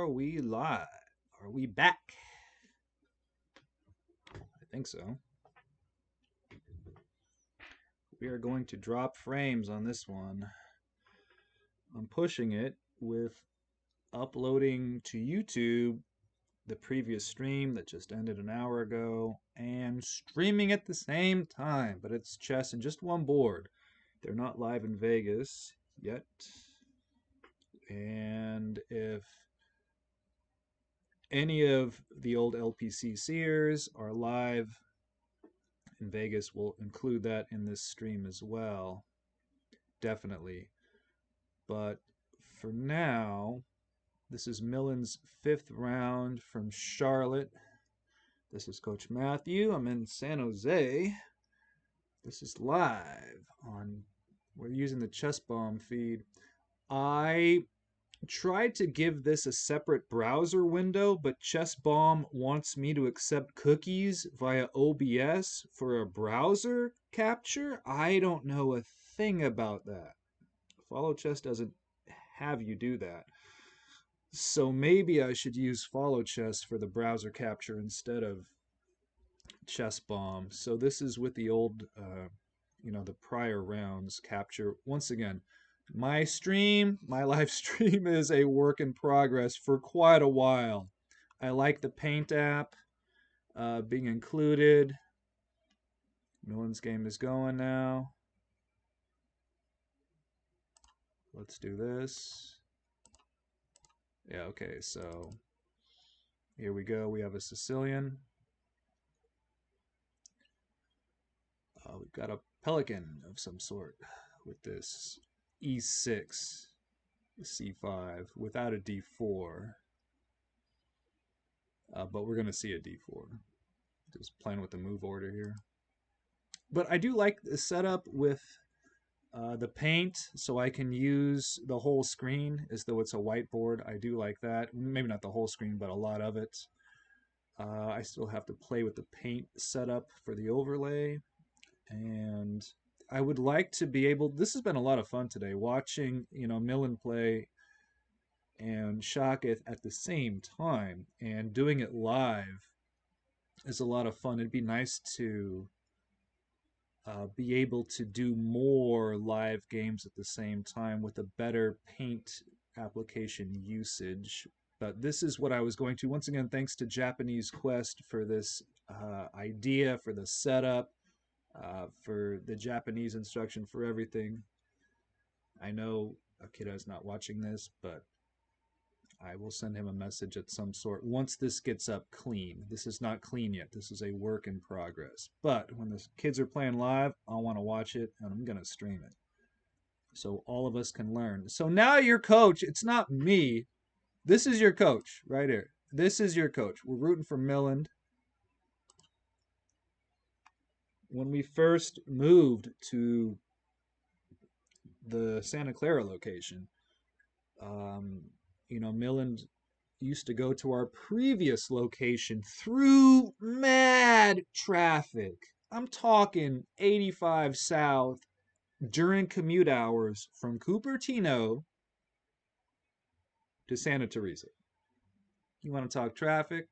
Are we live? Are we back? I think so. We are going to drop frames on this one. I'm pushing it with uploading to YouTube the previous stream that just ended an hour ago and streaming at the same time, but it's chess and just one board. They're not live in Vegas yet. And if any of the old LPC seers are live in Vegas, we'll include that in this stream as well. Definitely. But for now, this is Millen's 5th round from Charlotte. This is Coach Matthew. I'm in San Jose. This is live on, we're using the Chess Bomb feed. I tried to give this a separate browser window, but Chess Bomb wants me to accept cookies via OBS for a browser capture. I don't know a thing about that. Follow Chess doesn't have you do that. So maybe I should use Follow Chess for the browser capture instead of Chess Bomb. So this is with the old, the prior rounds capture. Once again, my live stream is a work in progress for quite a while. I like the Paint app being included. Millen's game is going now. Let's do this. Yeah, okay, so here we go. We have a Sicilian. We've got a Pelican of some sort with this E6, C5, without a D4. But we're going to see a D4. Just playing with the move order here. But I do like the setup with the Paint, so I can use the whole screen as though it's a whiteboard. I do like that. Maybe not the whole screen, but a lot of it. I still have to play with the Paint setup for the overlay. And I would like to be able, this has been a lot of fun today, watching, Millen play and Shakith at the same time, and doing it live is a lot of fun. It'd be nice to be able to do more live games at the same time with a better Paint application usage. But this is what I was going to. Once again, thanks to Japanese Quest for this idea, for the setup, for the Japanese instruction for everything. I know Akira's not watching this, but I will send him a message at some sort once this gets up clean. This is not clean yet. This is a work in progress. But when the kids are playing live, I want to watch it, and I'm going to stream it so all of us can learn. So now your coach, it's not me. This is your coach right here. This is your coach. We're rooting for Millen. When we first moved to the Santa Clara location, Millen used to go to our previous location through mad traffic. I'm talking 85 south during commute hours from Cupertino to Santa Teresa. You want to talk traffic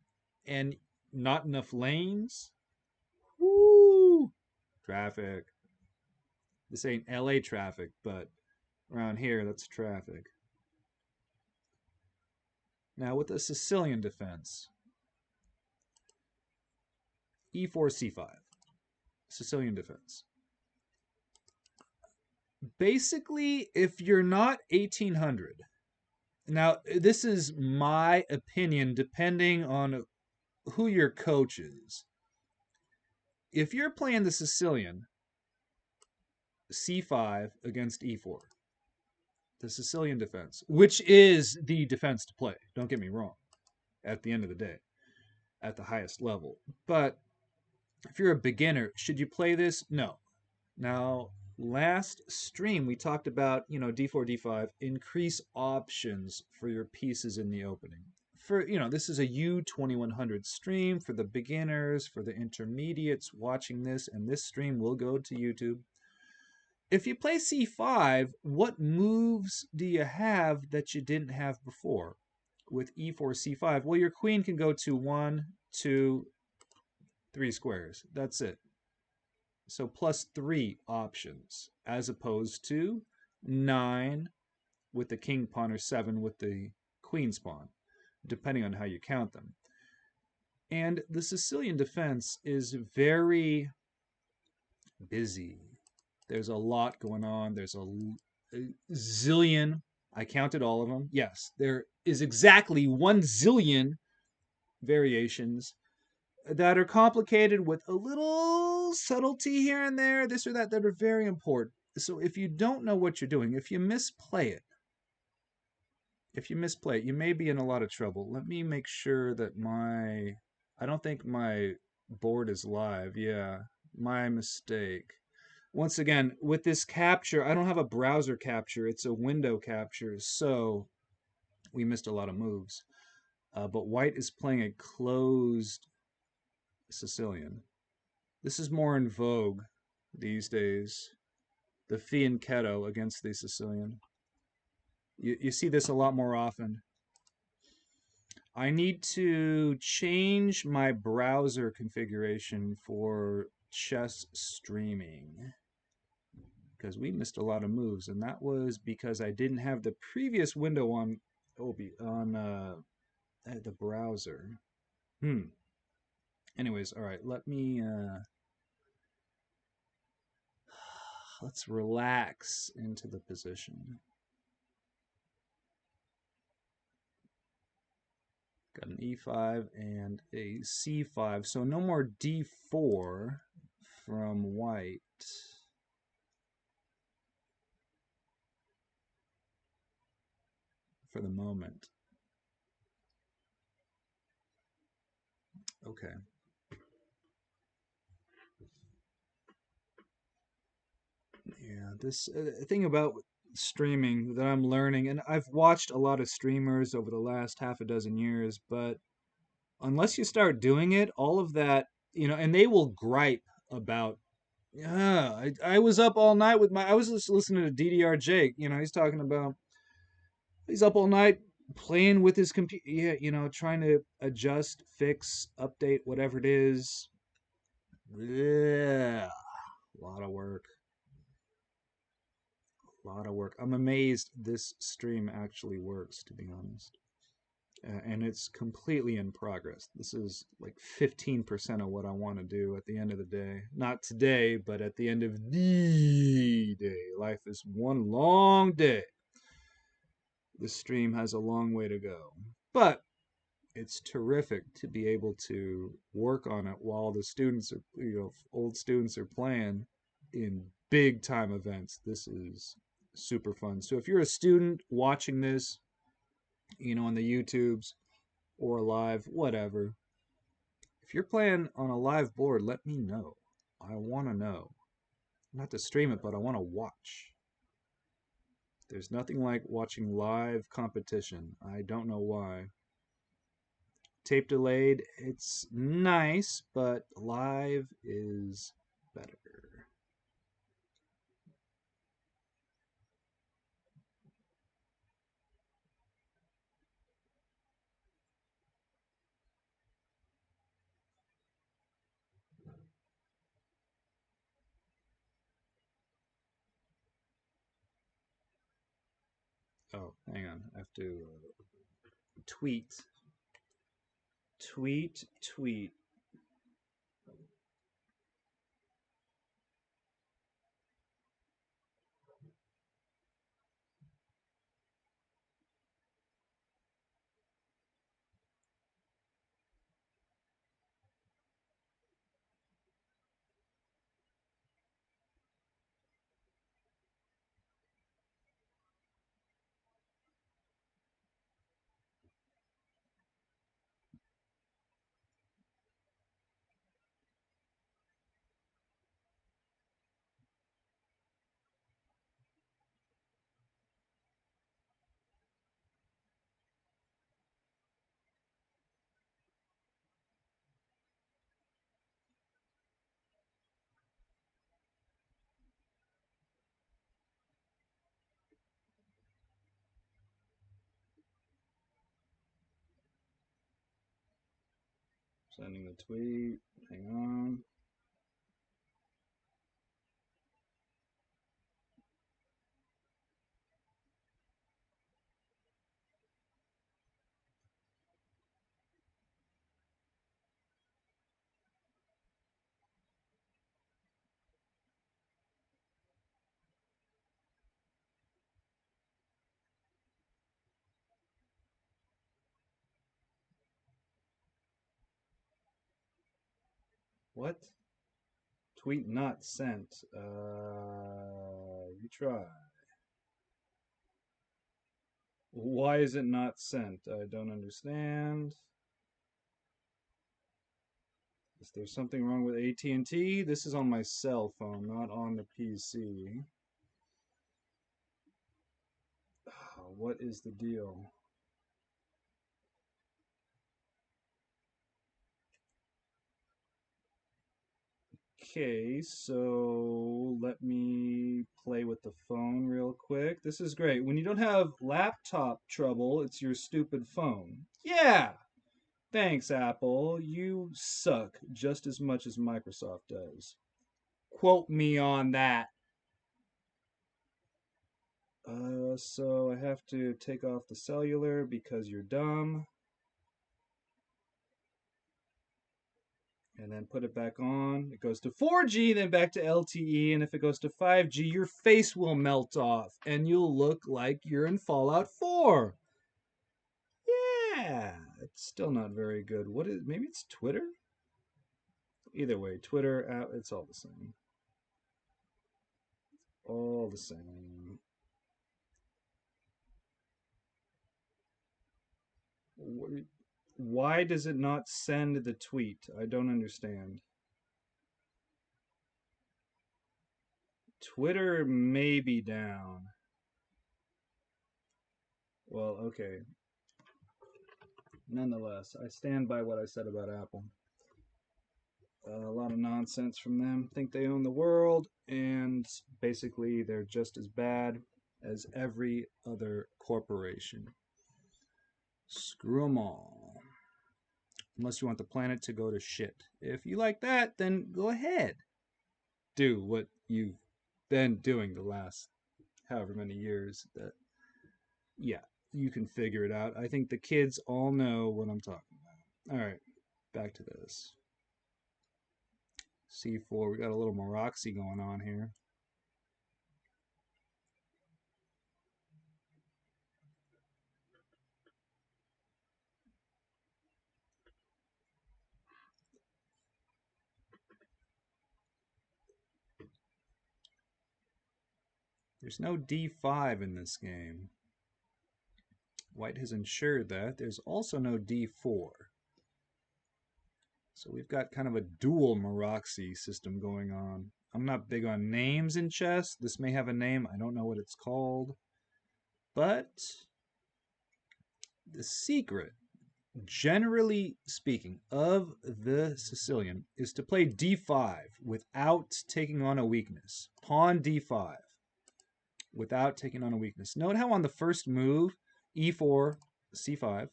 and not enough lanes? Woo! Traffic. This ain't LA traffic, but around here, that's traffic. Now with the Sicilian defense, E4, C5, Sicilian defense. Basically, if you're not 1800, now this is my opinion depending on who your coach is. If you're playing the Sicilian, C5 against E4, the Sicilian defense, which is the defense to play, don't get me wrong, at the end of the day, at the highest level. But if you're a beginner, should you play this? No. Now, last stream, we talked about, D4, D5, increase options for your pieces in the opening. For, this is a U2100 stream for the beginners, for the intermediates watching this, and this stream will go to YouTube. If you play C5, what moves do you have that you didn't have before? with e4, c5, well, your queen can go to 1, 2, 3 squares. That's it. So plus 3 options, as opposed to 9 with the king pawn or 7 with the queen's pawn, depending on how you count them. And the Sicilian defense is very busy. There's a lot going on. There's a zillion. I counted all of them. Yes, there is exactly 1 zillion variations that are complicated with a little subtlety here and there, this or that are very important. So if you don't know what you're doing, if you misplay it, you may be in a lot of trouble. Let me make sure that I don't think my board is live. Yeah, my mistake. Once again, with this capture, I don't have a browser capture. It's a window capture, so we missed a lot of moves. But white is playing a closed Sicilian. This is more in vogue these days. The fianchetto against the Sicilian. You see this a lot more often. I need to change my browser configuration for chess streaming, because we missed a lot of moves, and that was because I didn't have the previous window on the browser. Anyways, all right, let me let's relax into the position. Got an e5 and a c5, so no more d4 from white. For the moment. Okay. Yeah, this thing about streaming that I'm learning, and I've watched a lot of streamers over the last half a dozen years, but unless you start doing it, all of that, and they will gripe about, yeah, I was up all night I was just listening to DDR Jake, he's talking about, he's up all night playing with his computer, yeah, trying to adjust, fix, update, whatever it is. Yeah, a lot of work. A lot of work. I'm amazed this stream actually works, to be honest. And it's completely in progress. This is like 15% of what I want to do at the end of the day. Not today, but at the end of the day. Life is one long day. This stream has a long way to go. But it's terrific to be able to work on it while the students are, old students are playing in big time events. This is super fun. So if you're a student watching this, on the YouTubes or live, whatever, if you're playing on a live board, let me know. I want to know. Not to stream it, but I want to watch. There's nothing like watching live competition. I don't know why. Tape delayed, it's nice, but live is better. Oh, hang on. I have to tweet. Sending the tweet. Hang on. What? Tweet not sent. You try. Why is it not sent? I don't understand. Is there something wrong with AT&T? This is on my cell phone, not on the PC. What is the deal? Okay, so let me play with the phone real quick. This is great. When you don't have laptop trouble, it's your stupid phone. Yeah! Thanks, Apple. You suck just as much as Microsoft does. Quote me on that. So I have to take off the cellular because you're dumb. And then put it back on. It goes to 4G, then back to LTE, and if it goes to 5G, your face will melt off, and you'll look like you're in Fallout 4. Yeah, it's still not very good. What is? Maybe it's Twitter. Either way, Twitter, it's all the same. All the same. Why does it not send the tweet? I don't understand. Twitter may be down. Well, okay. Nonetheless, I stand by what I said about Apple. A lot of nonsense from them. Think they own the world, and basically they're just as bad as every other corporation. Screw them all. Unless you want the planet to go to shit. If you like that, then go ahead. Do what you've been doing the last however many years. Yeah, you can figure it out. I think the kids all know what I'm talking about. All right, back to this. C4, we got a little Maroxy going on here. There's no D5 in this game. White has ensured that. There's also no D4. So we've got kind of a dual Maroxy system going on. I'm not big on names in chess. This may have a name. I don't know what it's called. But the secret, generally speaking, of the Sicilian is to play D5 without taking on a weakness. Pawn D5 without taking on a weakness. Note how on the first move, E4, C5,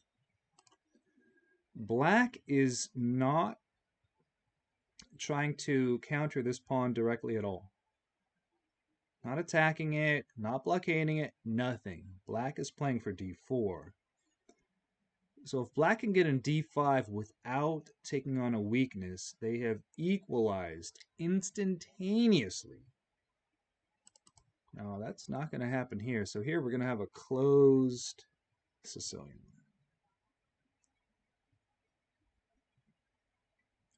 Black is not trying to counter this pawn directly at all. Not attacking it, not blockading it, nothing. Black is playing for D4. So if Black can get in D5 without taking on a weakness, they have equalized instantaneously. Now that's not going to happen here. So here we're going to have a closed Sicilian.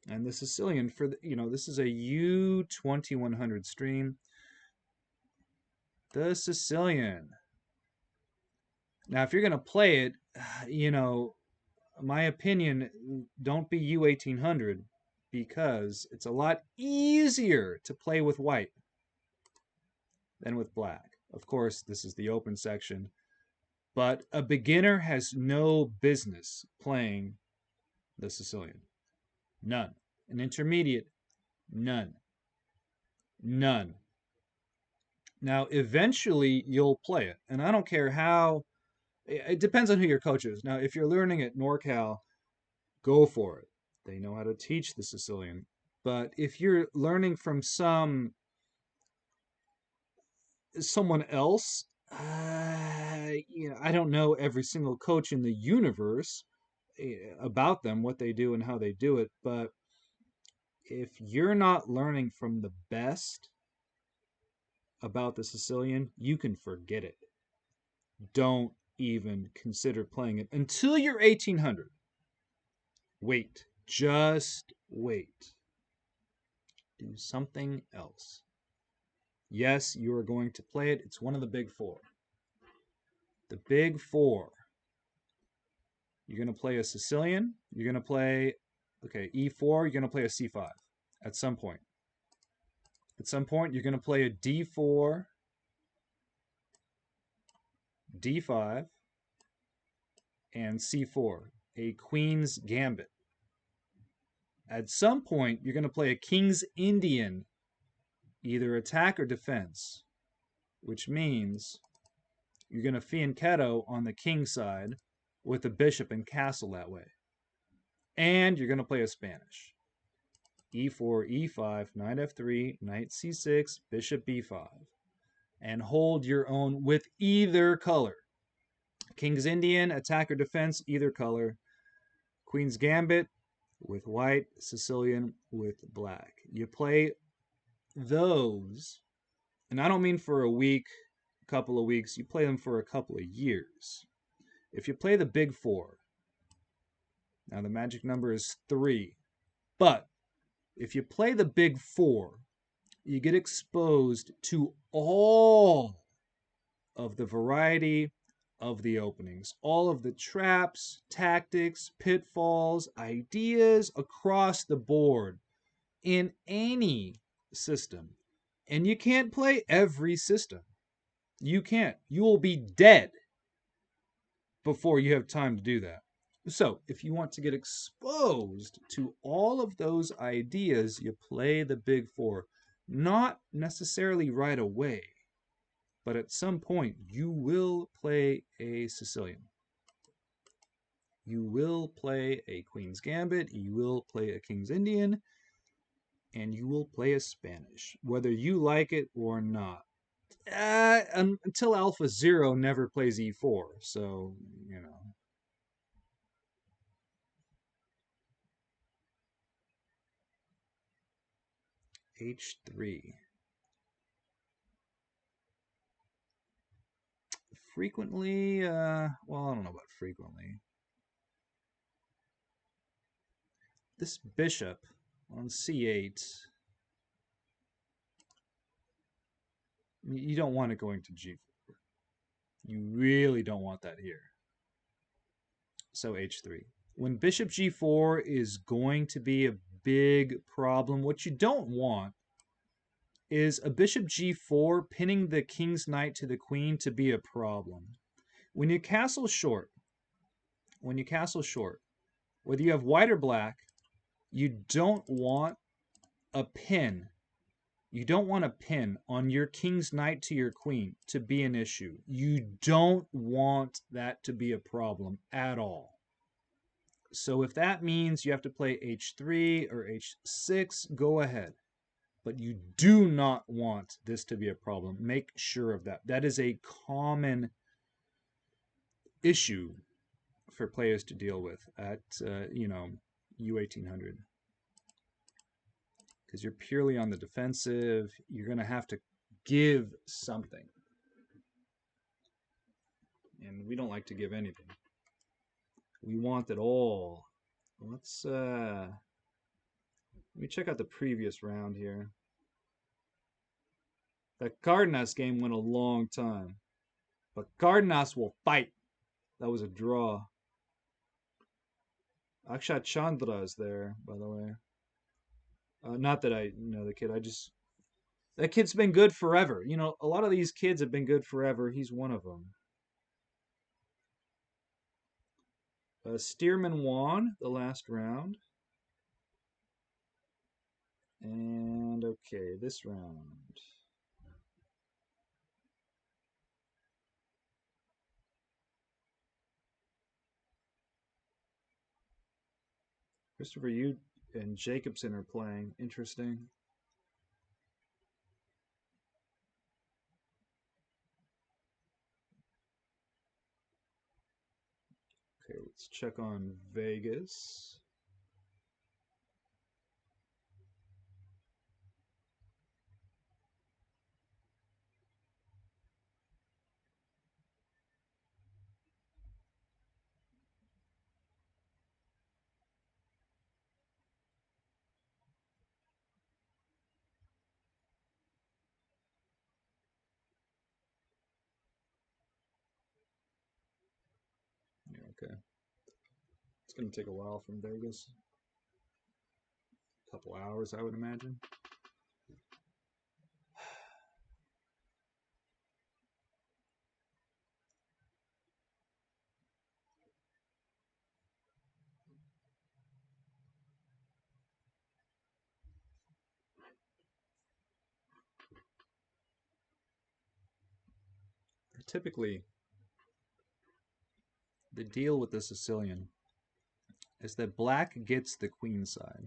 And the Sicilian, for the, this is a U2100 stream. The Sicilian. Now, if you're going to play it, my opinion, don't be U1800 because it's a lot easier to play with white than with black. Of course, this is the open section, but a beginner has no business playing the Sicilian. None. An intermediate, none. None. Now, eventually, you'll play it, and I don't care how. It depends on who your coach is. Now, if you're learning at NorCal, go for it. They know how to teach the Sicilian. But if you're learning from someone else, I don't know every single coach in the universe about them, what they do and how they do it. But if you're not learning from the best about the Sicilian, you can forget it. Don't even consider playing it until you're 1800. Wait. Just wait. Do something else. Yes, you are going to play it. It's one of the big four. The big four. You're going to play a Sicilian. You're going to play, E4. You're going to play a C5 at some point. At some point, you're going to play a D4, D5, and C4, a Queen's Gambit. At some point, you're going to play a King's Indian, either attack or defense, which means you're going to fianchetto on the king side with the bishop and castle that way. And you're going to play a Spanish. E4, E5, knight F3, knight C6, bishop B5. And hold your own with either color. King's Indian, attack or defense, either color. Queen's Gambit with white, Sicilian with black. You play those, and I don't mean for a week, a couple of weeks, you play them for a couple of years. If you play the big four, now the magic number is 3, but if you play the big four, you get exposed to all of the variety of the openings, all of the traps, tactics, pitfalls, ideas across the board in any system. And you can't play every system. You can't. You will be dead before you have time to do that. So, if you want to get exposed to all of those ideas, you play the big four. Not necessarily right away, but at some point, you will play a Sicilian. You will play a Queen's Gambit, you will play a King's Indian, and you will play a Spanish, whether you like it or not. Until Alpha Zero never plays E4, so, H3. Frequently, well, I don't know about frequently. This bishop on C8, you don't want it going to G4. You really don't want that here. So H3. When bishop G4 is going to be a big problem, what you don't want is a bishop G4 pinning the king's knight to the queen to be a problem. When you castle short, whether you have white or black, you don't want a pin. You don't want a pin on your king's knight to your queen to be an issue. You don't want that to be a problem at all. So if that means you have to play H3 or H6, go ahead. But you do not want this to be a problem. Make sure of that. That is a common issue for players to deal with at, U1800. Because you're purely on the defensive. You're going to have to give something. And we don't like to give anything. We want it all. Let's let me check out the previous round here. The Cardenas game went a long time. But Cardenas will fight. That was a draw. Akshat Chandra is there, by the way. Not that I know the kid. That kid's been good forever. A lot of these kids have been good forever. He's one of them. Stearman won the last round. And okay, this round. Christopher, you and Jacobson are playing. Interesting. Okay, let's check on Vegas. Yeah, okay. It's going to take a while from Vegas. A couple hours, I would imagine. Typically, the deal with the Sicilian is that black gets the queen side.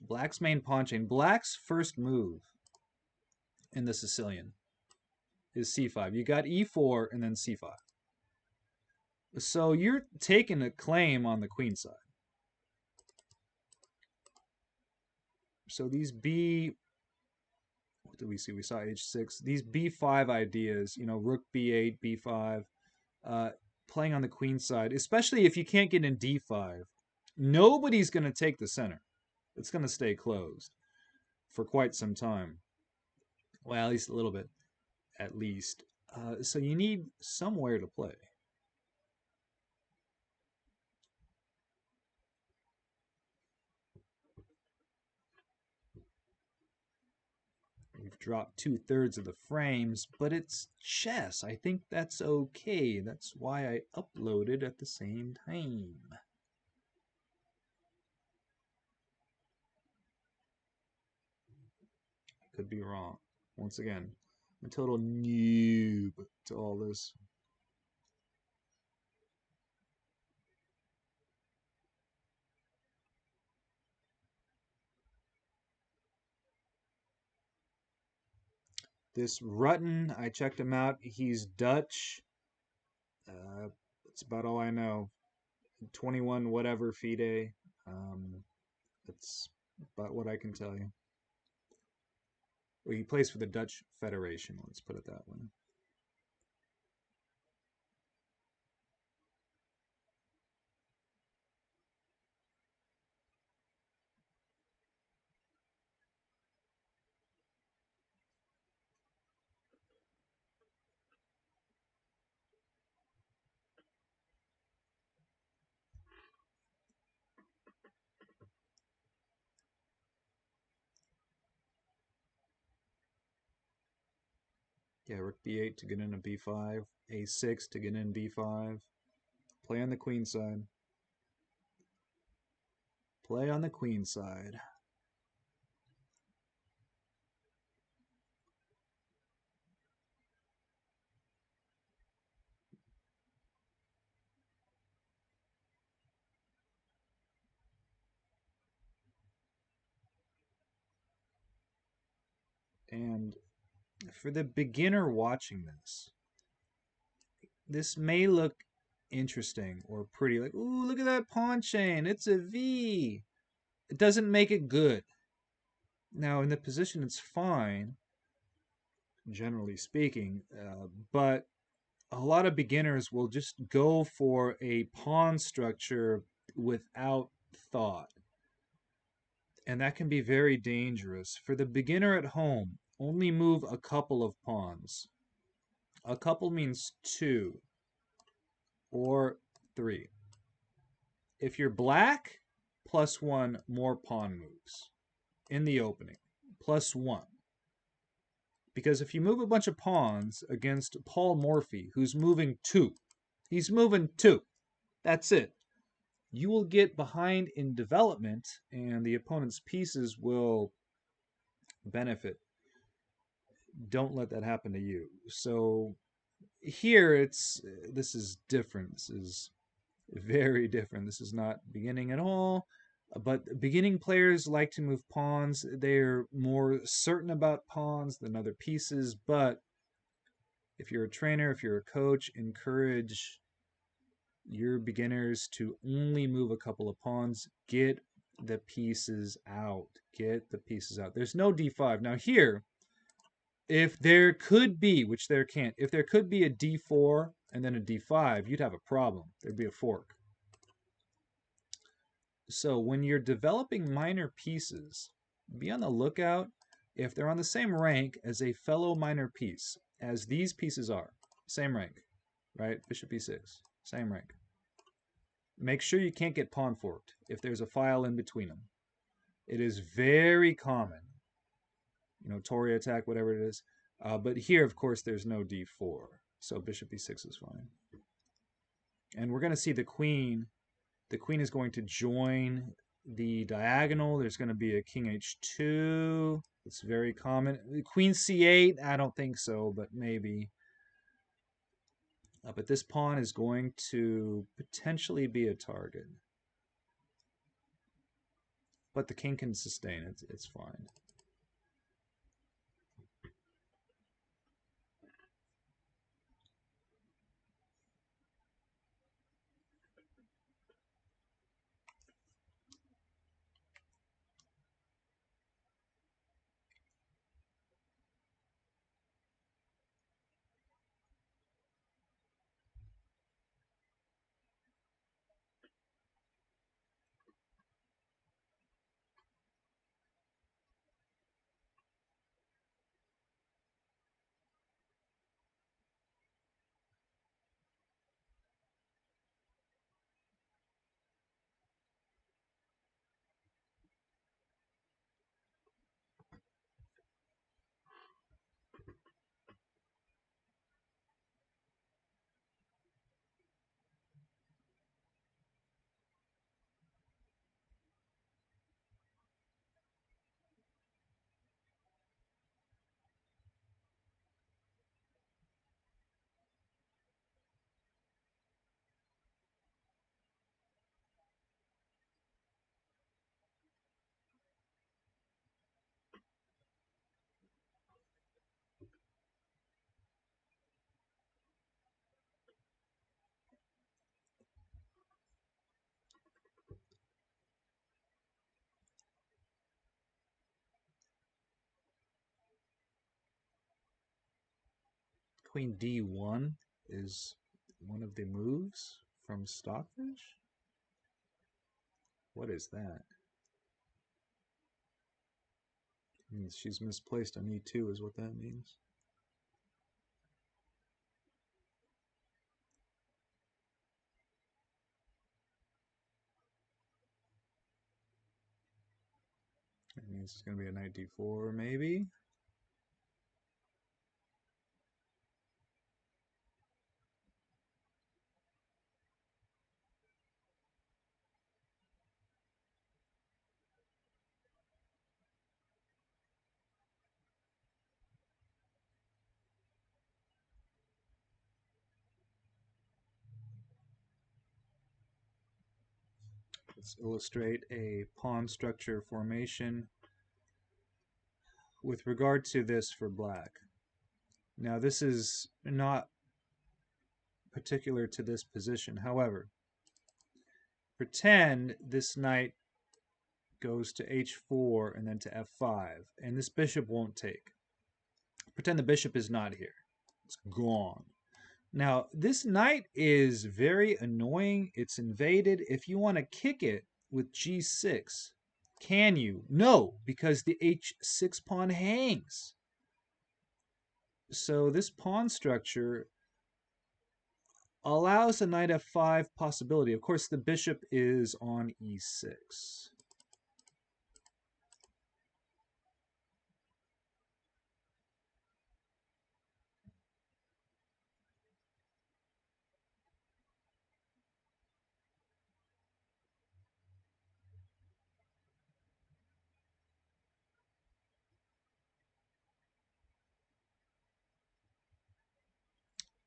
Black's main pawn chain. Black's first move in the Sicilian is c5. You got e4 and then c5. So you're taking a claim on the queen side. So these what did we see? We saw h6. These b5 ideas, you know, rook b8, b5, playing on the queen side, especially if you can't get in d5, nobody's going to take the center. It's going to stay closed for quite some time. Well, at least a little bit, at least. So you need somewhere to play. We've dropped 2/3 of the frames, but it's chess. I think that's okay. That's why I uploaded at the same time. I could be wrong. Once again, I'm a total noob to all this. This Rutten, I checked him out. He's Dutch. That's about all I know. 21 whatever FIDE. That's about what I can tell you. Well, he plays for the Dutch Federation, let's put it that way. Yeah, rook b8 to get in a b5, a6 to get in b5. Play on the queen side. Play on the queen side. And for the beginner watching this, this may look interesting or pretty, like, ooh, look at that pawn chain, it's a V. It doesn't make it good. Now, in the position, it's fine, generally speaking, but a lot of beginners will just go for a pawn structure without thought. And that can be very dangerous. For the beginner at home, only move a couple of pawns. A couple means 2 or 3. If you're black, +1 more pawn moves in the opening. +1. Because if you move a bunch of pawns against Paul Morphy, who's moving 2, he's moving 2. That's it. You will get behind in development, and the opponent's pieces will benefit. Don't let that happen to you. So here, this is different. Very different. This is not beginning at all. But beginning players like to move pawns. They're more certain about pawns than other pieces. But if you're a trainer, if you're a coach, encourage your beginners to only move a couple of pawns. Get the pieces out. Get the pieces out. There's no d5. Now here, if there could be, which there can't, if there could be a d4 and then a d5, you'd have a problem. There'd be a fork. So when you're developing minor pieces, be on the lookout if they're on the same rank as a fellow minor piece, as these pieces are. Same rank, right? Bishop e6, same rank. Make sure you can't get pawn forked if there's a file in between them. It is very common. You know, Tory attack, whatever it is. But here, of course, there's no d4. So bishop e6 is fine. And we're going to see the queen. The queen is going to join the diagonal. There's going to be a king h2. It's very common. Queen c8, I don't think so, but maybe. But this pawn is going to potentially be a target. But the king can sustain it. It's fine. Queen d1 is one of the moves from Stockfish? What is that? It means she's misplaced on e2 is what that means. That means it's going to be a knight d4 maybe. Let's illustrate a pawn structure formation with regard to this for black. Now this is not particular to this position. However, pretend this knight goes to h4 and then to f5, and this bishop won't take. Pretend the bishop is not here. It's gone. Now, this knight is very annoying. It's invaded. If you want to kick it with g6, can you? No, because the h6 pawn hangs. So this pawn structure allows a knight f5 possibility. Of course, the bishop is on e6.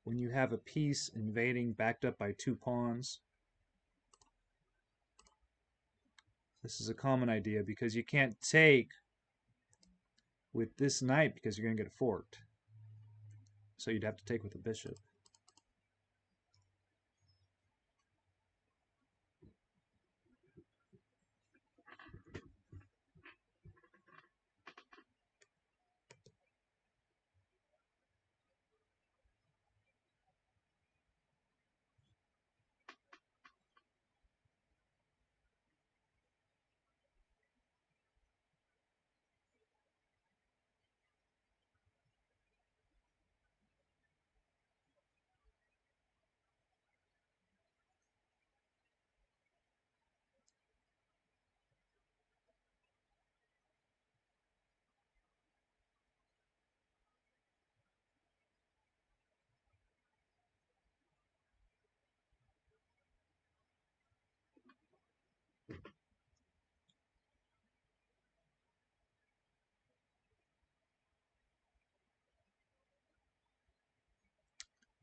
When you have a piece invading backed up by two pawns, This is a common idea because you can't take with this knight because you're going to get forked. So you'd have to take with the bishop.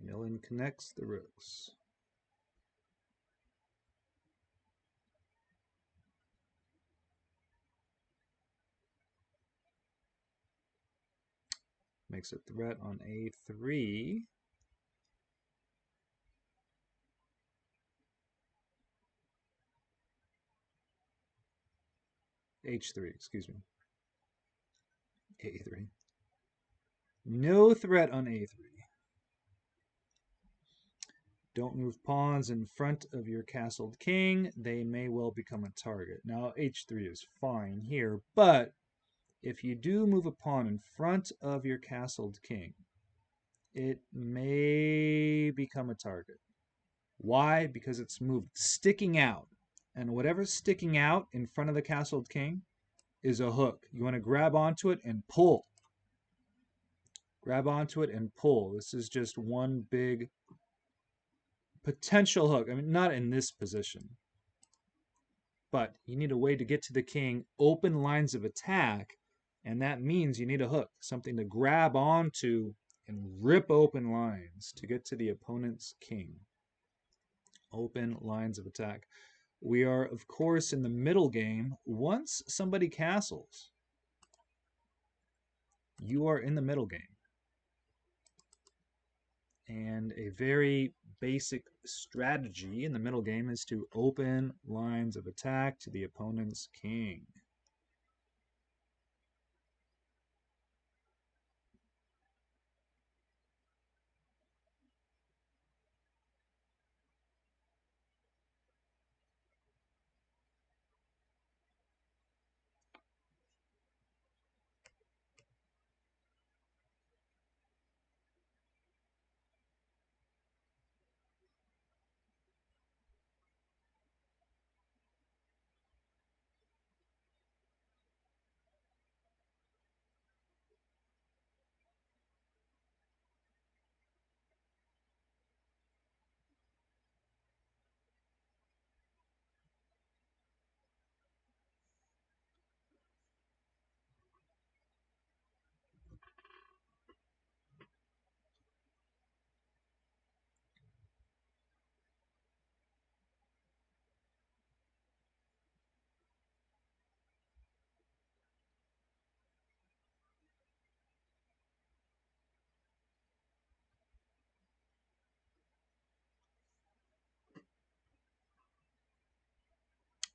Millen connects the rooks. Makes a threat on A3. H3, excuse me. A3. No threat on A3. Don't move pawns in front of your castled king. They may well become a target. Now, H3 is fine here, but if you do move a pawn in front of your castled king, it may become a target. Why? Because it's moved sticking out. And whatever's sticking out in front of the castled king is a hook. You want to grab onto it and pull. Grab onto it and pull. This is just one big potential hook. I mean, not in this position. But you need a way to get to the king, open lines of attack, and that means you need a hook, something to grab onto and rip open lines to get to the opponent's king. Open lines of attack. We are, of course, in the middle game. Once somebody castles, you are in the middle game. And a very basic strategy in the middle game is to open lines of attack to the opponent's king.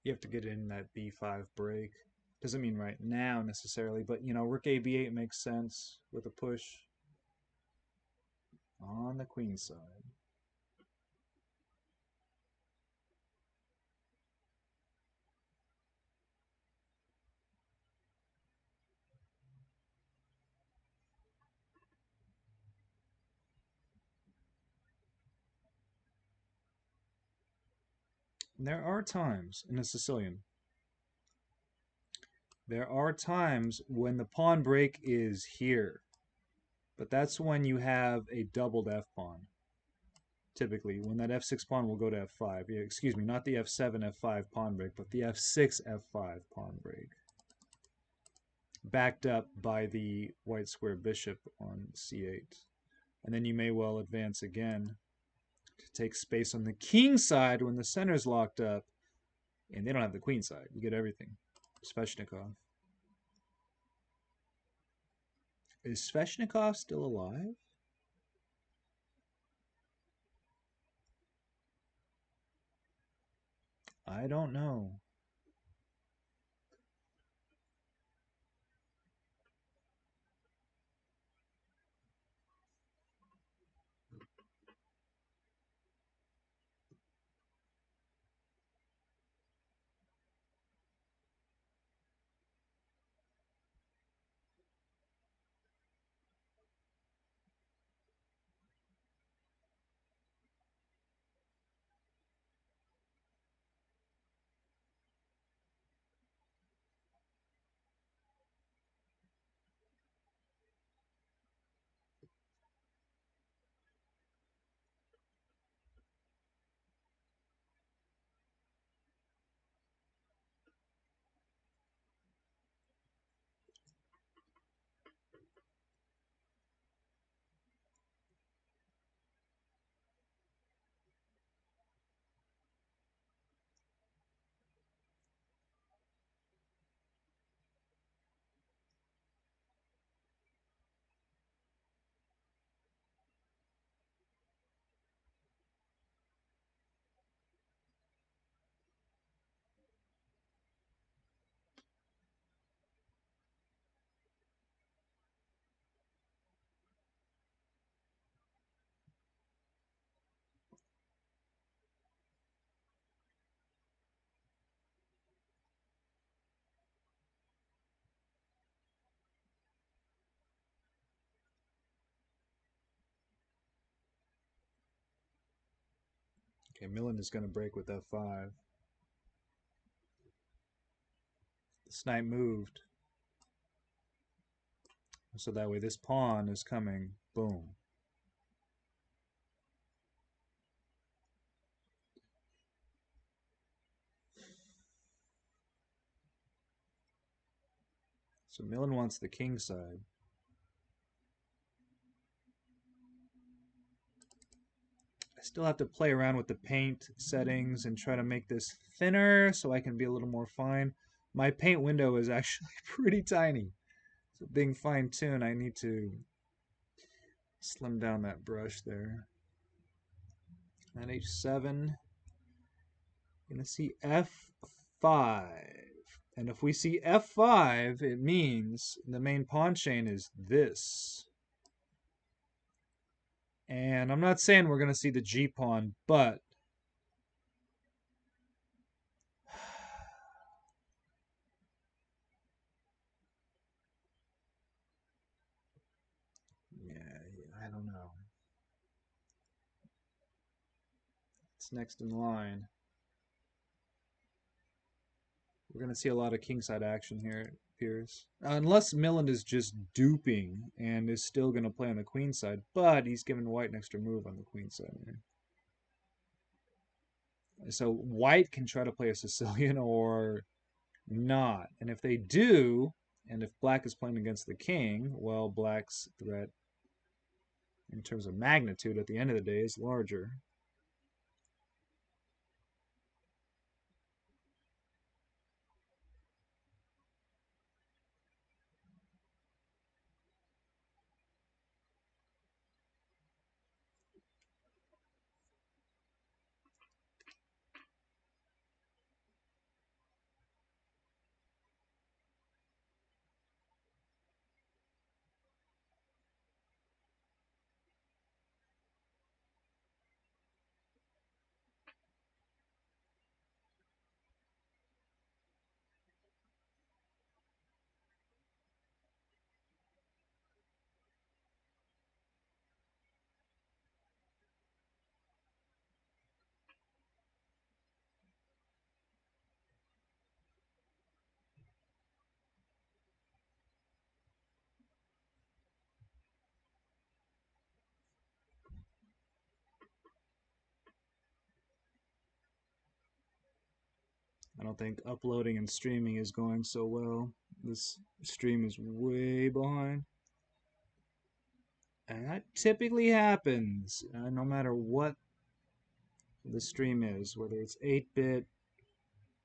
You have to get in that B5 break. Doesn't mean right now necessarily, but you know, Rook A B8 makes sense with a push on the queen side. There are times in a Sicilian. There are times when the pawn break is here, but that's when you have a doubled F pawn. Typically, when that F6 pawn will go to F5. Yeah, excuse me, not the F7 F5 pawn break, but the F6 F5 pawn break. Backed up by the white square bishop on C8. And then you may well advance again to take space on the king side when the center's locked up. And they don't have the queen side. You get everything. Sveshnikov. Is Sveshnikov still alive? I don't know. Okay, Millen is going to break with f5. This knight moved. So that way this pawn is coming. Boom. So Millen wants the king side. I still have to play around with the paint settings and try to make this thinner so I can be a little more fine. My paint window is actually pretty tiny. So being fine-tuned, I need to slim down that brush there. And h7. Gonna see f5. And if we see f5, it means the main pawn chain is this. And I'm not saying we're going to see the g-pawn, but yeah, I don't know. It's next in line. We're going to see a lot of kingside action here, it appears. Unless Millen is just duping and is still going to play on the queen side, but he's giving white an extra move on the queen side here. So white can try to play a Sicilian or not. And if they do, and if black is playing against the king, well, black's threat in terms of magnitude at the end of the day is larger. I don't think uploading and streaming is going so well. This stream is way behind. And that typically happens no matter what the stream is, whether it's 8-bit,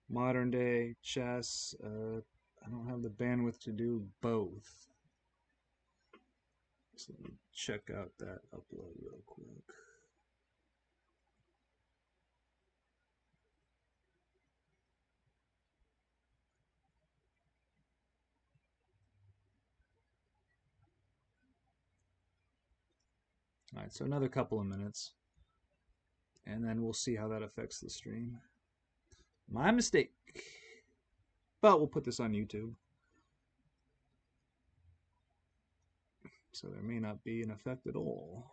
modern day chess. I don't have the bandwidth to do both. So let me check out that upload real quick. All right, so another couple of minutes, and then we'll see how that affects the stream. My mistake. But we'll put this on YouTube. So there may not be an effect at all.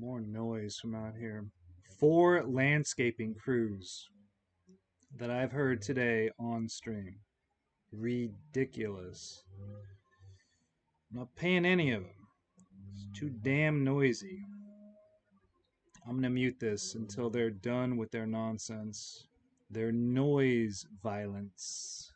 More noise from out here. 4 landscaping crews that I've heard today on stream. Ridiculous. I'm not paying any of them. It's too damn noisy. I'm gonna mute this until they're done with their nonsense. Their noise violence.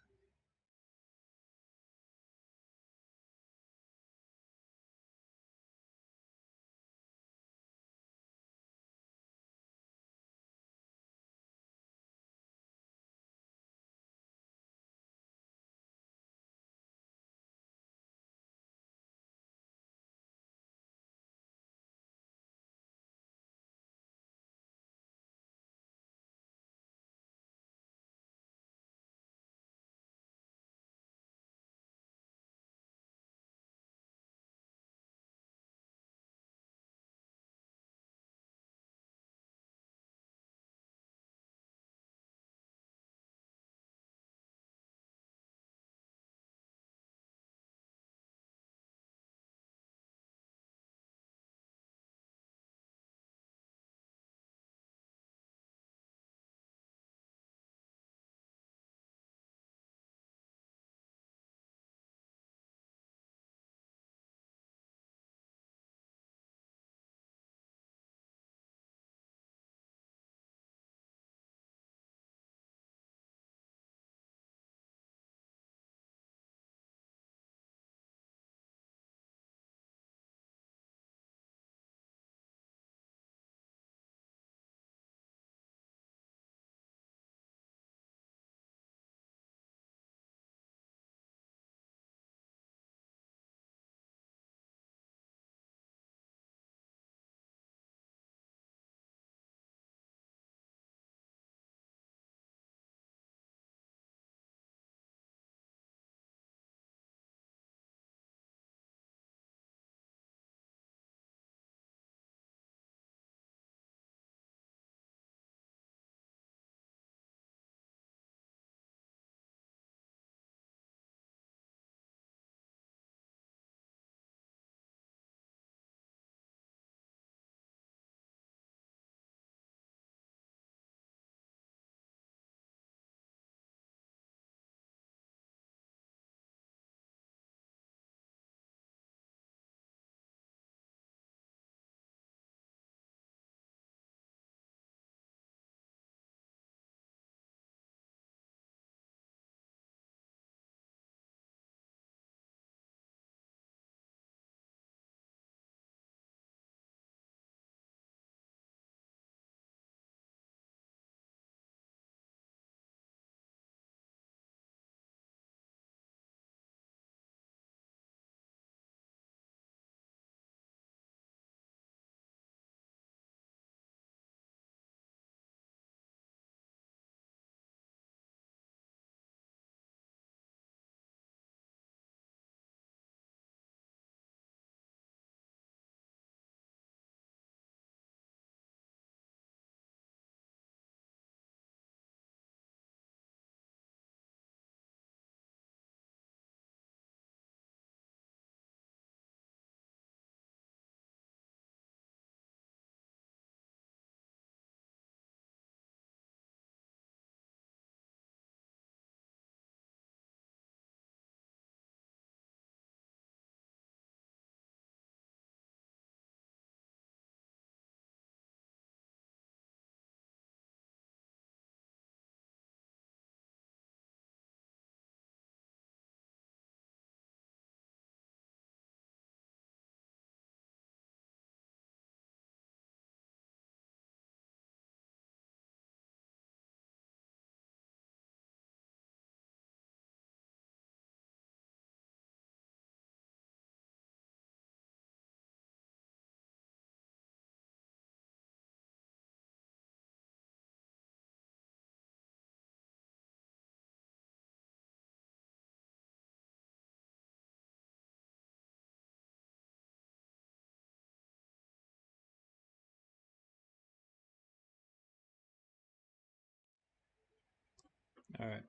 All right.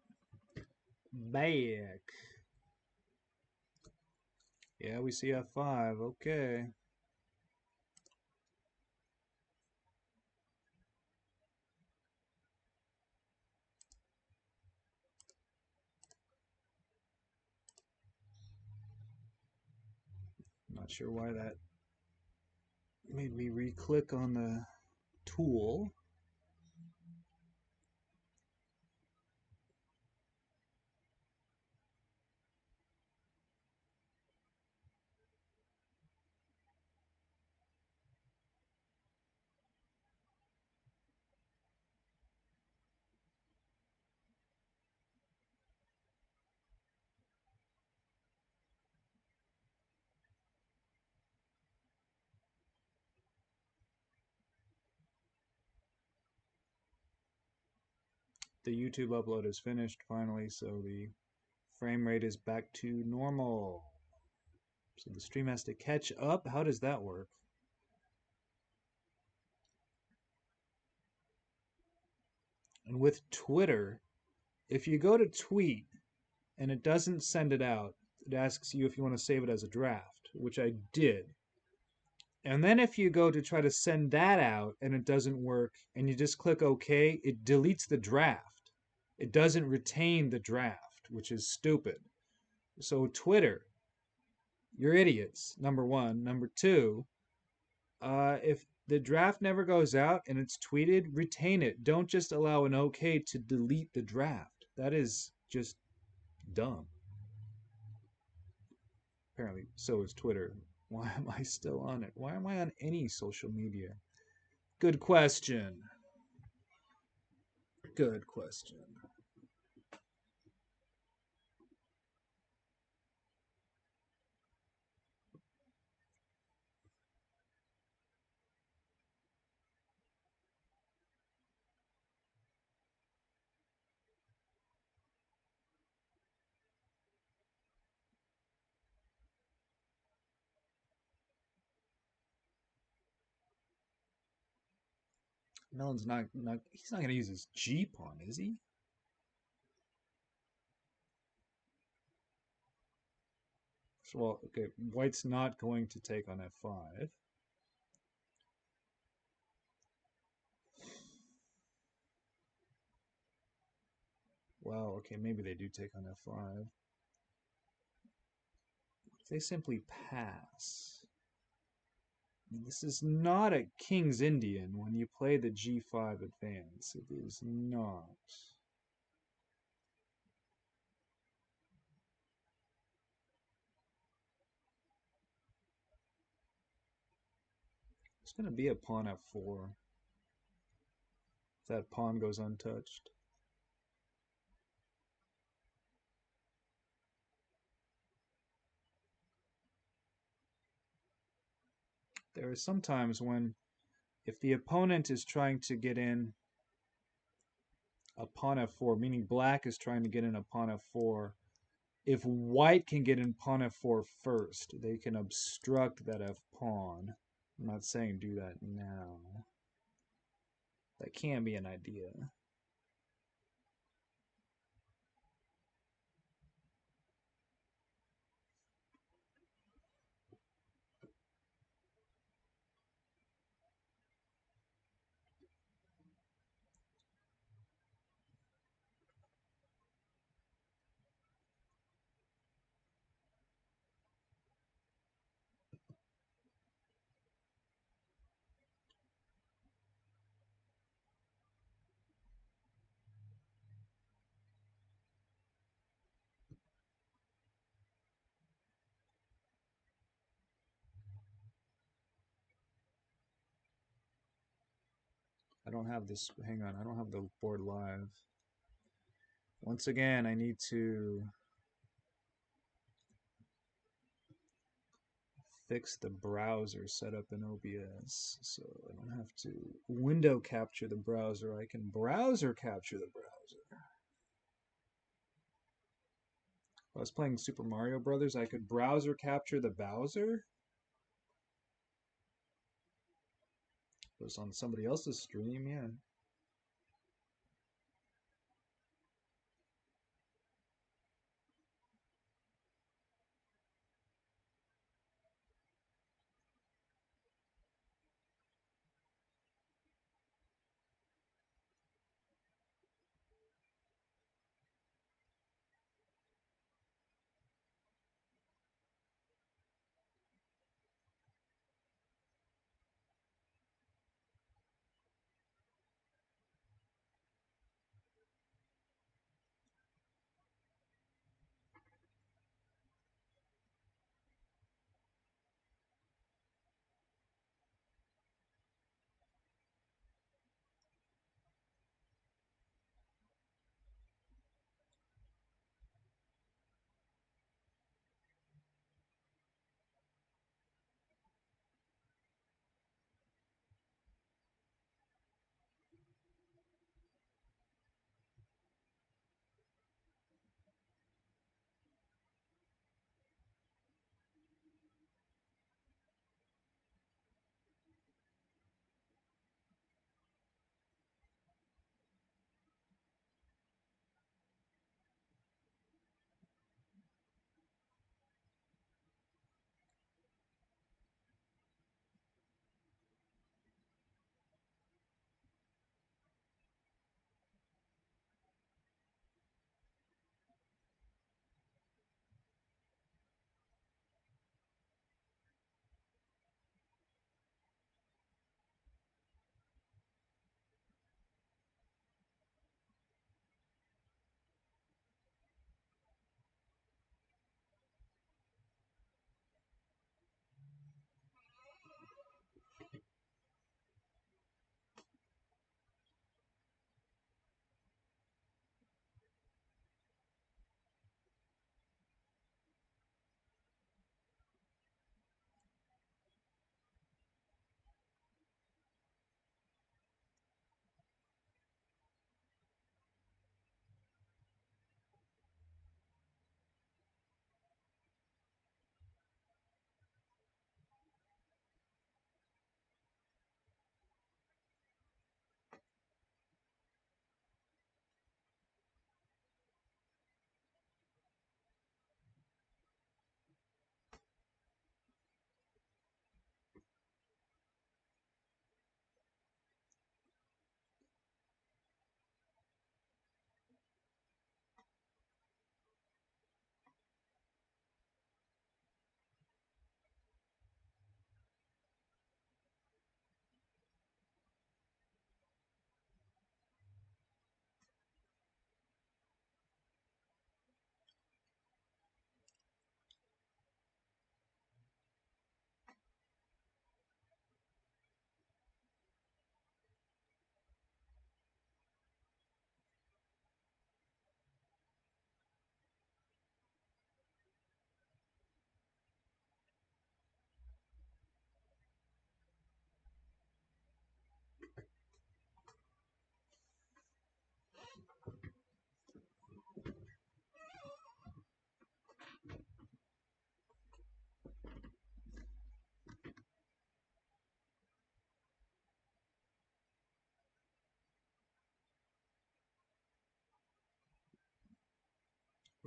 Back. Yeah, we see F5. Okay. not sure why that made me re-click on the tool. The YouTube upload is finished finally, so the frame rate is back to normal. So the stream has to catch up. How does that work? And with Twitter, if you go to tweet and it doesn't send it out, it asks you if you want to save it as a draft, which I did. And then if you go to try to send that out and it doesn't work and you just click OK, it deletes the draft. It doesn't retain the draft, which is stupid. So Twitter, you're idiots, number one. Number two, if the draft never goes out and it's tweeted, retain it. Don't just allow an OK to delete the draft. That is just dumb. Apparently, so is Twitter. Why am I still on it? Why am I on any social media? Good question. Good question. Melon's not he's not going to use his G pawn, is he? Well, okay, white's not going to take on F5. Well, okay, maybe they do take on F5. They simply pass. This is not a King's Indian when you play the G5 advance. It is not. It's going to be a pawn F4. If that pawn goes untouched. There are some times when, if the opponent is trying to get in a pawn F4, meaning black is trying to get in a pawn F4, if white can get in pawn F4 first, they can obstruct that F pawn. I'm not saying do that now. That can be an idea. I don't have this, hang on, I don't have the board live. Once again, I need to fix the browser setup in OBS, so I don't have to window capture the browser. I can browser capture the browser. If I was playing Super Mario Brothers, I could browser capture the Bowser. It was on somebody else's stream, yeah.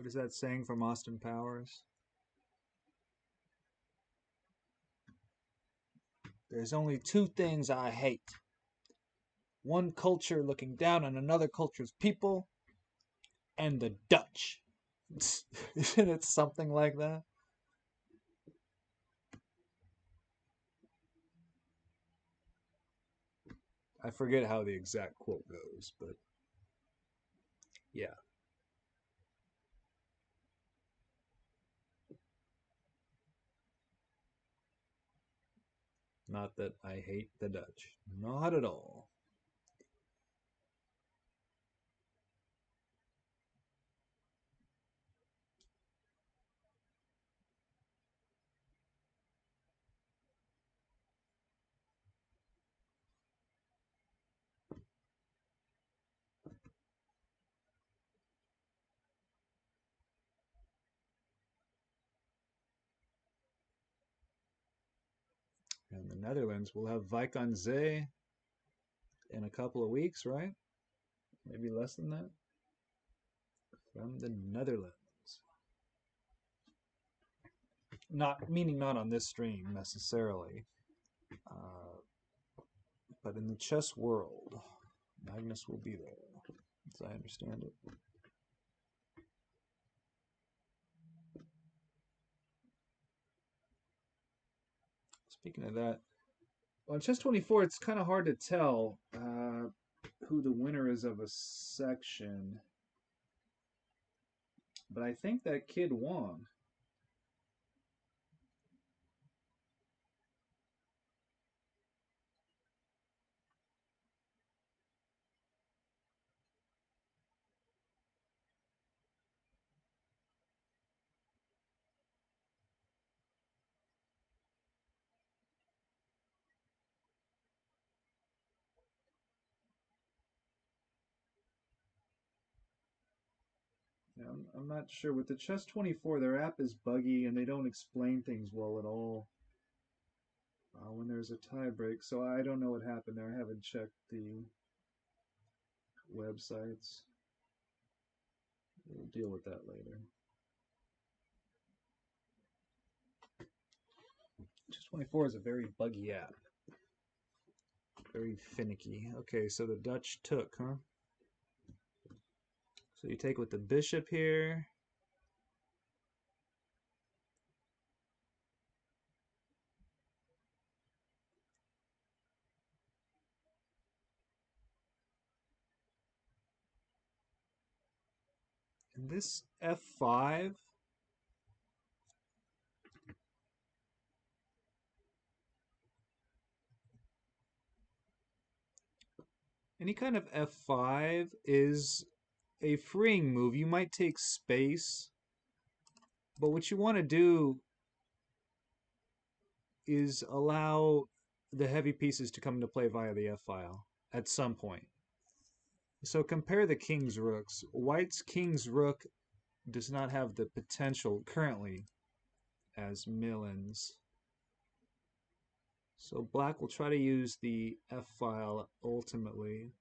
What is that saying from Austin Powers? There's only two things I hate. One culture looking down on another culture's people, and the Dutch. Isn't it something like that? I forget how the exact quote goes, but yeah. Not that I hate the Dutch. Not at all. And the Netherlands will have Wijk aan Zee in a couple of weeks, right? Maybe less than that. From the Netherlands. Not meaning not on this stream necessarily, but in the chess world, Magnus will be there, as I understand it. Speaking of that, on chess 24, it's kind of hard to tell who the winner is of a section, but I think that kid won. Yeah, I'm not sure. With the chess 24, their app is buggy and they don't explain things well at all when there's a tie break. So I don't know what happened there. I haven't checked the websites. We'll deal with that later. Chess 24 is a very buggy app. Very finicky. Okay, so the Dutch took, huh? So you take with the bishop here. And this f5. Any kind of f5 is a freeing move. You might take space, but what you want to do is allow the heavy pieces to come into play via the f-file at some point. So compare the king's rooks. White's king's rook does not have the potential currently as Millen's. So black will try to use the f-file ultimately.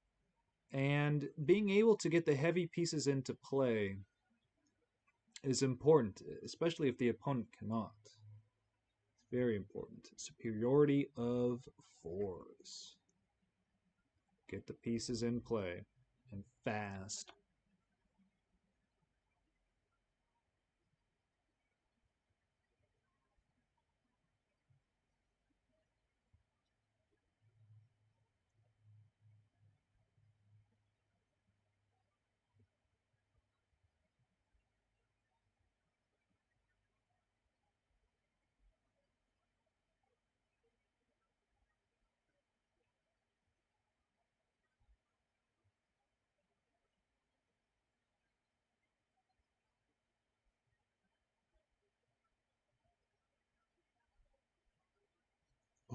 And being able to get the heavy pieces into play is important, especially if the opponent cannot. It's very important. Superiority of fours. Get the pieces in play, and fast.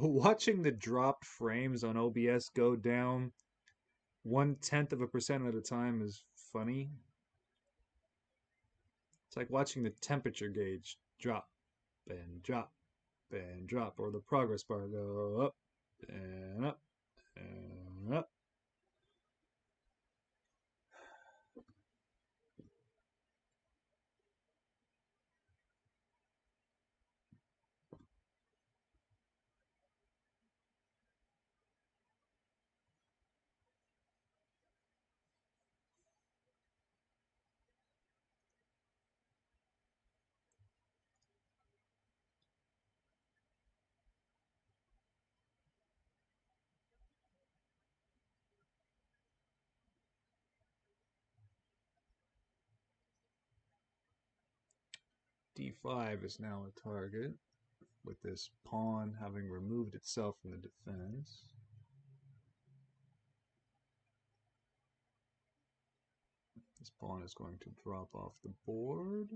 Watching the dropped frames on OBS go down 0.1% at a time is funny. It's like watching the temperature gauge drop and drop and drop, or the progress bar go up and up and up. d5 is now a target, with this pawn having removed itself from the defense. This pawn is going to drop off the board.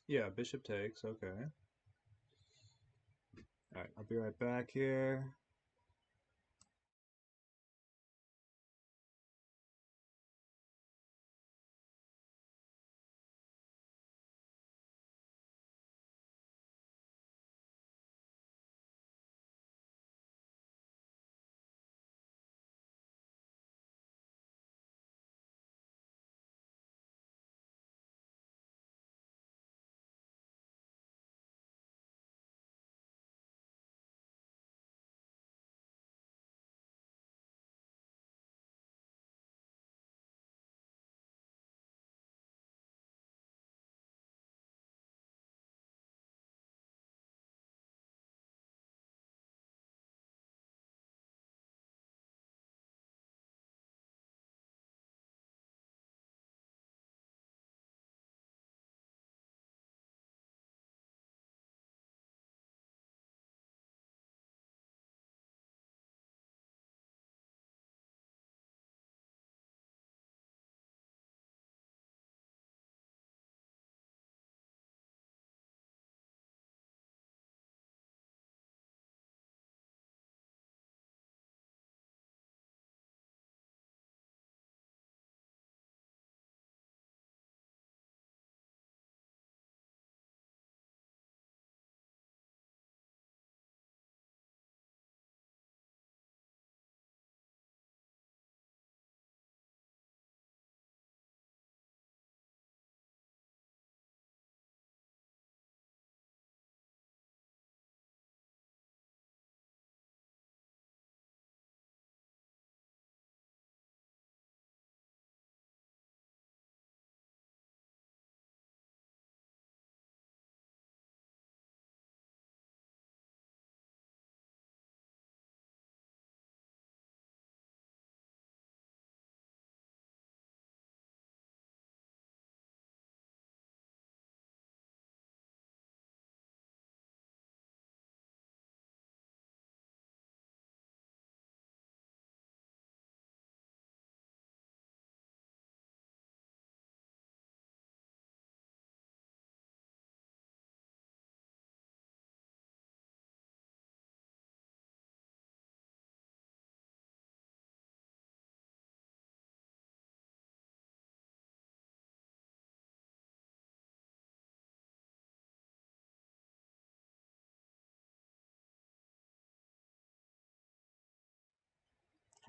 Yeah, bishop takes, okay. Alright, I'll be right back here.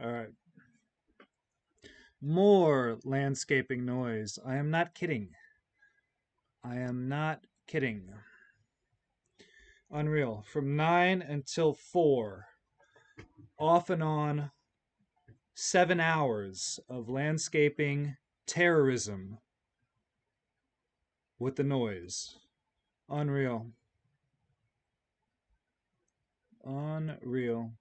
All right. More landscaping noise. I am not kidding. I am not kidding. Unreal. From 9 until 4. Off and on. 7 hours of landscaping terrorism with the noise. Unreal. Unreal.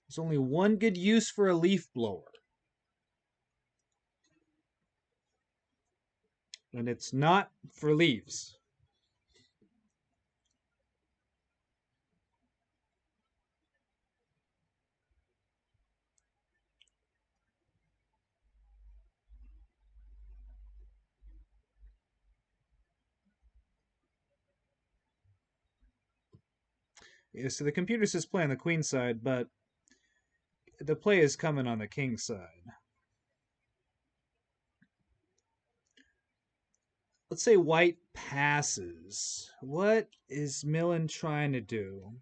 There's only one good use for a leaf blower. And it's not for leaves. Yeah, so the computer says play on the queen side, but the play is coming on the king side. Let's say white passes. What is Millen trying to do?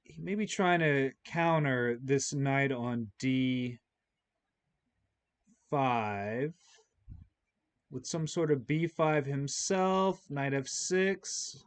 He may be trying to counter this knight on d5 with some sort of b5 himself, knight f6.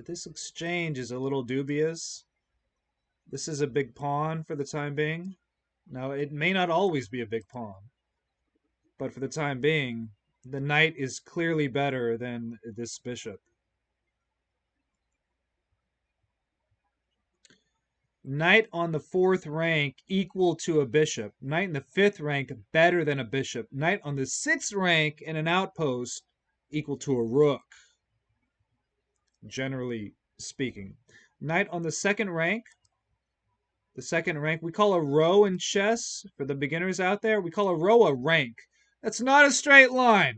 This exchange is a little dubious. This is a big pawn for the time being. Now, it may not always be a big pawn, but for the time being, the knight is clearly better than this bishop. Knight on the 4th rank equal to a bishop. Knight in the 5th rank better than a bishop. Knight on the 6th rank in an outpost equal to a rook, generally speaking. Knight on the 2nd rank. The 2nd rank, we call a row in chess, for the beginners out there, we call a row a rank. That's not a straight line.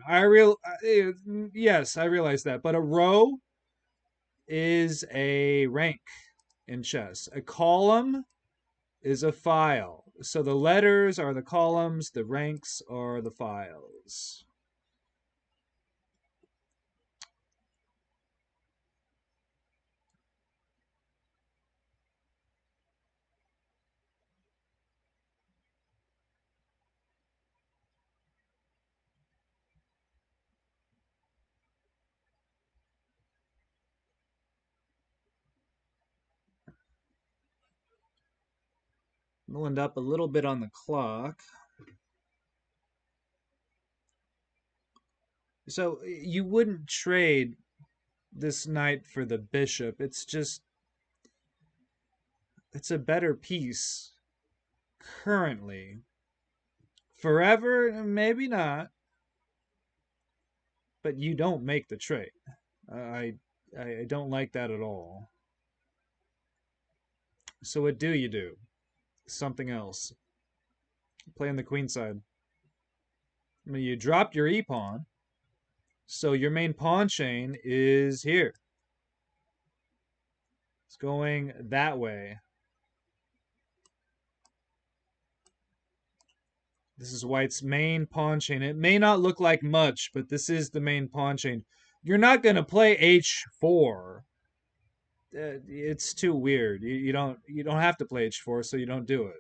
Yes, I realize that. But a row is a rank in chess. A column is a file. So the letters are the columns, the ranks are the files. We'll end up a little bit on the clock. So you wouldn't trade this knight for the bishop. It's a better piece currently Forever, maybe not. But you don't make the trade. I don't like that at all. So what do you do? Something else. Play on the queen side. I mean, you dropped your e-pawn, so your main pawn chain is here. It's going that way. This is white's main pawn chain. It may not look like much, but this is the main pawn chain. You're not going to play h4. It's too weird. You don't have to play h4, so you don't do it.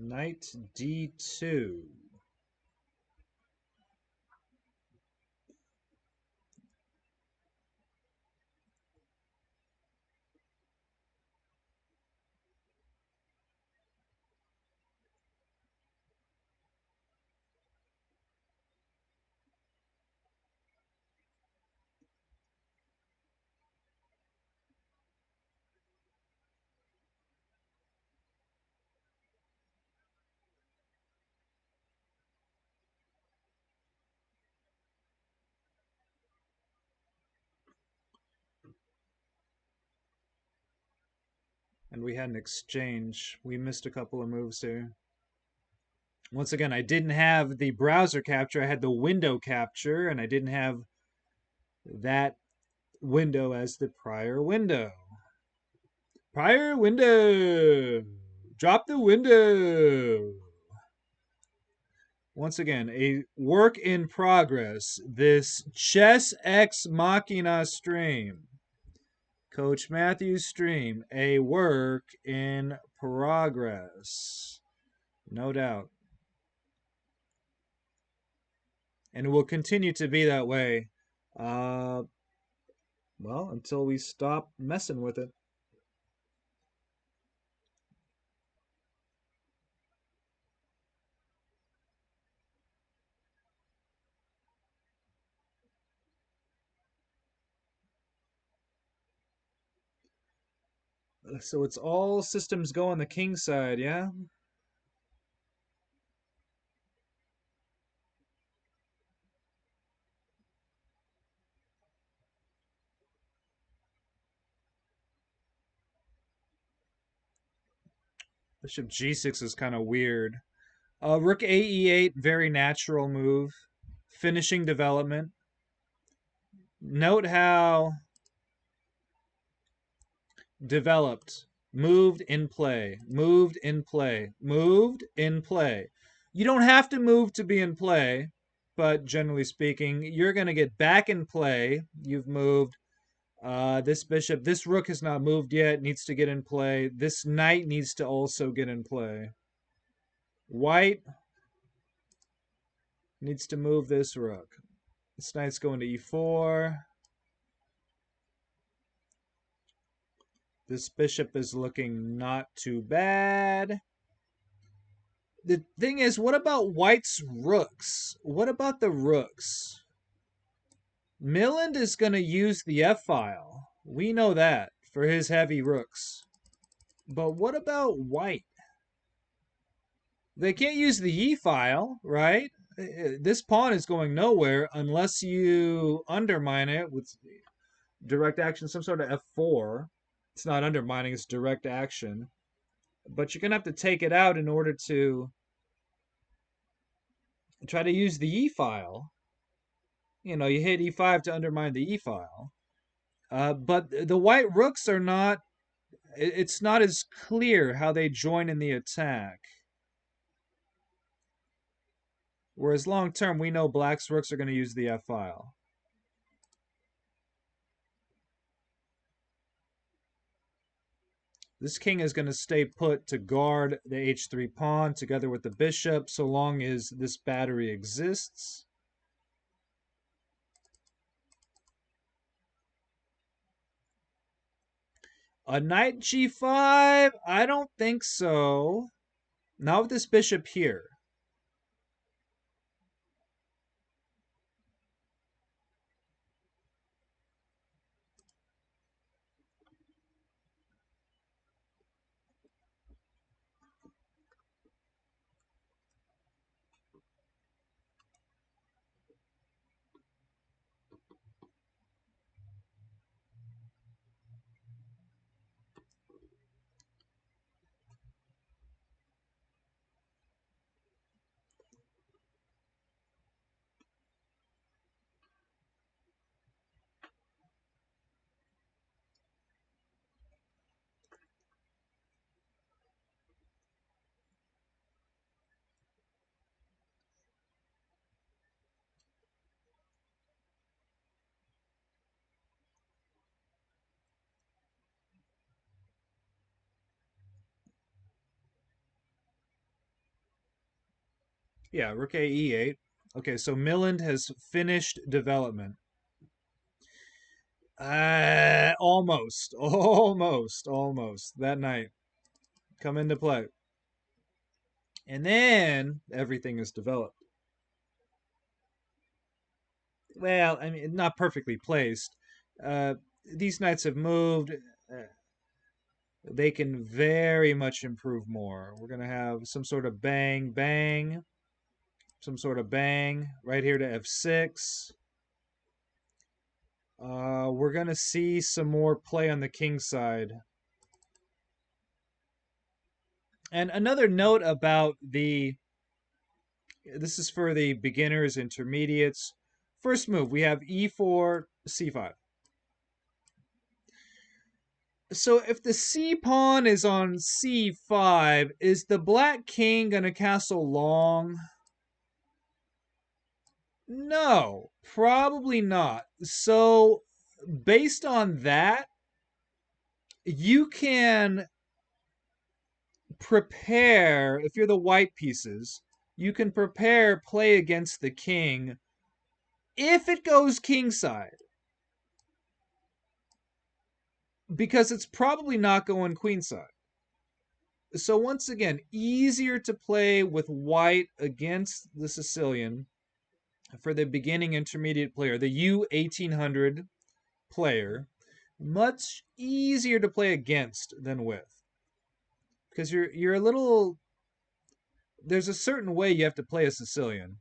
Knight d2. And we had an exchange. We missed a couple of moves here. Once again, I didn't have the browser capture. I had the window capture, and I didn't have that window as the prior window. Prior window! Drop the window! Once again, a work in progress. This Chess Ex Machina stream. Coach Matthew's stream. A work in progress. No doubt. And it will continue to be that way. Well, until we stop messing with it. So it's all systems go on the king side, yeah? Bishop g6 is kind of weird. Rook ae8, very natural move. Finishing development. Note how developed, moved in play, moved in play, moved in play. You don't have to move to be in play, but generally speaking, you're going to get back in play. You've moved. This bishop, this rook has not moved yet, needs to get in play. This knight needs to also get in play. White needs to move this rook. This knight's going to e4. This bishop is looking not too bad. The thing is, what about white's rooks? What about the rooks? Milland is going to use the f-file. We know that for his heavy rooks. But what about white? They can't use the E file, right? This pawn is going nowhere unless you undermine it with direct action, some sort of F4. It's not undermining, it's direct action. But you're going to have to take it out in order to try to use the E file. You know, you hit E5 to undermine the E file. But the white rooks are not, it's not as clear how they join in the attack. Whereas long term, we know black's rooks are going to use the F file. This king is going to stay put to guard the h3 pawn together with the bishop so long as this battery exists. A knight g5? I don't think so. Not with this bishop here. Yeah, rook a e8. Okay, so Milland has finished development. Almost, almost. That knight come into play. And then everything is developed. Well, I mean, not perfectly placed. These knights have moved. They can very much improve more. We're going to have some sort of bang, bang. Some sort of bang right here to f6. We're going to see some more play on the king side. And another note about this is for the beginners, intermediates. First move, we have e4, c5. So if the c pawn is on c5, is the black king going to castle long? No, probably not. So based on that, you can prepare, if you're the white pieces, you can prepare play against the king if it goes kingside. Because it's probably not going queenside. So once again, easier to play with white against the Sicilian for the beginning intermediate player, the U1800 player, much easier to play against than with. Because you're a little, there's a certain way you have to play a Sicilian,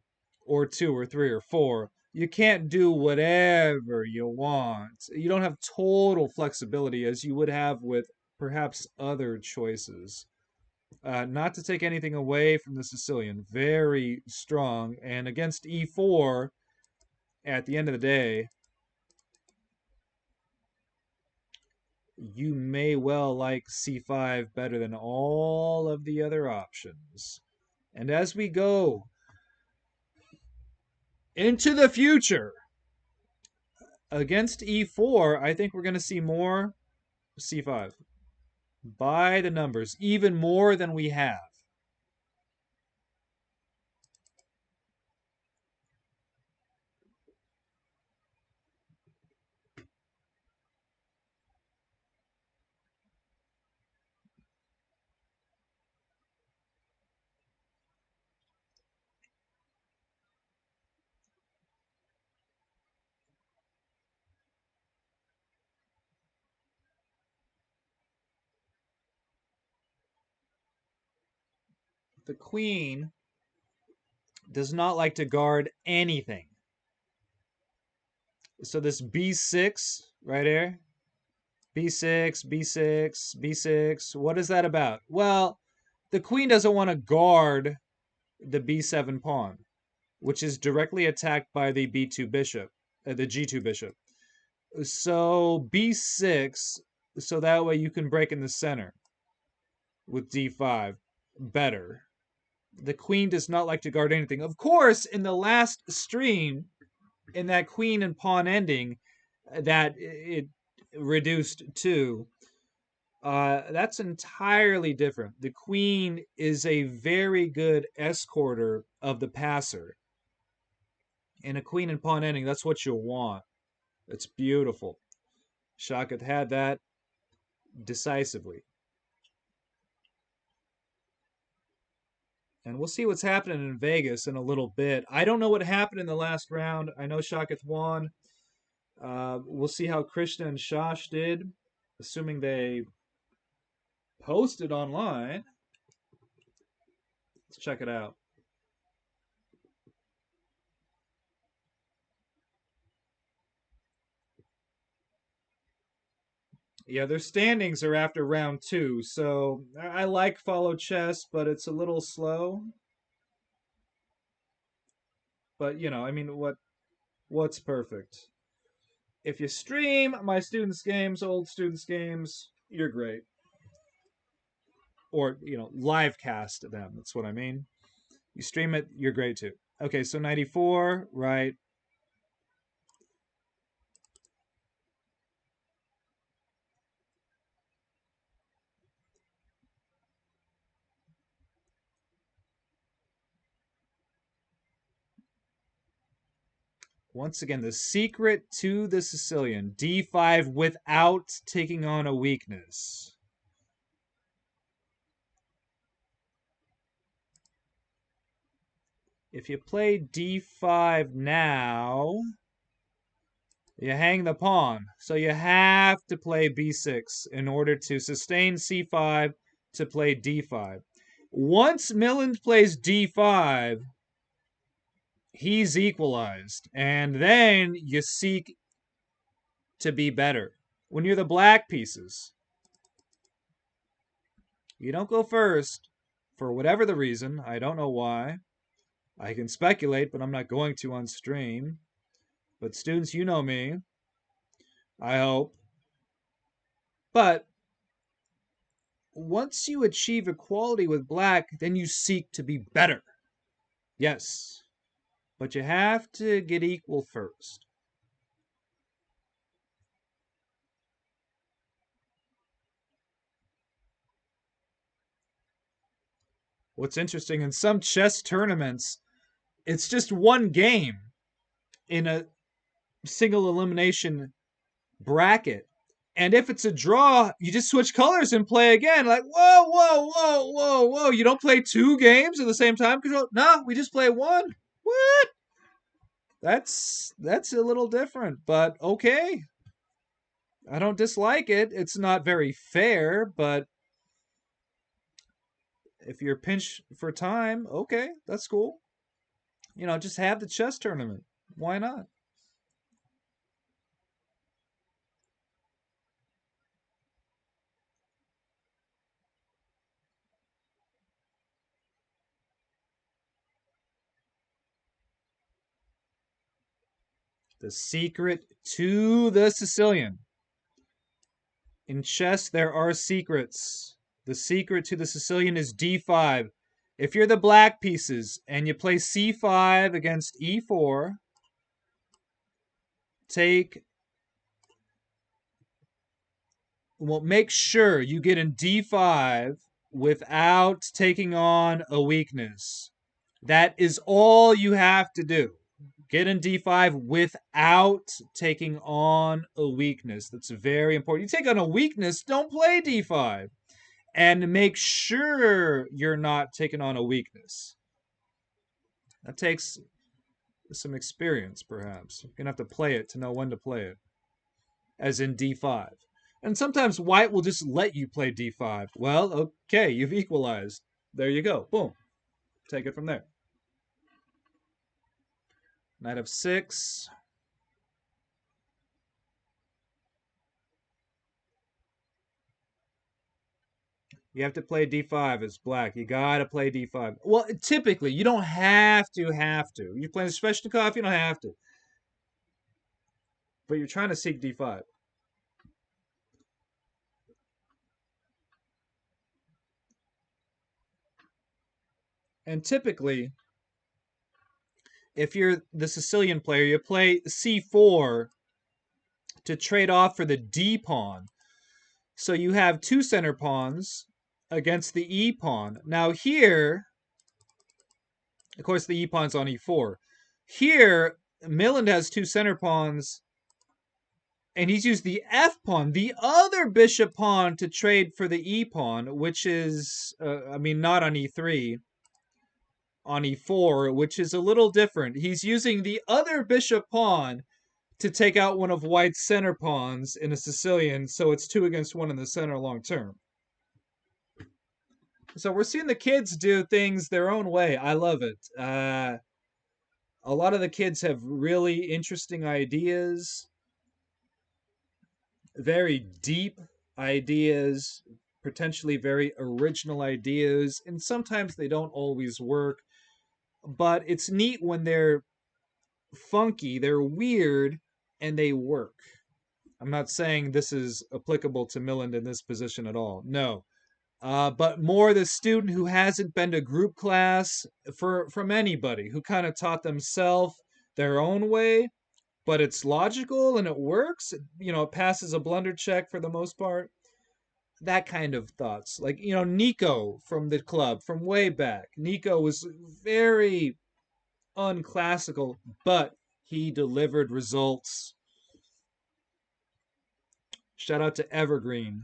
or two or three or four. You can't do whatever you want. You don't have total flexibility as you would have with perhaps other choices. Not to take anything away from the Sicilian, very strong. And against e4, at the end of the day, you may well like c5 better than all of the other options. And as we go into the future, against e4, I think we're going to see more c5. By the numbers, even more than we have. the queen does not like to guard anything. So this B6 right here, B6, B6, B6, what is that about? Well, the queen doesn't want to guard the B7 pawn, which is directly attacked by the B2 bishop, the G2 bishop. So B6, so that way you can break in the center with D5 better. The queen does not like to guard anything. Of course, in the last stream, in that queen and pawn ending that it reduced to, that's entirely different. The queen is a very good escorter of the passer. In a queen and pawn ending, that's what you'll want. It's beautiful. Shakath had that decisively. And we'll see what's happening in Vegas in a little bit. I don't know what happened in the last round. I know Shakath won. We'll see how Krishna and Shash did, assuming they posted online. Let's check it out. Yeah, their standings are after round 2, so I like follow chess, but it's a little slow. But, you know, I mean, what's perfect? If you stream my students' games, old students' games, you're great. Or, you know, live cast them, that's what I mean. You stream it, you're great too. Okay, so 94, right? Once again, the secret to the Sicilian. D5 without taking on a weakness. If you play D5 now, you hang the pawn. So you have to play B6 in order to sustain C5 to play D5. Once Milland plays D5, he's equalized. And then you seek to be better. When you're the black pieces, you don't go first for whatever the reason. I don't know why. I can speculate, but I'm not going to on stream. But students, you know me. I hope. But once you achieve equality with black, then you seek to be better. Yes. But you have to get equal first. What's interesting, in some chess tournaments, it's just one game in a single elimination bracket. And if it's a draw, you just switch colors and play again. Like, whoa, whoa, whoa, whoa, whoa. You don't play 2 games at the same time? No, we just play 1. What? That's a little different, but okay. I don't dislike it. It's not very fair, but if you're pinched for time, okay, that's cool. You know, just have the chess tournament. Why not? The secret to the Sicilian. In chess, there are secrets. The secret to the Sicilian is D5. If you're the black pieces and you play C5 against E4, make sure you get in D5 without taking on a weakness. That is all you have to do. Get in D5 without taking on a weakness. That's very important. You take on a weakness, don't play D5. And make sure you're not taking on a weakness. That takes some experience, perhaps. You're going to have to play it to know when to play it. As in D5. And sometimes white will just let you play D5. Well, okay, you've equalized. There you go. Boom. take it from there. Knight f6. You have to play d5 as black. You gotta play d5. Well, typically, you don't have to. You're playing Sveshnikov, you don't have to. But you're trying to seek d5. And typically, if you're the Sicilian player, you play c4 to trade off for the d pawn. So you have two center pawns against the e pawn. Now here, of course, the e pawn's on e4. Here, Milland has two center pawns, and he's used the f pawn, the other bishop pawn, to trade for the e pawn, which is, not on e3, on e4, which is a little different. He's using the other bishop pawn to take out one of White's center pawns in a Sicilian, so it's 2 against 1 in the center long term. So we're seeing the kids do things their own way. I love it. A lot of the kids have really interesting ideas, very deep ideas, potentially very original ideas, and sometimes they don't always work. But it's neat when they're funky, they're weird, and they work. I'm not saying this is applicable to Milland in this position at all. No. But more the student who hasn't been to group class from anybody, who kind of taught themselves their own way, but it's logical and it works. It passes a blunder check for the most part. That kind of thoughts. Like, Nico from the club from way back. Nico was very unclassical, but he delivered results. Shout out to Evergreen.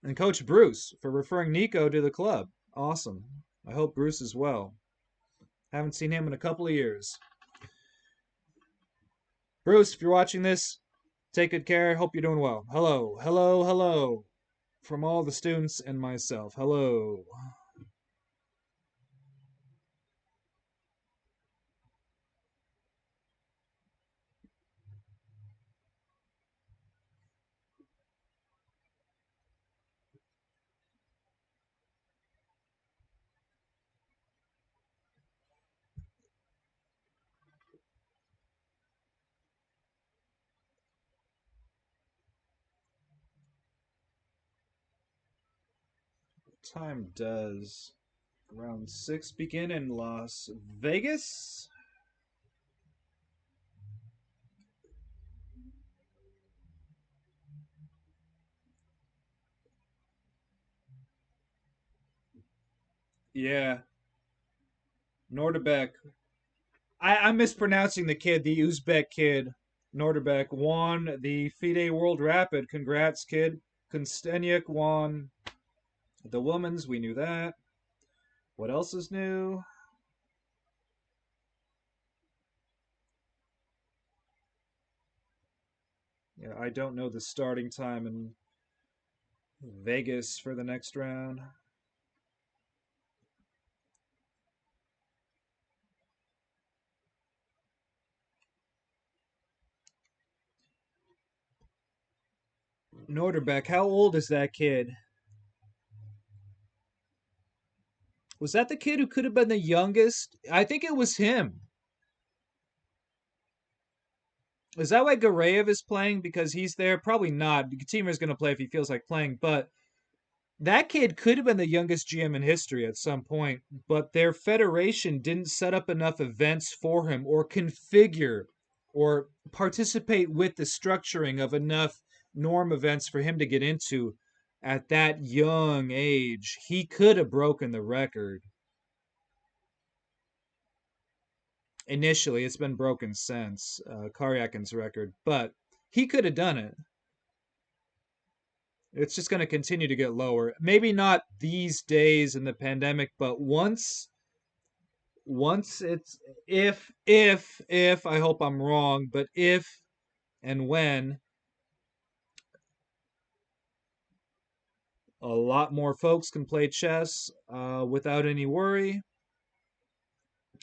And Coach Bruce for referring Nico to the club. Awesome. I hope Bruce is well. Haven't seen him in a couple of years. Bruce, if you're watching this, take good care. Hope you're doing well. Hello, hello, hello. From all the students and myself. Hello. What time does round 6 begin in Las Vegas? Yeah. Nordebek. I'm mispronouncing the kid, the Uzbek kid. Nordebek won the FIDE World Rapid. Congrats, kid. Konstanyuk won the women's. We knew that. What else is new? Yeah, I don't know the starting time in Vegas for the next round. Norderbeck, how old is that kid? Was that the kid who could have been the youngest? I think it was him. Is that why Gareev is playing? Because he's there? Probably not. Timer's going to play if he feels like playing. But that kid could have been the youngest GM in history at some point. But their federation didn't set up enough events for him or configure or participate with the structuring of enough norm events for him to get into at that young age. He could have broken the record. Initially, it's been broken since Karyakin's record, but he could have done it. It's just going to continue to get lower. Maybe not these days in the pandemic, but once it's if I hope I'm wrong, but if and when a lot more folks can play chess without any worry.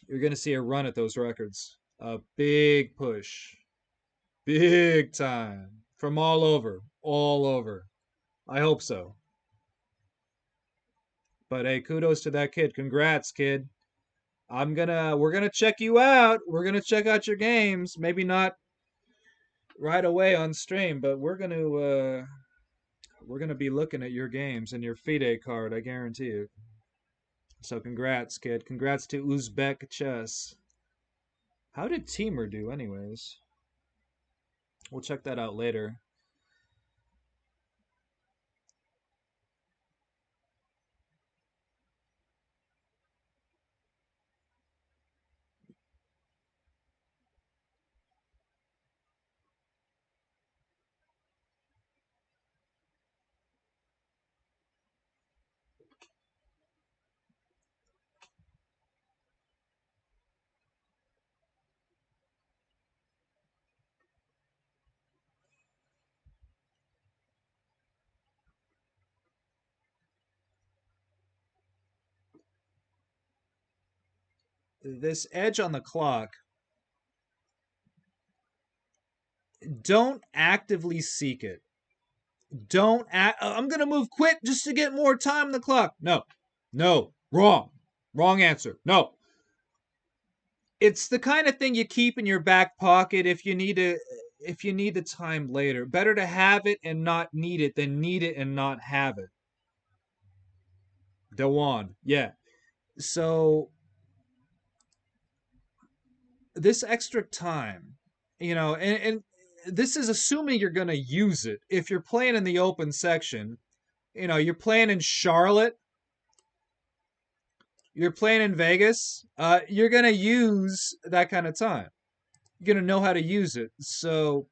You're going to see a run at those records. A big push. Big time. From all over. All over. I hope so. But hey, kudos to that kid. Congrats, kid. We're gonna check you out. We're gonna check out your games. Maybe not right away on stream, but we're gonna be looking at your games and your FIDE card, I guarantee you. So congrats, kid. Congrats to Uzbek Chess. How did Teamer do anyways? We'll check that out later. This edge on the clock, don't actively seek it. Don't I'm gonna move quick just to get more time on the clock. No, wrong answer. No, it's the kind of thing you keep in your back pocket if you need the time later. Better to have it and not need it than need it and not have it. Dewan, yeah. So this extra time, and this is assuming you're going to use it. If you're playing in the open section, you're playing in Charlotte, you're playing in Vegas, you're going to use that kind of time. You're going to know how to use it. So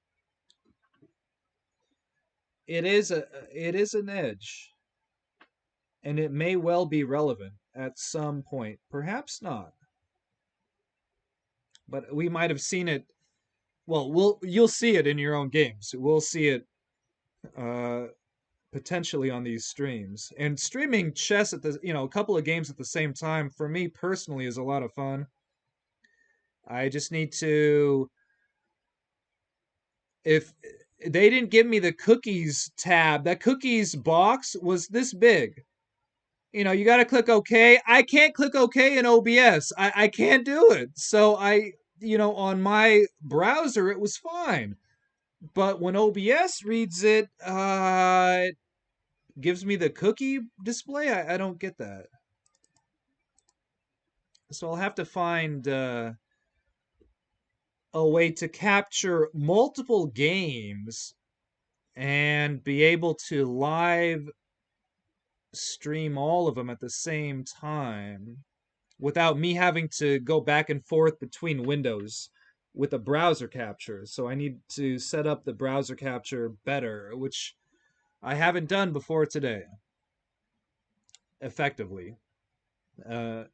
it is an edge, and it may well be relevant at some point. Perhaps not. But we might have seen it. Well, you'll see it in your own games. We'll see it potentially on these streams. And streaming chess at a couple of games at the same time, for me personally, is a lot of fun. I just need to, if they didn't give me the cookies tab, that cookies box was this big. You got to click OK. I can't click OK in OBS. I can't do it. So on my browser, it was fine. But when OBS reads it, it gives me the cookie display. I don't get that. So I'll have to find a way to capture multiple games and be able to live stream all of them at the same time without me having to go back and forth between windows with a browser capture. So I need to set up the browser capture better, which I haven't done before today effectively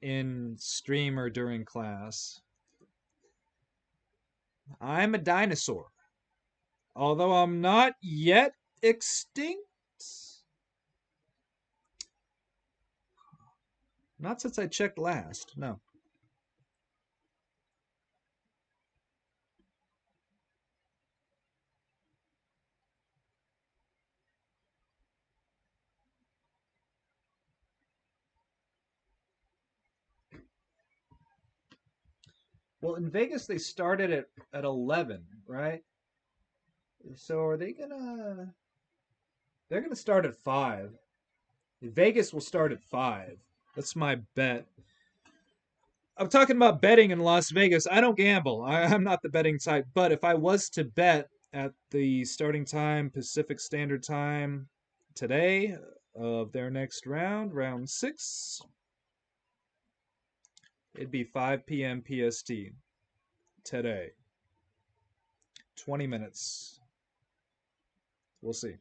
in stream or during class. I'm a dinosaur, although I'm not yet extinct. Not since I checked last, no. Well, in Vegas, they started at 11, right? So are they gonna... They're gonna start at 5. Vegas will start at 5. That's my bet. I'm talking about betting in Las Vegas. I don't gamble. I'm not the betting type. But if I was to bet at the starting time, Pacific Standard Time, today of their next round, round 6, it'd be 5 p.m. PST today. 20 minutes. We'll see.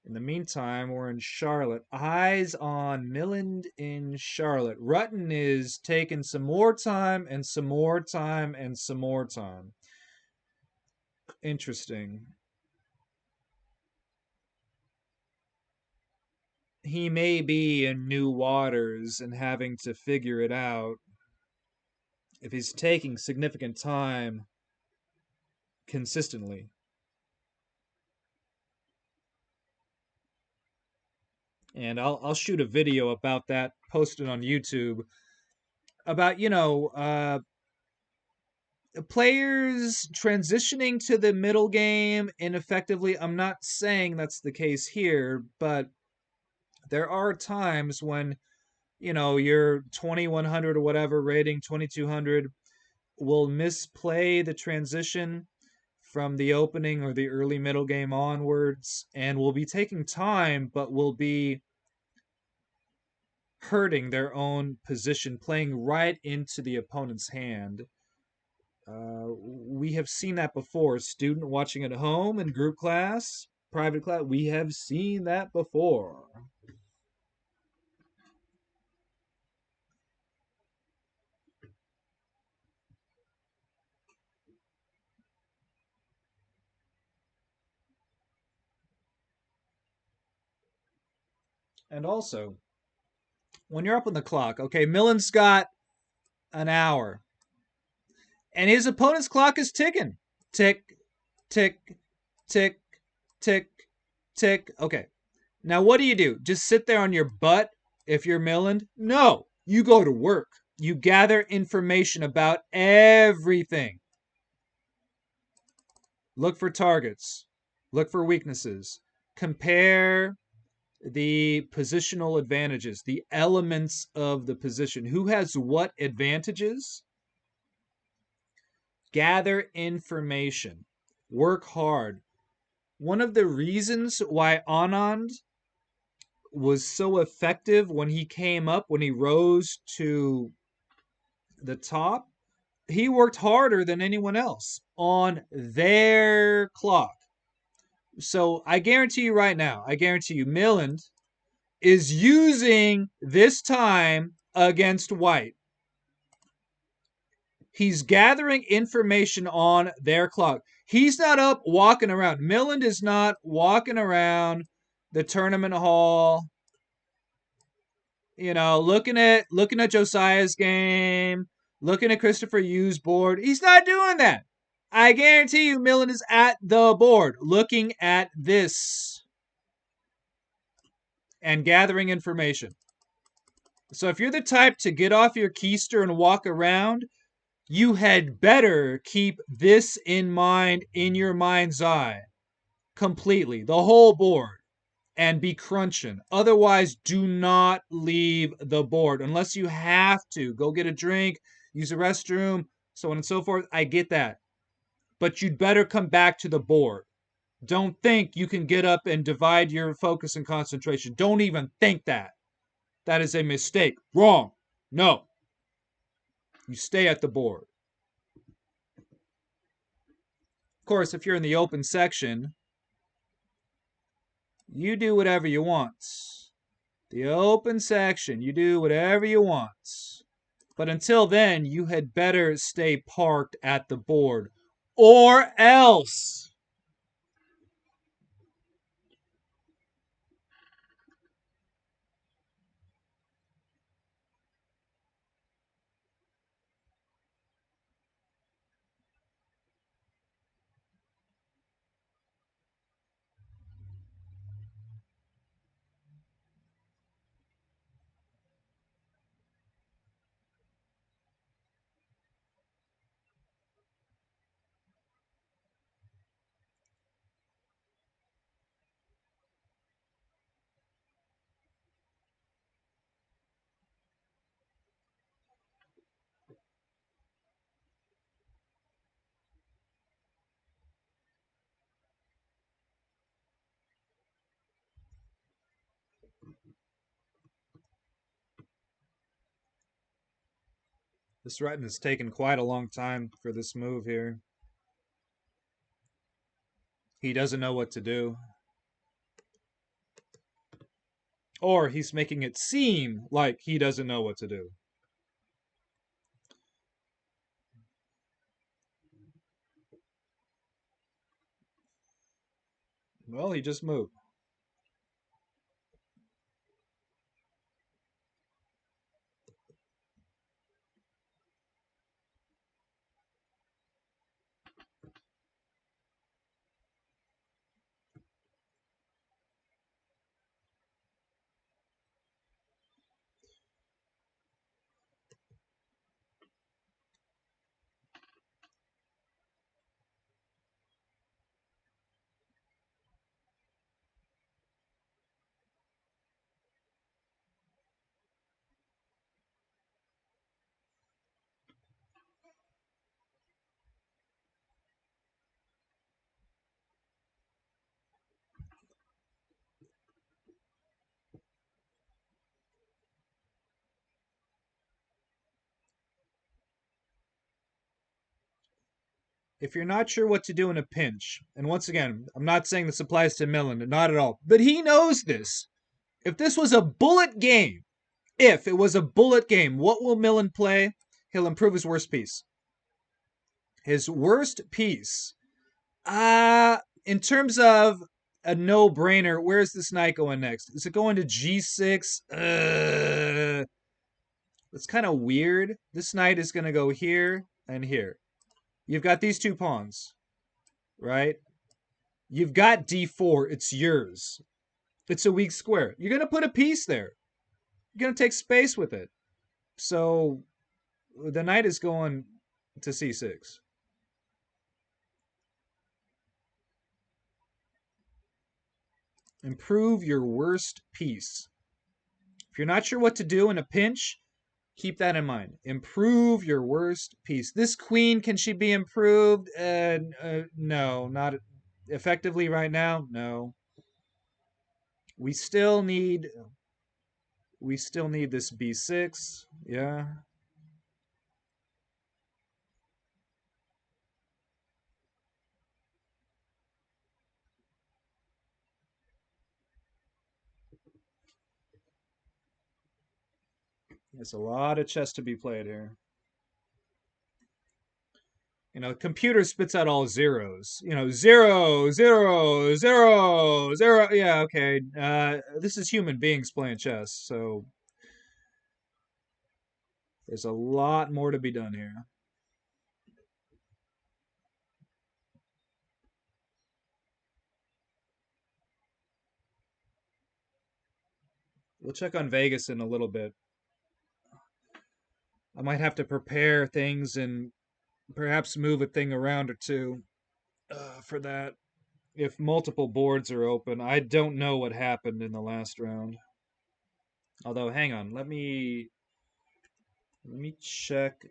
In the meantime, we're in Charlotte. Eyes on Milland in Charlotte. Rutten is taking some more time and some more time and some more time. Interesting. he may be in new waters and having to figure it out. If he's taking significant time consistently. And I'll shoot a video about that, posted on YouTube, about, players transitioning to the middle game ineffectively. I'm not saying that's the case here, but there are times when, your 2100 or whatever rating, 2200, will misplay the transition from the opening or the early middle game onwards, and will be taking time, but will be hurting their own position, playing right into the opponent's hand. We have seen that before. Student watching at home in group class, private class, we have seen that before. And also, when you're up on the clock, okay, Millen's got an hour, and his opponent's clock is ticking. Tick, tick, tick, tick, tick. Okay. Now, what do? Just sit there on your butt if you're Millen? No. You go to work. You gather information about everything. Look for targets. Look for weaknesses. Compare the positional advantages, the elements of the position. Who has what advantages? Gather information. Work hard. One of the reasons why Anand was so effective when he came up, when he rose to the top, he worked harder than anyone else on their clock. So I guarantee you right now, Milland is using this time against White. He's gathering information on their clock. He's not up walking around. Milland is not walking around the tournament hall, looking at Josiah's game, looking at Christopher Yu's board. He's not doing that. I guarantee you Millen is at the board looking at this and gathering information. So if you're the type to get off your keister and walk around, you had better keep this in mind, in your mind's eye, completely, the whole board, and be crunching. Otherwise, do not leave the board unless you have to. Go get a drink, use a restroom, so on and so forth. I get that. But you'd better come back to the board. Don't think you can get up and divide your focus and concentration. Don't even think that. That is a mistake. Wrong. No. You stay at the board. Of course, if you're in the open section, you do whatever you want. The open section, you do whatever you want. But until then, you had better stay parked at the board. Or else. This Rutten has taken quite a long time for this move here. He doesn't know what to do. Or he's making it seem like he doesn't know what to do. Well, he just moved. If you're not sure what to do in a pinch, and once again, I'm not saying this applies to Millen, not at all, but he knows this. If this was a bullet game, if it was a bullet game, what will Millen play? He'll improve his worst piece. His worst piece. In terms of a no-brainer, where's this knight going next? Is it going to G6? It's kind of weird. This knight is going to go here and here. You've got these two pawns, right? You've got D4. It's yours. It's a weak square. You're going to put a piece there. You're going to take space with it. So the knight is going to C6. Improve your worst piece. If you're not sure what to do in a pinch, keep that in mind. Improve your worst piece. This queen, can she be improved? No, not effectively right now. No. We still need this B6. Yeah. There's a lot of chess to be played here. You know, computer spits out all zeros. You know, 0, 0, 0, 0. Yeah, okay. This is human beings playing chess, so there's a lot more to be done here. We'll check on Vegas in a little bit. I might have to prepare things and perhaps move a thing around or two for that. If multiple boards are open, I don't know what happened in the last round. Although, hang on, let me check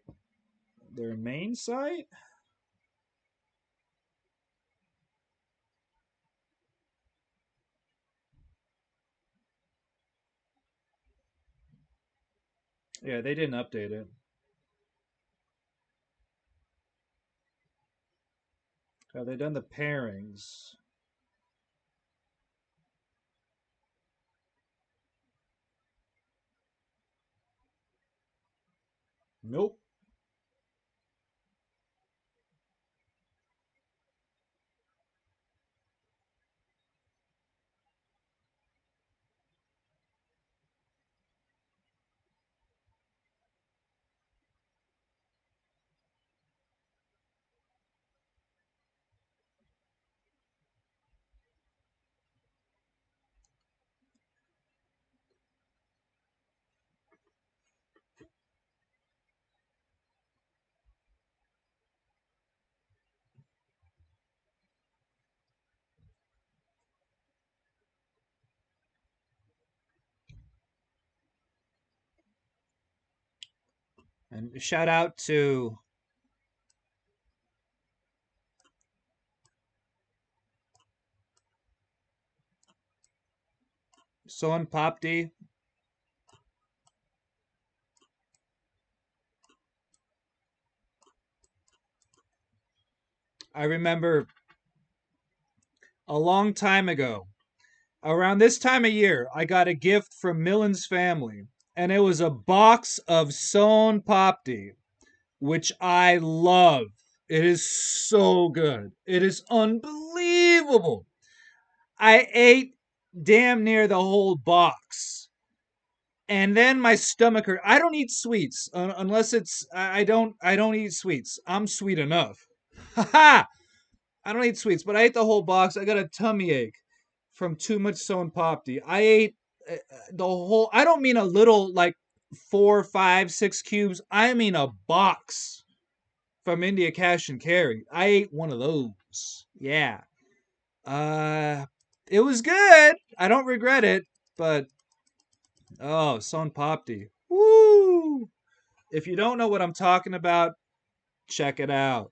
their main site. Yeah, they didn't update it. Have they done the pairings? Nope. And shout out to Son Popdi. I remember a long time ago, around this time of year, I got a gift from Millen's family, and it was a box of Son Popdi, which I love. It is so good. It is unbelievable. I ate damn near the whole box. And then my stomach hurt. I don't eat sweets unless it's I don't eat sweets. I'm sweet enough. Haha. I don't eat sweets, but I ate the whole box. I got a tummy ache from too much Son Popdi. I ate the whole. I don't mean a little like 4, 5, 6 cubes. I mean a box from India Cash and Carry. I ate one of those. Yeah. It was good. I don't regret it, but oh, Son Popdi. Woo! If you don't know what I'm talking about, check it out.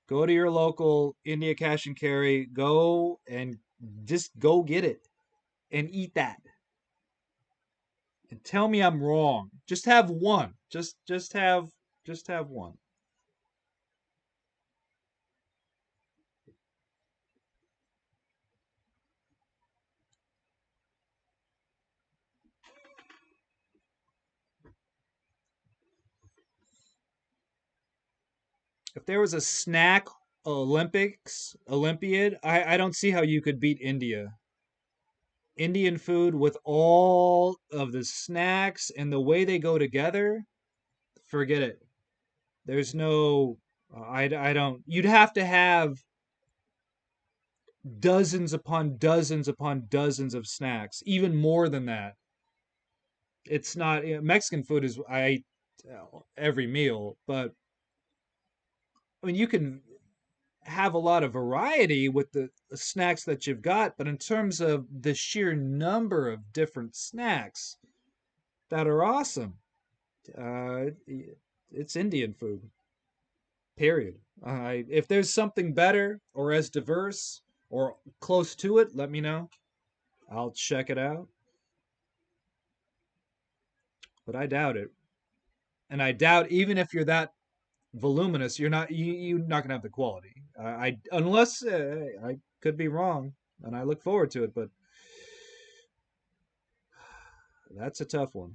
Go to your local India Cash and Carry. Go and just go get it and eat that. And tell me I'm wrong. Just have one. Just have one. If there was a snack Olympiad, I don't see how you could beat India. Indian food with all of the snacks and the way they go together, forget it. There's no, I don't, you'd have to have dozens upon dozens upon dozens of snacks, even more than that. It's not, Mexican food is, I eat every meal, but I mean, you can have a lot of variety with the snacks that you've got, but in terms of the sheer number of different snacks that are awesome, uh, it's Indian food. Period. If there's something better or as diverse or close to it, let me know. I'll check it out. But I doubt it, and I doubt even if you're that voluminous, you're not gonna have the quality. I unless I could be wrong, and I look forward to it, but that's a tough one.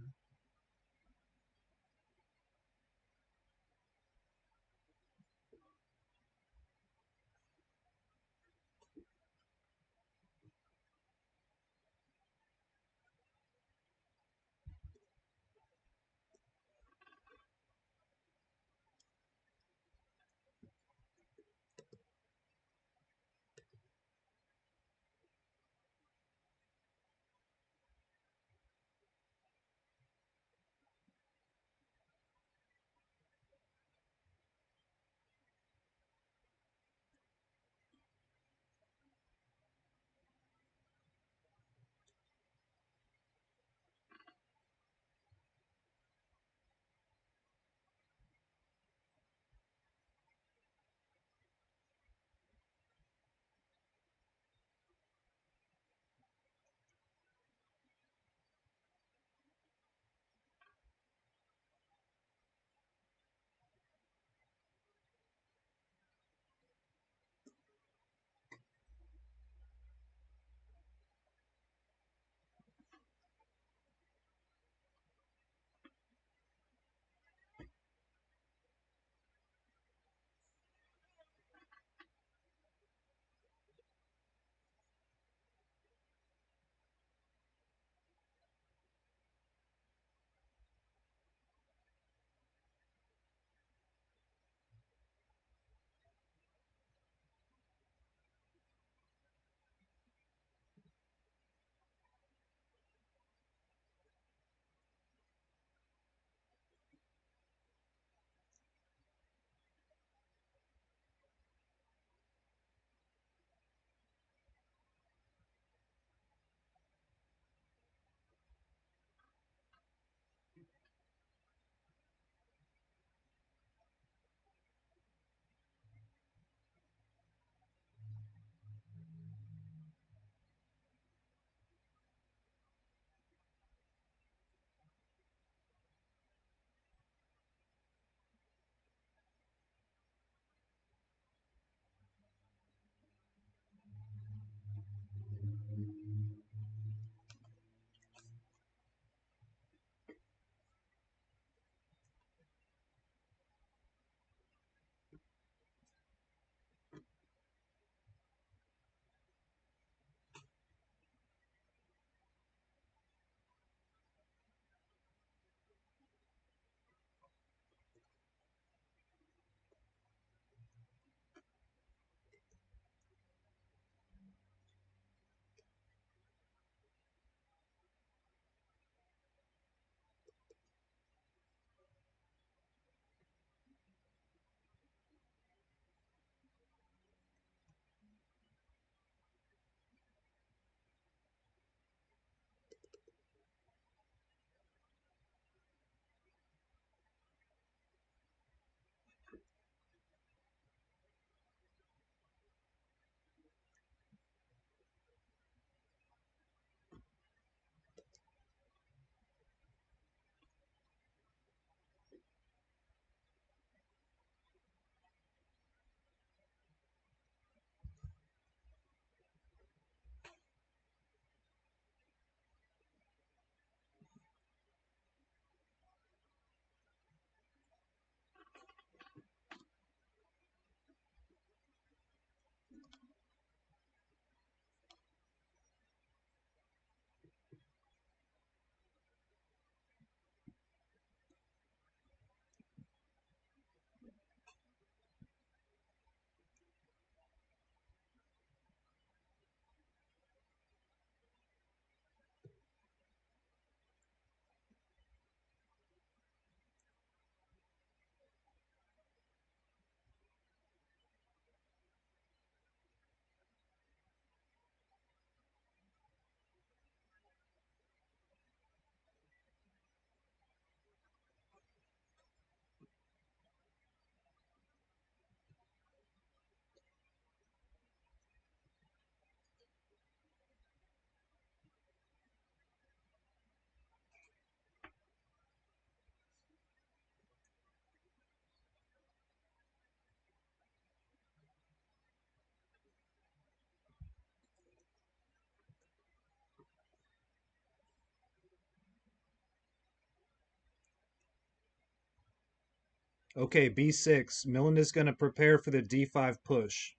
Okay, B6. Melinda's going to prepare for the D5 push.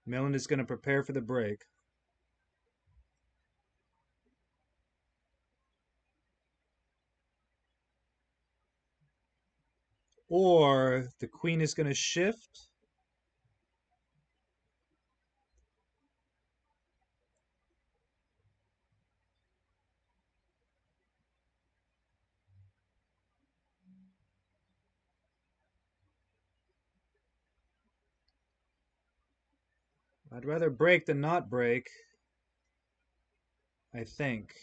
Melinda's going to prepare for the break. Or the queen is going to shift. I'd rather break than not break, I think.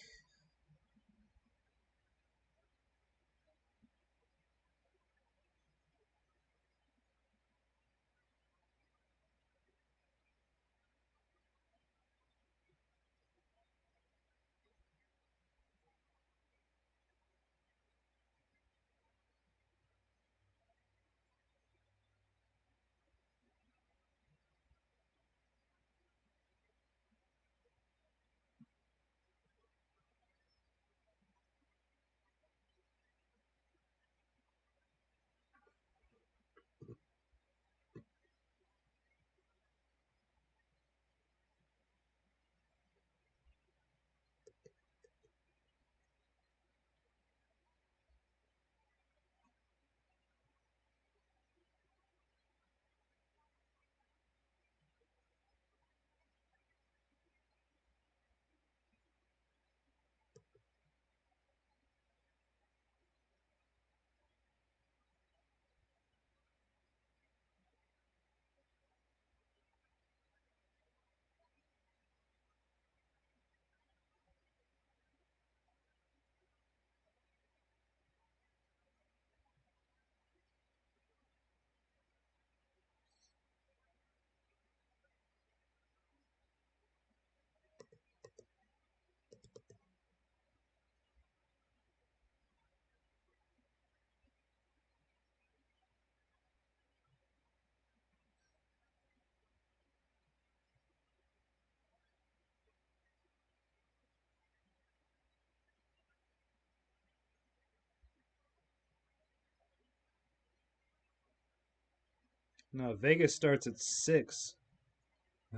No, Vegas starts at 6.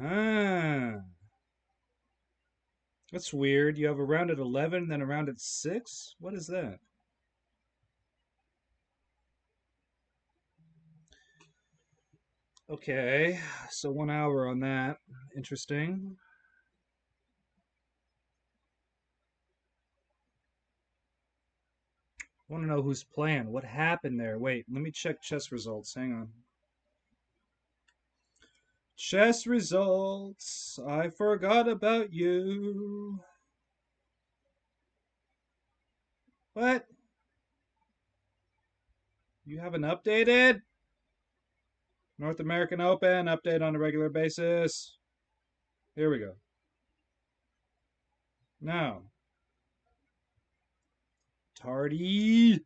Ah, that's weird. You have a round at 11, then a round at 6? What is that? Okay, so 1 hour on that. Interesting. I want to know who's playing. What happened there? Wait, let me check chess results. Hang on. Chess results. I forgot about you. What? You haven't updated? North American Open, update on a regular basis. Here we go. Now. Tardy.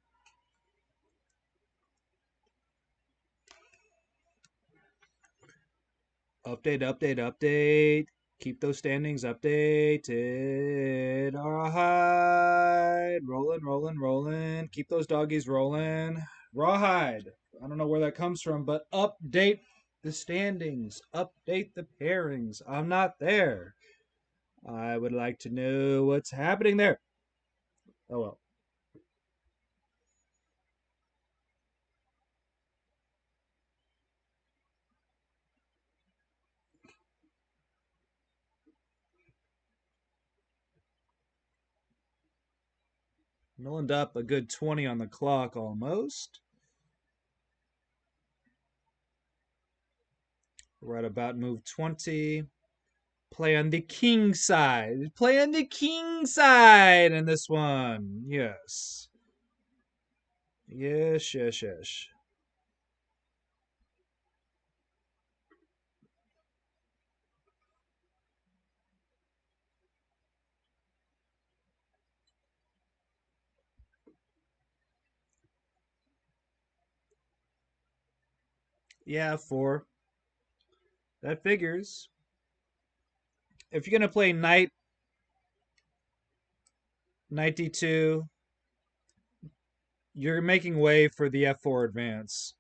Update. Keep those standings updated. Rawhide. Rolling. Keep those doggies rolling. Rawhide. I don't know where that comes from, but update the standings. Update the pairings. I'm not there. I would like to know what's happening there. Oh well. Milling up a good 20 on the clock almost. Right about move 20. Play on the king side. Play on the king side in this one. Yes. Yes. Yeah, 4. That figures. If you're going to play knight d2, You're making way for the f4 advance.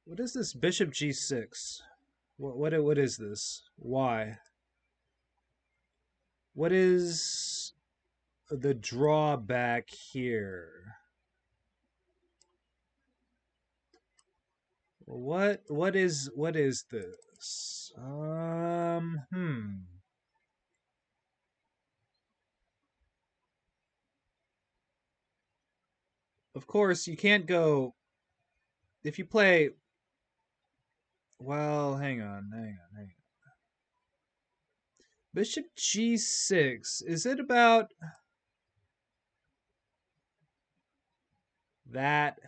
What is this bishop g6? What is this? Why? What is the drawback here? What is this? Of course, you can't go if you play. Well, hang on. Bishop g6. Is it about that?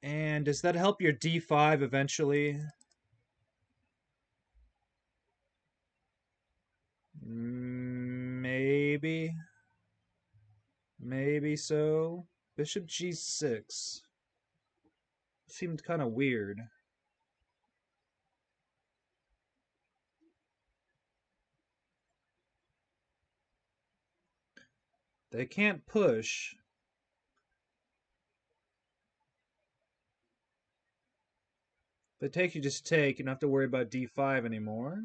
And does that help your d5 eventually? Maybe. Maybe so. Bishop g6. Seemed kind of weird. They can't push. But take, you just take. You don't have to worry about d5 anymore.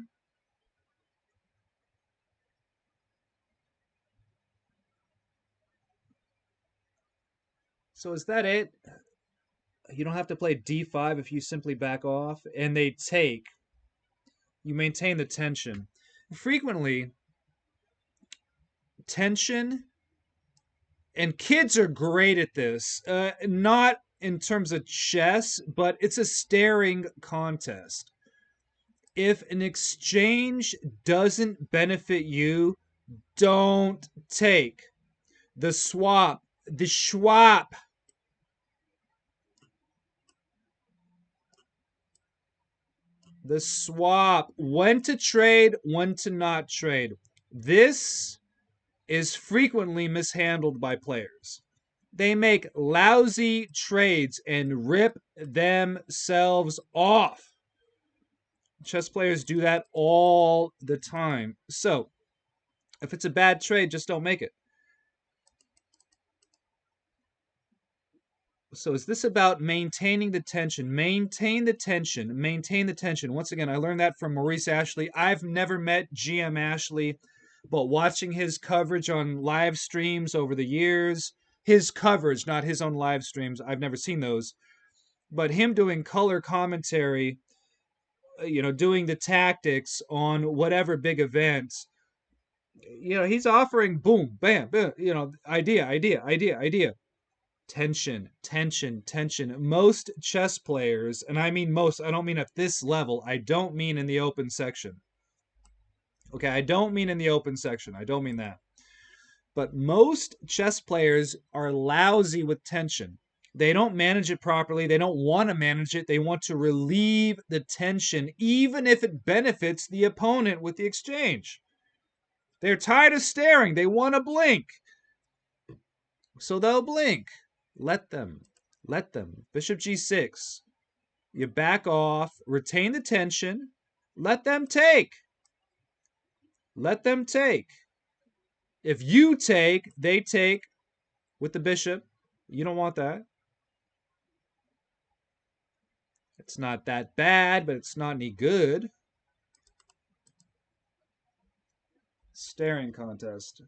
So is that it? You don't have to play d5 if you simply back off. And they take. You maintain the tension. Frequently, tension, and kids are great at this. Not in terms of chess, but it's a staring contest. If an exchange doesn't benefit you, don't take. The swap, the swap. The swap. When to trade, when to not trade. This is frequently mishandled by players. They make lousy trades and rip themselves off. Chess players do that all the time. So, if it's a bad trade, just don't make it. So is this about maintaining the tension? Maintain the tension. Maintain the tension. Once again, I learned that from Maurice Ashley. I've never met GM Ashley, but watching his coverage on live streams over the years, his coverage, not his own live streams, I've never seen those, but him doing color commentary doing the tactics on whatever big event, he's offering boom, bam, bam, idea. Tension, tension, tension. Most chess players, and I mean most, I don't mean at this level, I don't mean in the open section. Okay, I don't mean in the open section. I don't mean that. But most chess players are lousy with tension. They don't manage it properly. They don't want to manage it. They want to relieve the tension, even if it benefits the opponent with the exchange. They're tired of staring. They want to blink. So they'll blink. Let them. Let them. Bishop g6. You back off. Retain the tension. Let them take. Let them take. If you take, they take with the bishop. You don't want that. It's not that bad, but it's not any good. Staring contest.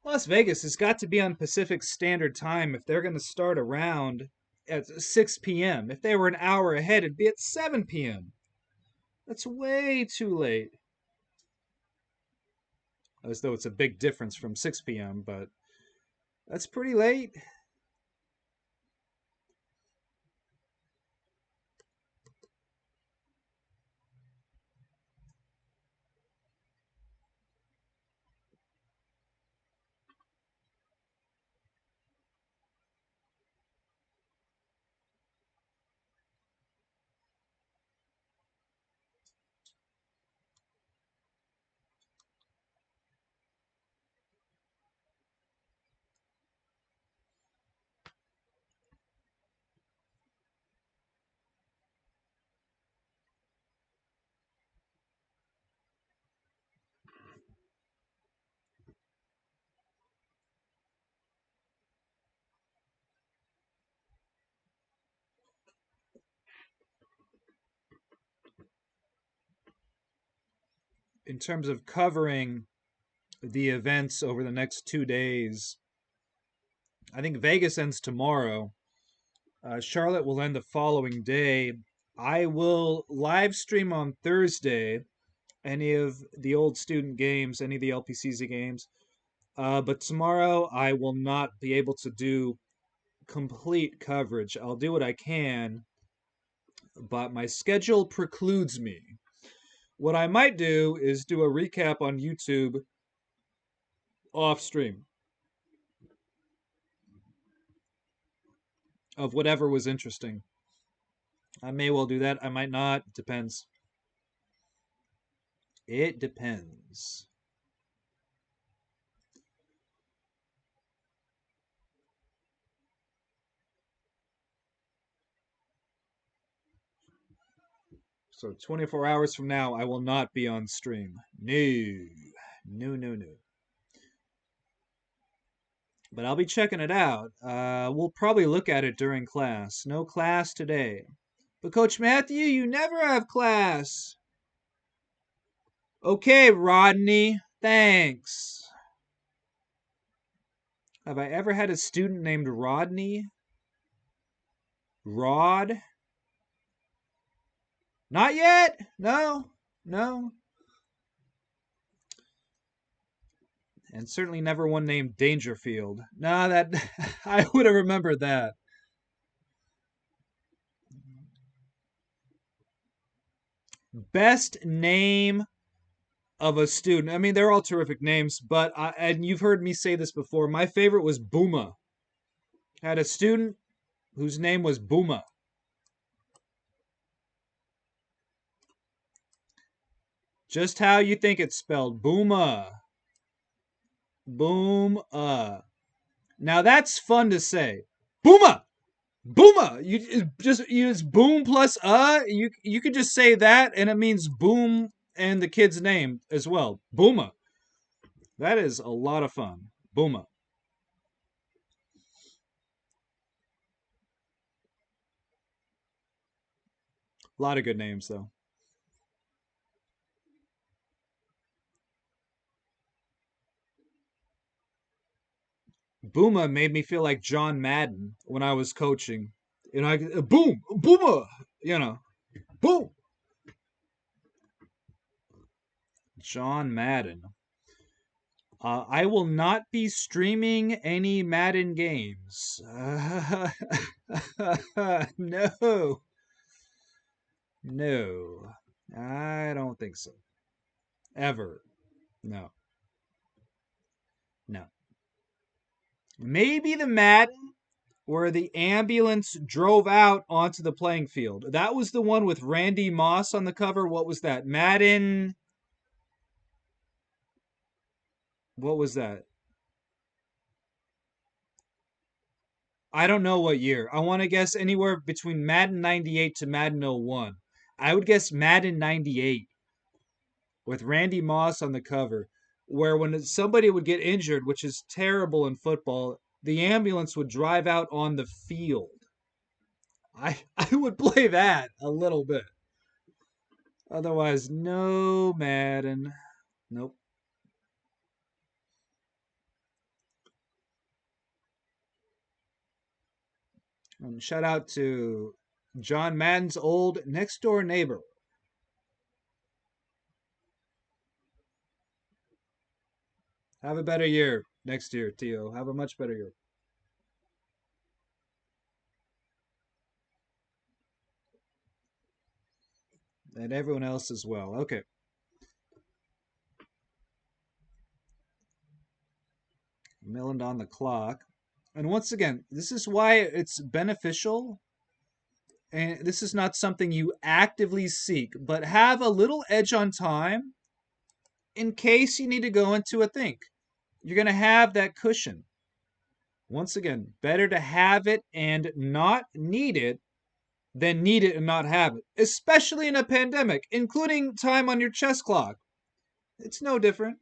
Las Vegas has got to be on Pacific Standard Time if they're going to start a round at 6 p.m. If they were an hour ahead, it'd be at 7 p.m. That's way too late. As though it's a big difference from 6 p.m., but that's pretty late. In terms of covering the events over the next 2 days, I think Vegas ends tomorrow. Charlotte will end the following day. I will live stream on Thursday any of the old student games, any of the LPCZ games. But tomorrow I will not be able to do complete coverage. I'll do what I can, but my schedule precludes me. What I might do is do a recap on YouTube off stream of whatever was interesting. I may well do that. I might not. It depends. It depends. So 24 hours from now, I will not be on stream. No. No. But I'll be checking it out. We'll probably look at it during class. No class today. But Coach Matthew, you never have class. Okay, Rodney. Thanks. Have I ever had a student named Rodney? Rod? Not yet. No. And certainly never one named Dangerfield. Nah, that I would have remembered that. Best name of a student. I mean, they're all terrific names, but and you've heard me say this before. My favorite was Booma. I had a student whose name was Booma. Just how you think it's spelled. Booma. Boom-a. Now that's fun to say. Booma! Booma! You just boom plus you could just say that and it means boom and the kid's name as well. Booma. That is a lot of fun. Booma. A lot of good names, though. Booma made me feel like John Madden when I was coaching. You know, boom, Booma, you know, boom. John Madden. I will not be streaming any Madden games. No. No. I don't think so. Ever. No. No. Maybe the Madden where the ambulance drove out onto the playing field. That was the one with Randy Moss on the cover. What was that? Madden. What was that? I don't know what year. I want to guess anywhere between Madden 98 to Madden 01. I would guess Madden 98 with Randy Moss on the cover, where when somebody would get injured, which is terrible in football, the ambulance would drive out on the field. I would play that a little bit. Otherwise, no Madden. Nope. And shout out to John Madden's old next door neighbor. Have a better year next year, Tio. Have a much better year. And everyone else as well. Okay. Milling on the clock. And once again, this is why it's beneficial. And this is not something you actively seek, but have a little edge on time in case you need to go into a think. You're going to have that cushion. Once again, better to have it and not need it than need it and not have it, especially in a pandemic, including time on your chess clock. It's no different.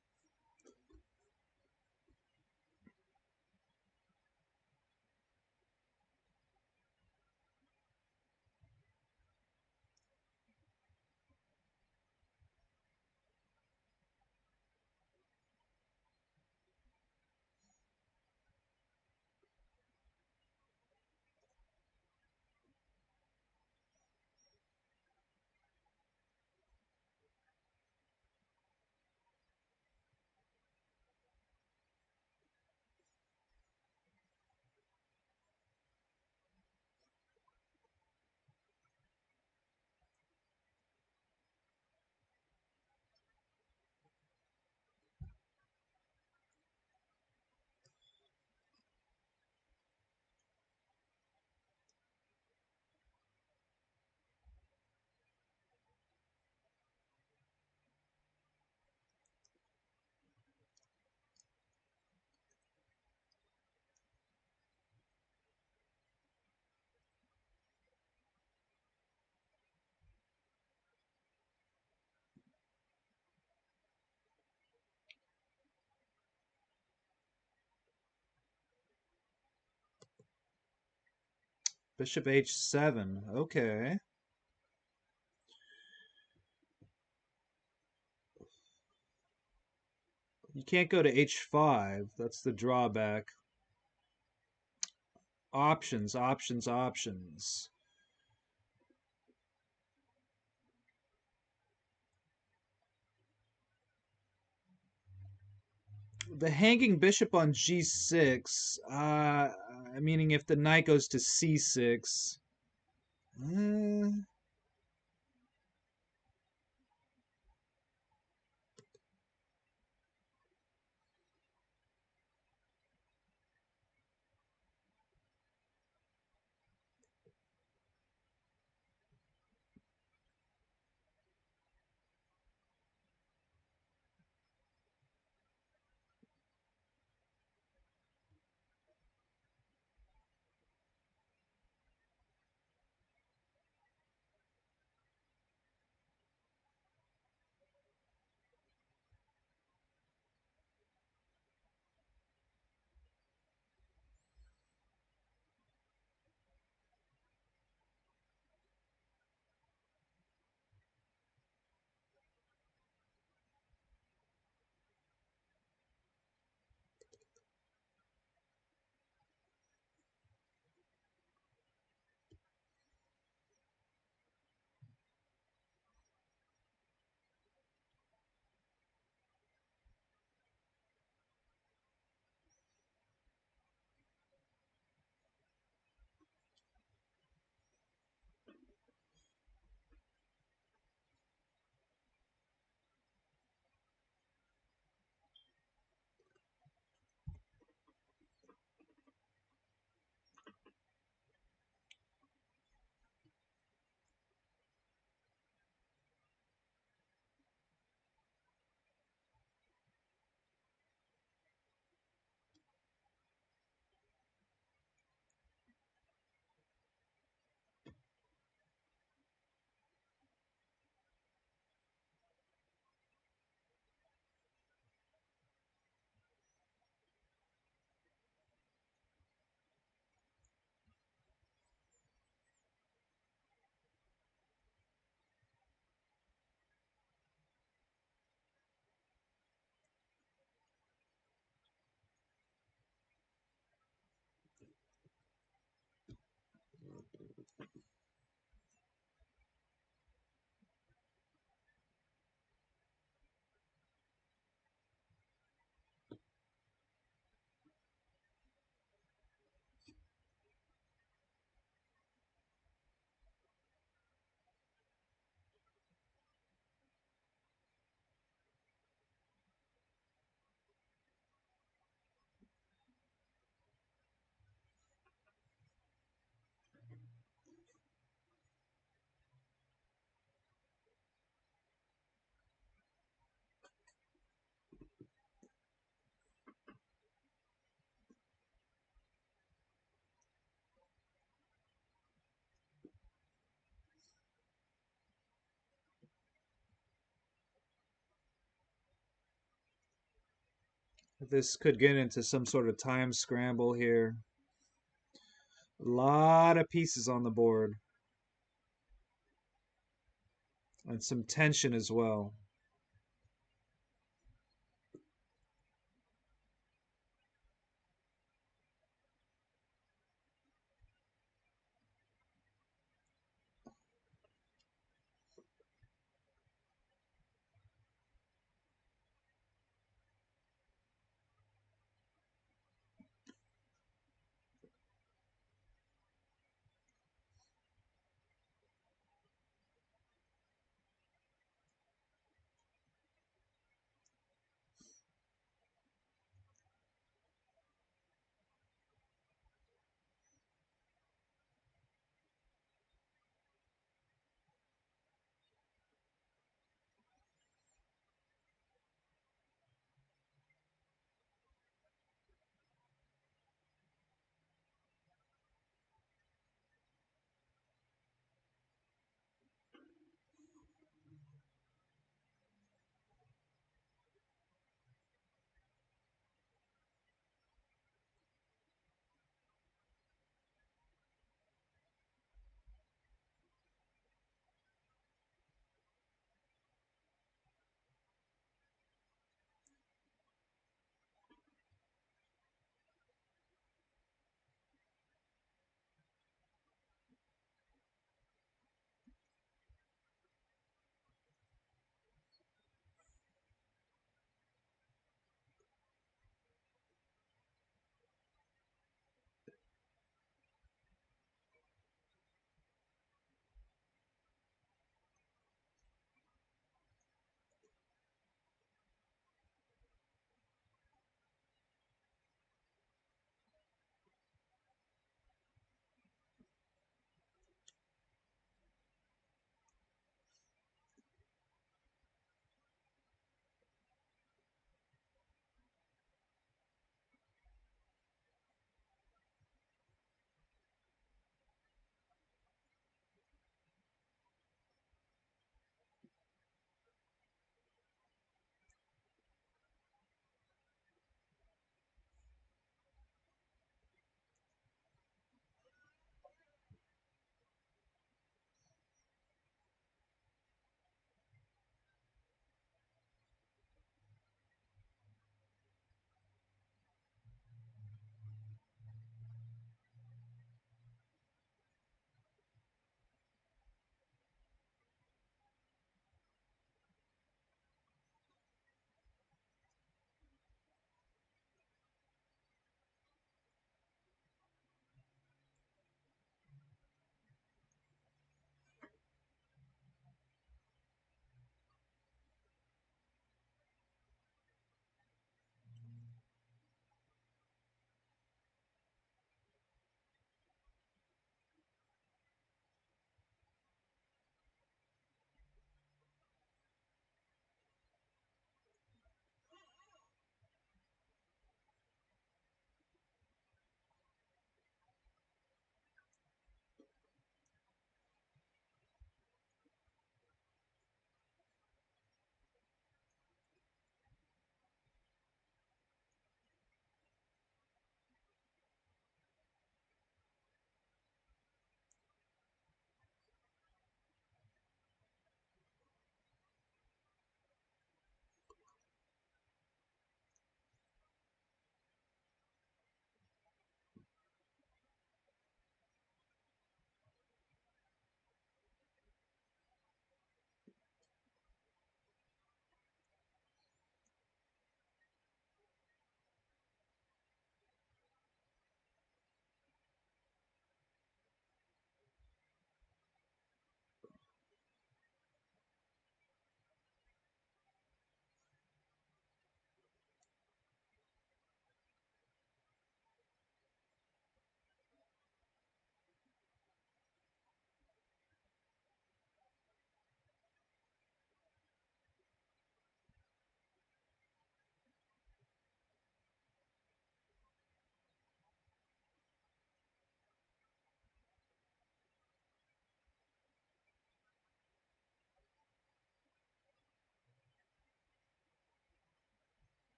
Bishop h7. Okay. You can't go to h5. That's the drawback. Options, options, options. The hanging bishop on g6, meaning if the knight goes to c6. This could get into some sort of time scramble here. A lot of pieces on the board. And some tension as well.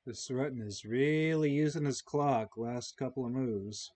This Rutten is really using his clock last couple of moves.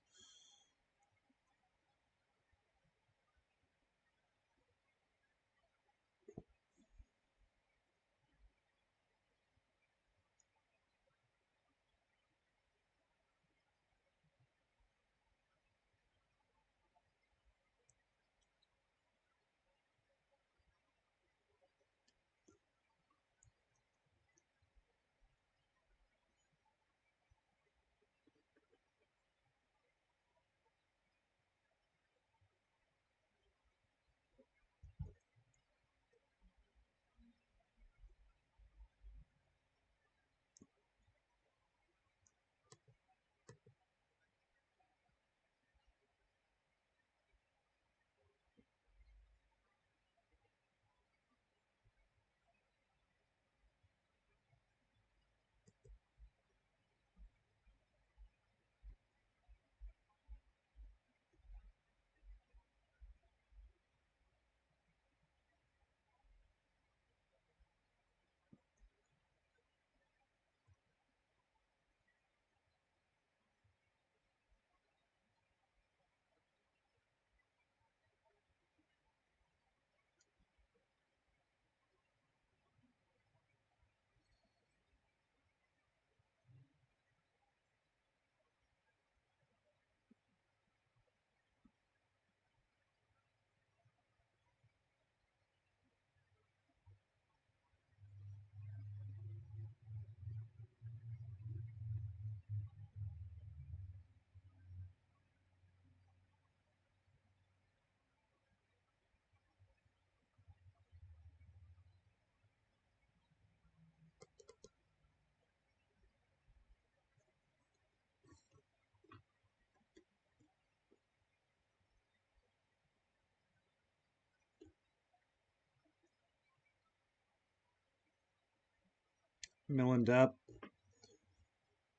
Milling up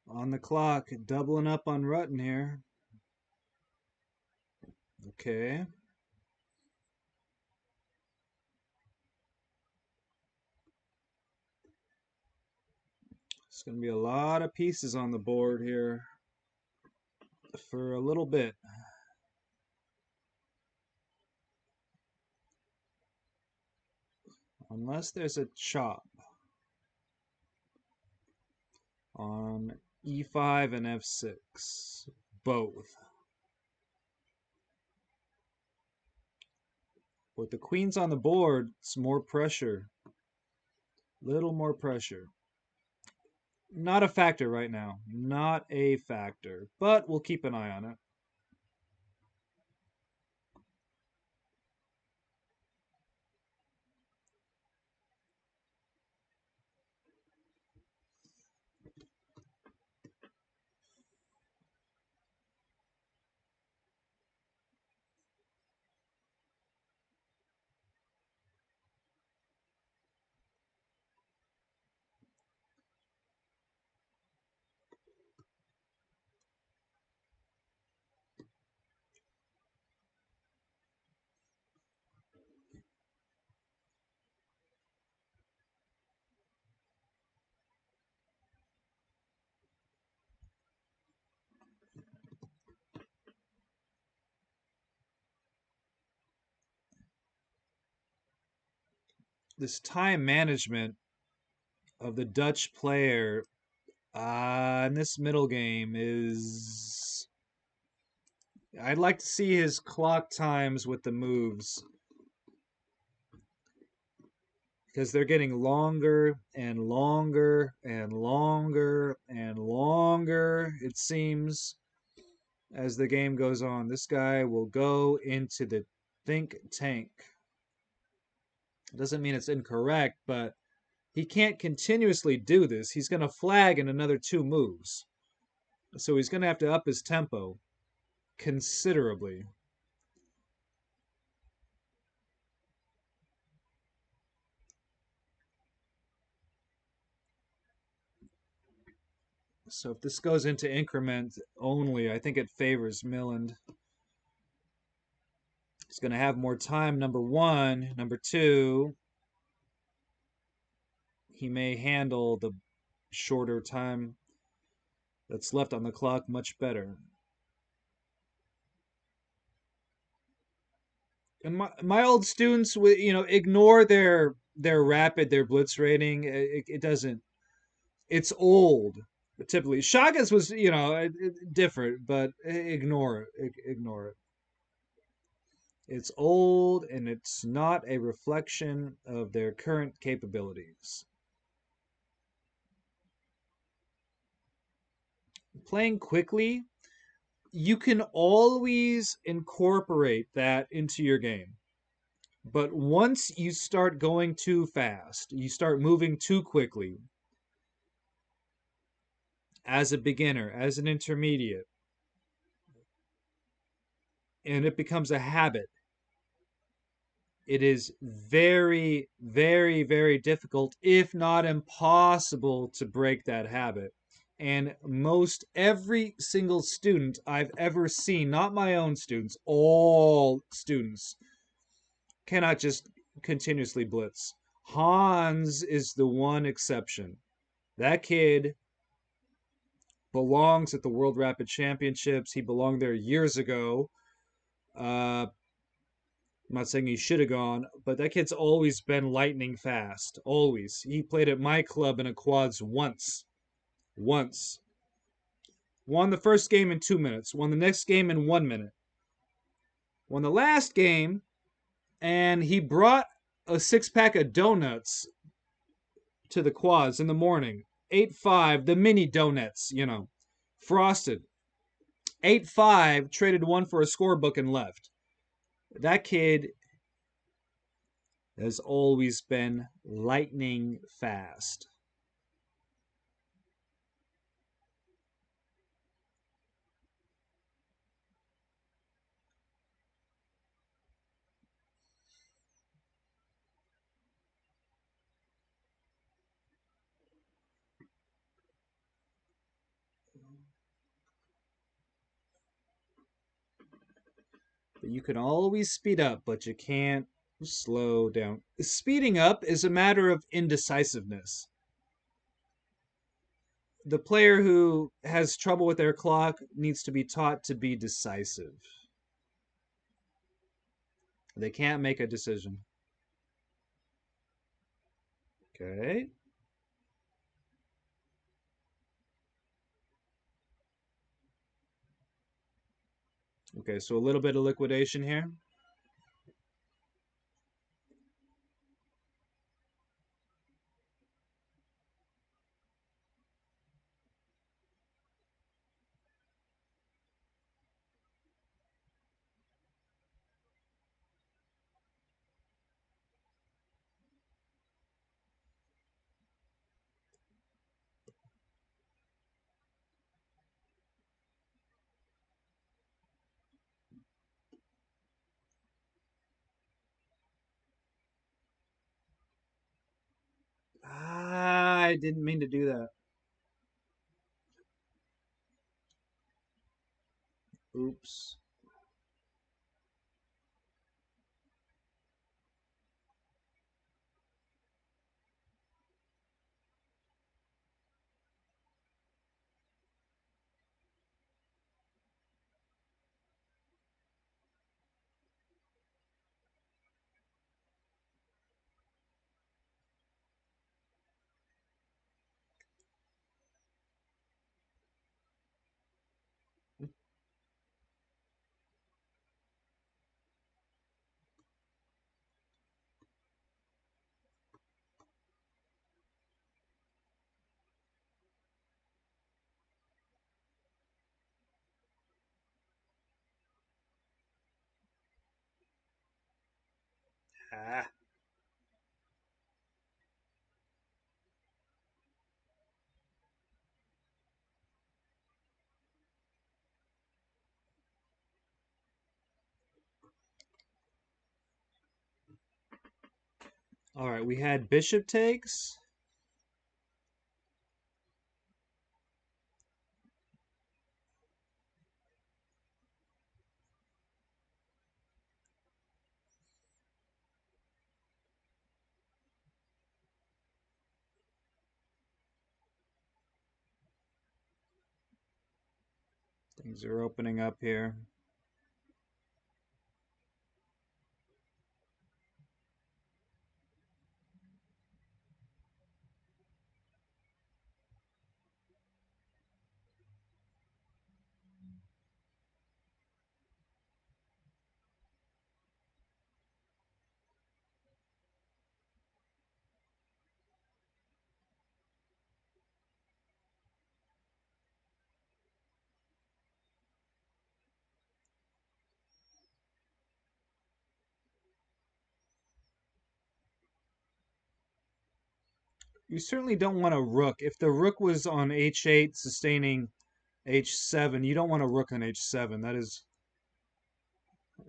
on the clock, doubling up on Rutten here. Okay. It's going to be a lot of pieces on the board here for a little bit. Unless there's a chop on E5 and F6. Both. With the queens on the board, it's more pressure. Little more pressure. Not a factor right now. Not a factor. But we'll keep an eye on it. This time management of the Dutch player in this middle game is... I'd like to see his clock times with the moves, because they're getting longer and longer and longer and longer, it seems, as the game goes on. This guy will go into the think tank. It doesn't mean it's incorrect, but he can't continuously do this. He's going to flag in another 2 moves. So he's going to have to up his tempo considerably. So if this goes into increment only, I think it favors Milland. He's going to have more time, number 1. Number 2, he may handle the shorter time that's left on the clock, much better. And my old students would, ignore their rapid, their blitz rating. It doesn't. It's old. Typically, Chagas was, different, but ignore it. Ignore it. It's old and it's not a reflection of their current capabilities. Playing quickly, you can always incorporate that into your game. But once you start going too fast, you start moving too quickly, as a beginner, as an intermediate, and it becomes a habit, it is very, very, very difficult, if not impossible, to break that habit. And most every single student I've ever seen, not my own students, all students, cannot just continuously blitz. Hans is the one exception. That kid belongs at the World Rapid Championships. He belonged there years ago. I'm not saying he should have gone, but that kid's always been lightning fast. Always. He played at my club in a quads once. Once. Won the first game in 2 minutes. Won the next game in 1 minute. Won the last game, and he brought a 6-pack of donuts to the quads in the morning. 8-5, the mini donuts, frosted. 8-5, traded one for a scorebook and left. That kid has always been lightning fast. But you can always speed up, but you can't slow down. Speeding up is a matter of indecisiveness. The player who has trouble with their clock needs to be taught to be decisive. They can't make a decision. Okay. Okay, so a little bit of liquidation here. I didn't mean to do that. Oops. Ah. All right, we had bishop takes. Things are opening up here. You certainly don't want a rook. If the rook was on h8 sustaining h7, you don't want a rook on h7. That is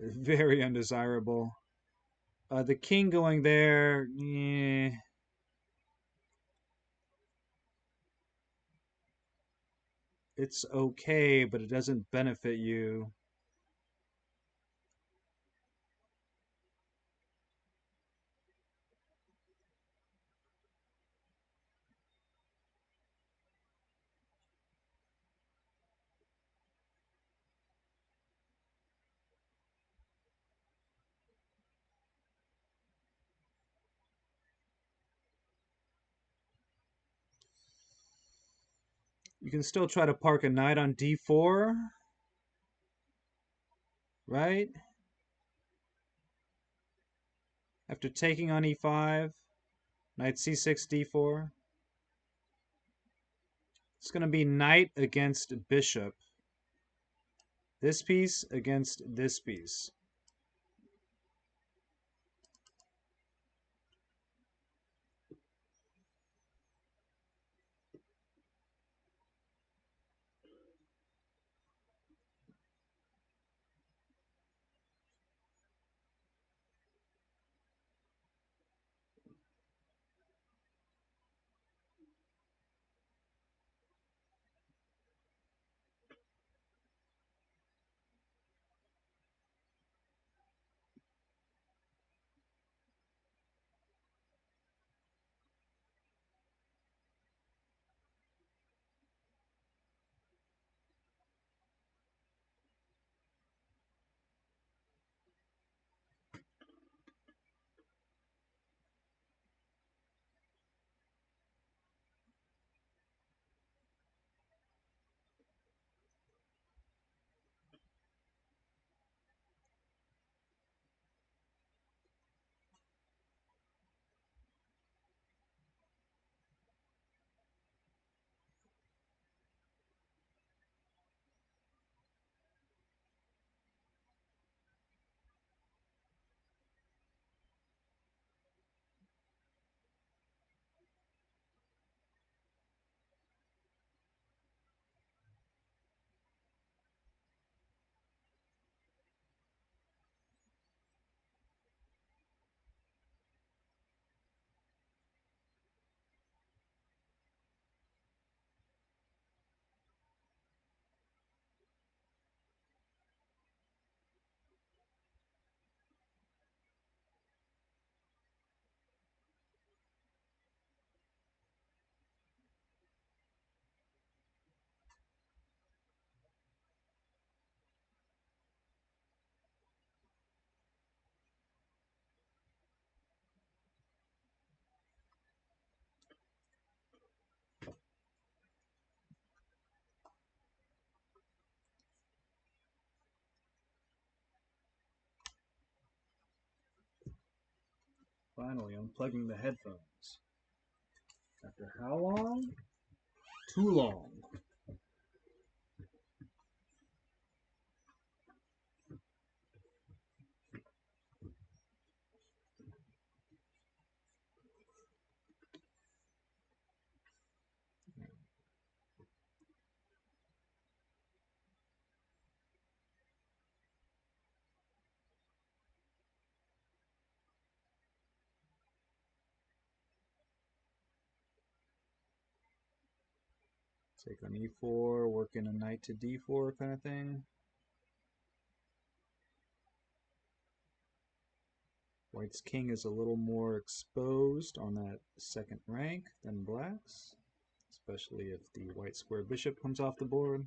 very undesirable. The king going there, it's okay, but it doesn't benefit you. You can still try to park a knight on d4, right? After taking on e5, knight c6, d4. It's going to be knight against bishop. This piece against this piece. Finally, unplugging the headphones. After how long? Too long. Take on e4, work in a knight to d4 kind of thing. White's king is a little more exposed on that second rank than black's, especially if the white square bishop comes off the board.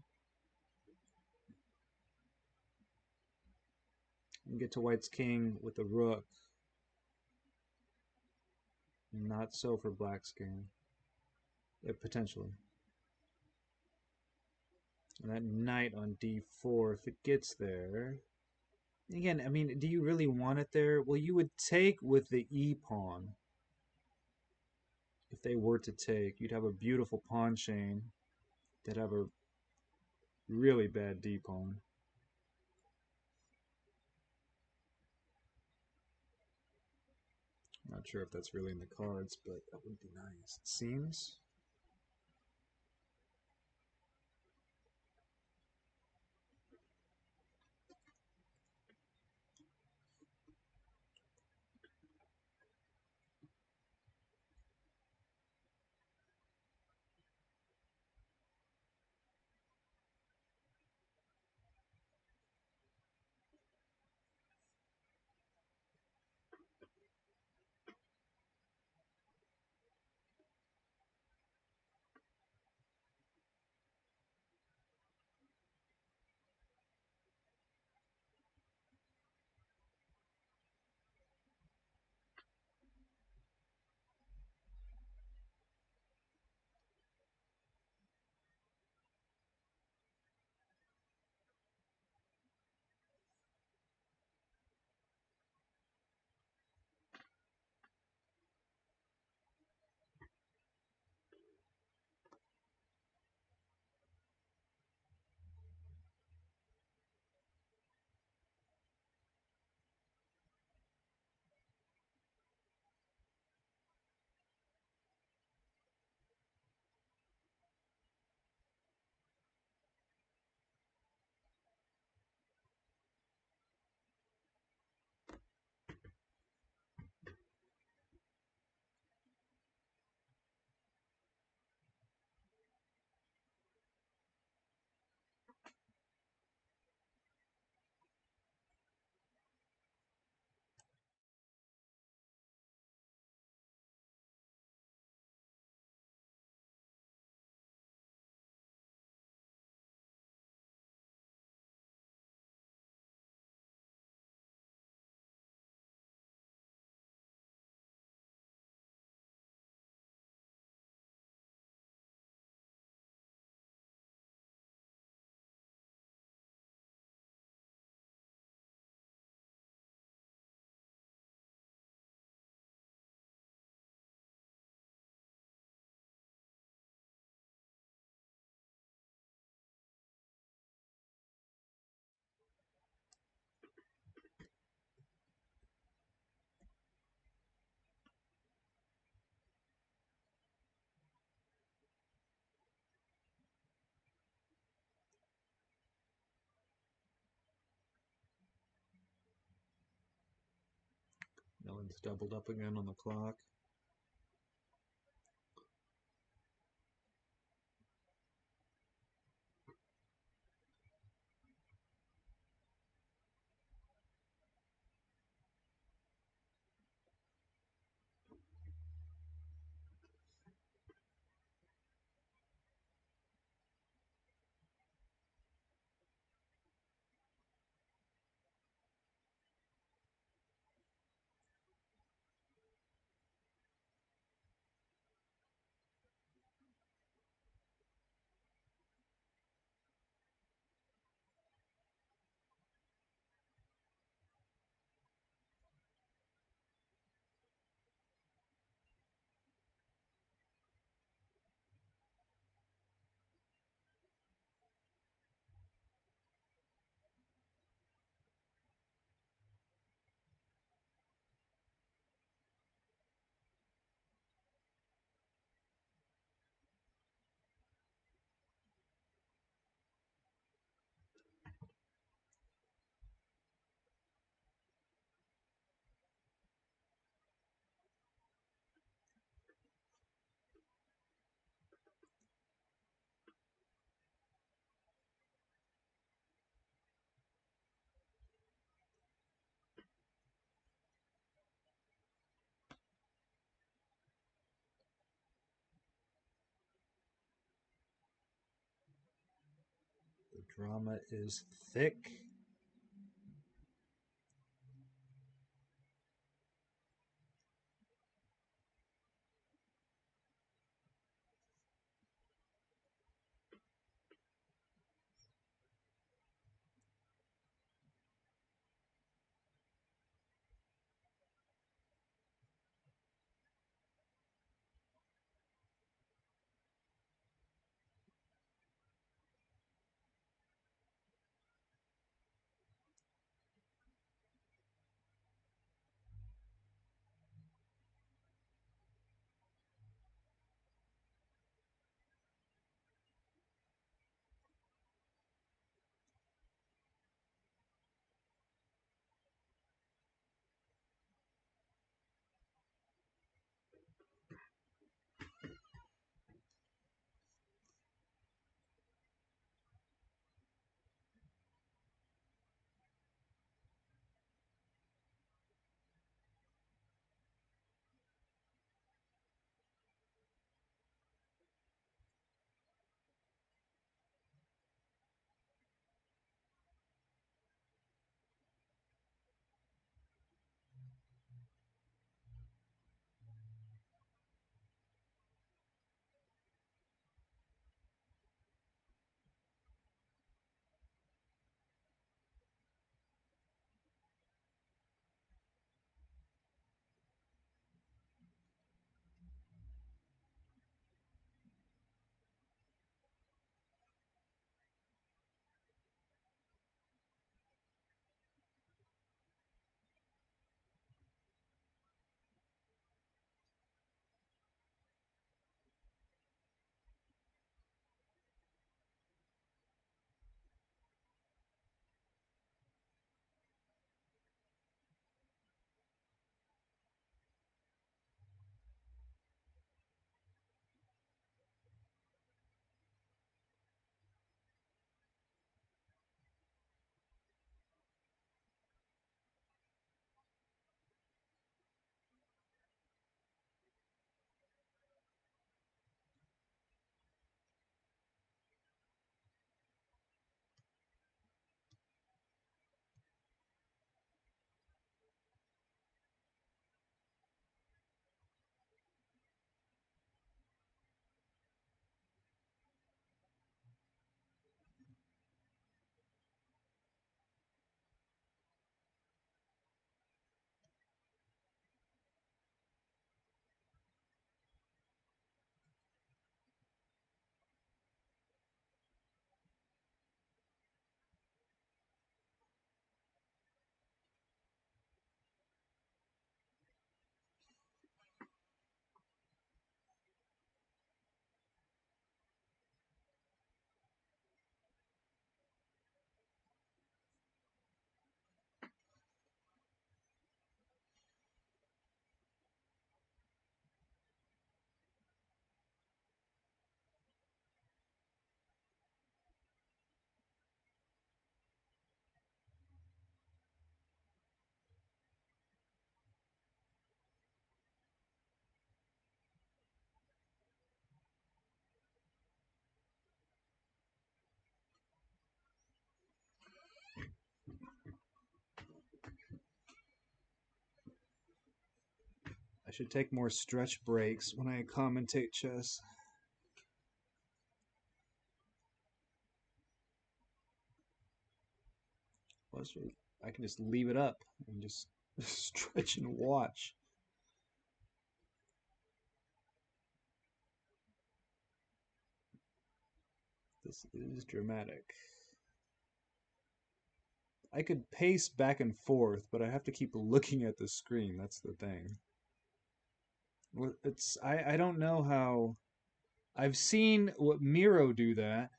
and get to white's king with the rook. Not so for black's king. Potentially. And that knight on d4, if it gets there... Again, I mean, do you really want it there? Well, you would take with the e-pawn. If they were to take, you'd have a beautiful pawn chain that have a really bad d-pawn. Not sure if that's really in the cards, but that would be nice. It seems. No one's doubled up again on the clock. The drama is thick. I should take more stretch breaks when I commentate chess. Plus, I can just leave it up and just stretch and watch. This is dramatic. I could pace back and forth, but I have to keep looking at the screen. That's the thing. I don't know how. I've seen what Miro do that.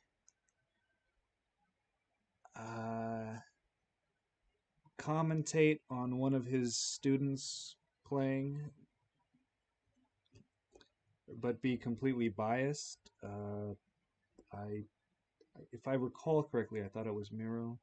Commentate on one of his students playing, but be completely biased. If I recall correctly, I thought it was Miro.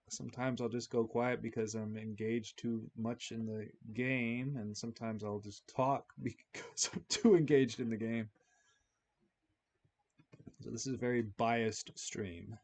Sometimes I'll just go quiet because I'm engaged too much in the game, and sometimes I'll just talk because I'm too engaged in the game. So this is a very biased stream.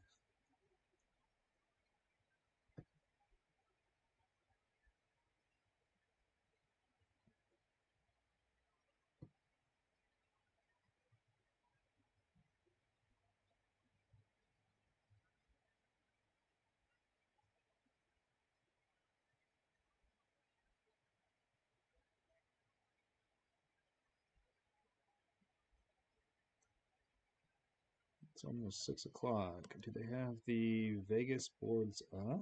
It's almost 6 o'clock. Do they have the Vegas boards up?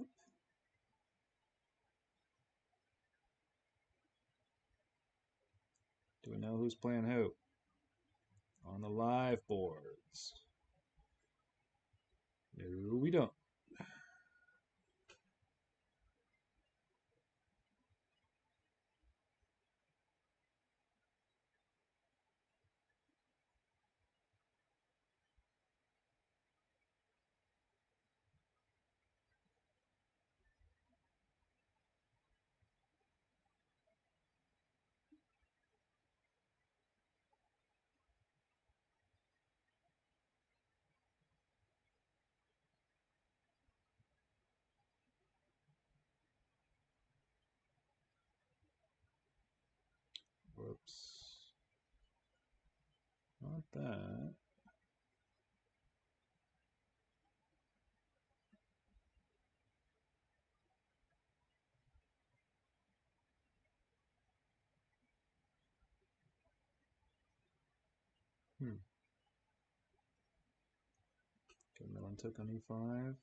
Do we know who's playing who? On the live boards. No, we don't. Whoops. Not that. Okay, Millen took on E5.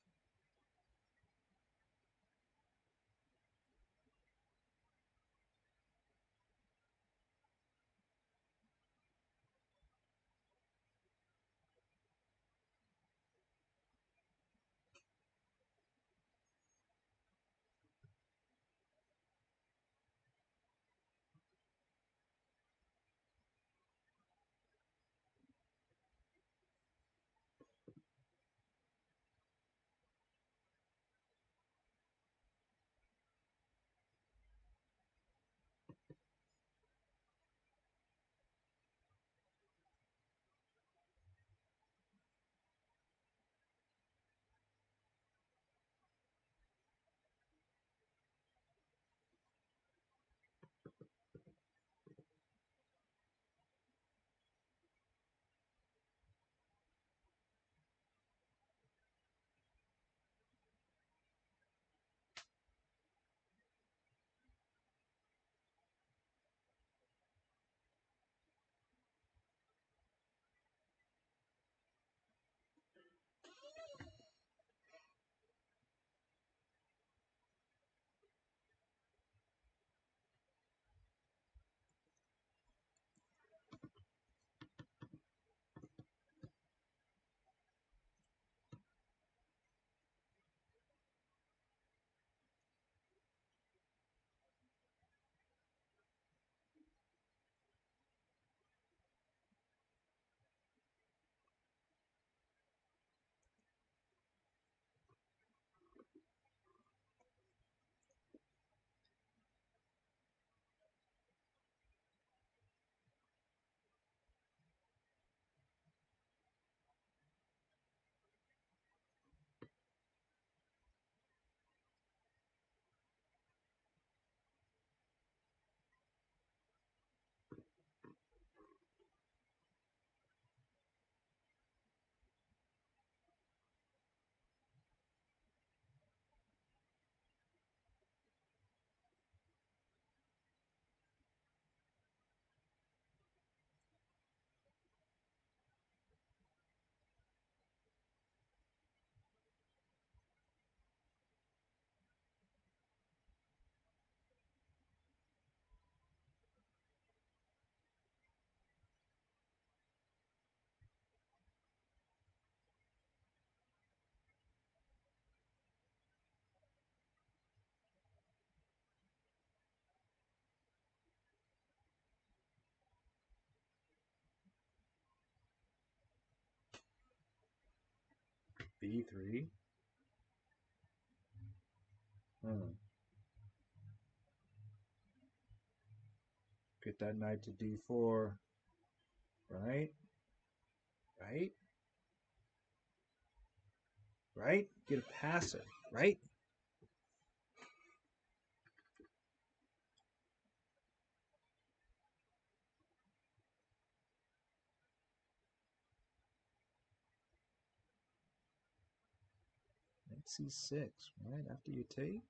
B3. Get that knight to D4. Right? Right? Right? Get a passer. Right? C6, right? After you take.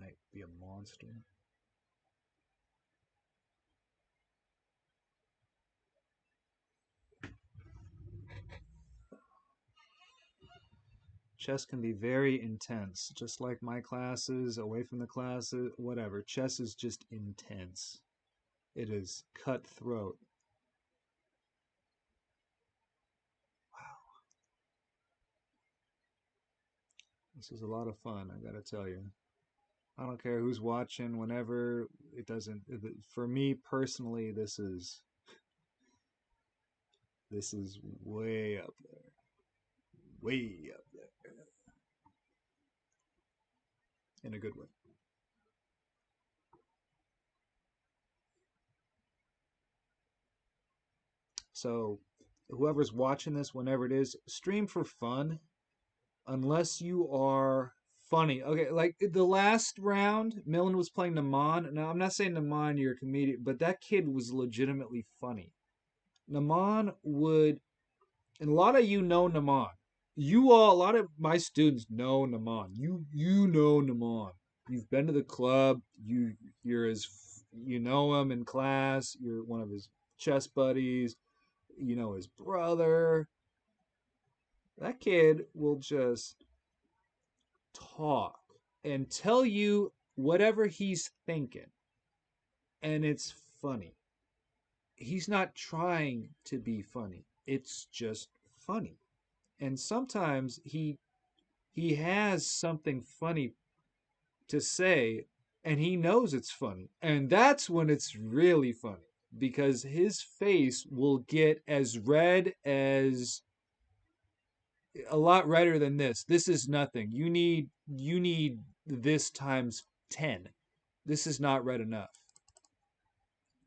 Might be a monster. Chess can be very intense, just like my classes, away from the classes, whatever. Chess is just intense. It is cutthroat. Wow. This is a lot of fun, I gotta tell you. I don't care who's watching, whenever, it doesn't, for me personally, this is way up there. Way up there. In a good way. So, whoever's watching this, whenever it is, stream for fun, unless you are funny. Okay, like the last round, Millen was playing Naman. Now, I'm not saying Naman, you're a comedian, but that kid was legitimately funny. Naman would, and a lot of you know Naman. A lot of my students know Naman. You know Naman. You've been to the club. You know him in class. You're one of his chess buddies. You know his brother. That kid will just talk and tell you whatever he's thinking, and it's funny. He's not trying to be funny. It's just funny. And sometimes he has something funny to say, and he knows it's funny. And that's when it's really funny, because his face will get as red as, a lot redder than this. This is nothing. You need this times 10. This is not red enough.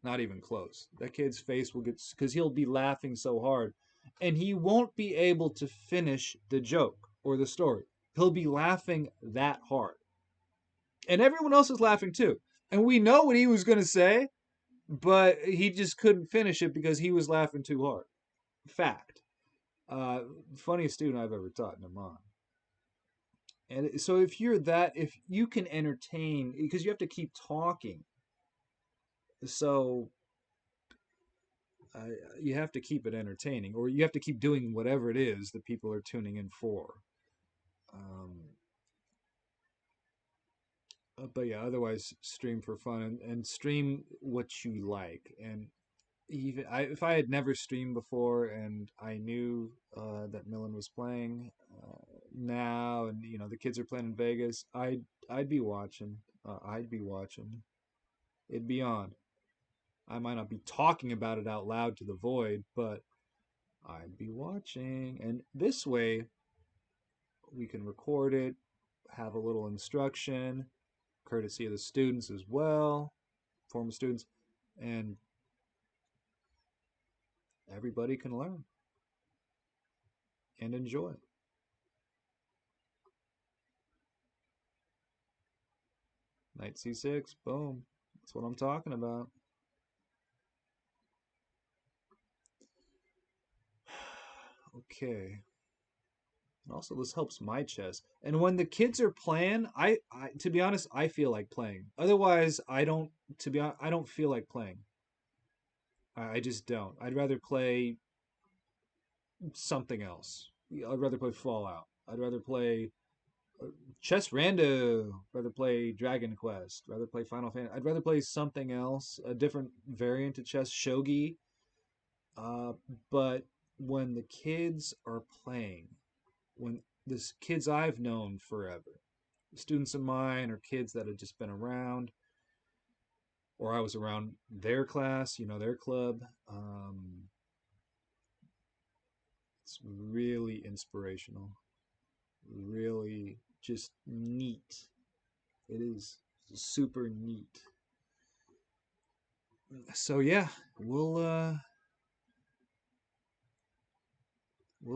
Not even close. That kid's face will get, because he'll be laughing so hard, and he won't be able to finish the joke or the story. He'll be laughing that hard. And everyone else is laughing too. And we know what he was going to say, but he just couldn't finish it because he was laughing too hard. Fact. Funniest student I've ever taught, Naman. And so if you can entertain, because you have to keep talking. So you have to keep it entertaining, or you have to keep doing whatever it is that people are tuning in for. But yeah, otherwise stream for fun, and stream what you like. And even if I had never streamed before and I knew that Millen was playing now, and the kids are playing in Vegas, I'd be watching. I'd be watching. It'd be on. I might not be talking about it out loud to the void, but I'd be watching. And this way, we can record it, have a little instruction, courtesy of the students as well, former students, and everybody can learn and enjoy. Knight c6, boom. That's what I'm talking about. Okay. And also, this helps my chess. And when the kids are playing, I to be honest, I feel like playing. Otherwise, I don't. To be honest, I don't feel like playing. I just don't. I'd rather play something else. I'd rather play Fallout. I'd rather play Chess Rando. Rather play Dragon Quest. Rather play Final Fantasy. I'd rather play something else, a different variant of chess, shogi. But when the kids are playing, when this kids I've known forever, students of mine or kids that had just been around, or I was around their class, you know, their club. It's really inspirational, really just neat. It is super neat. So yeah, we'll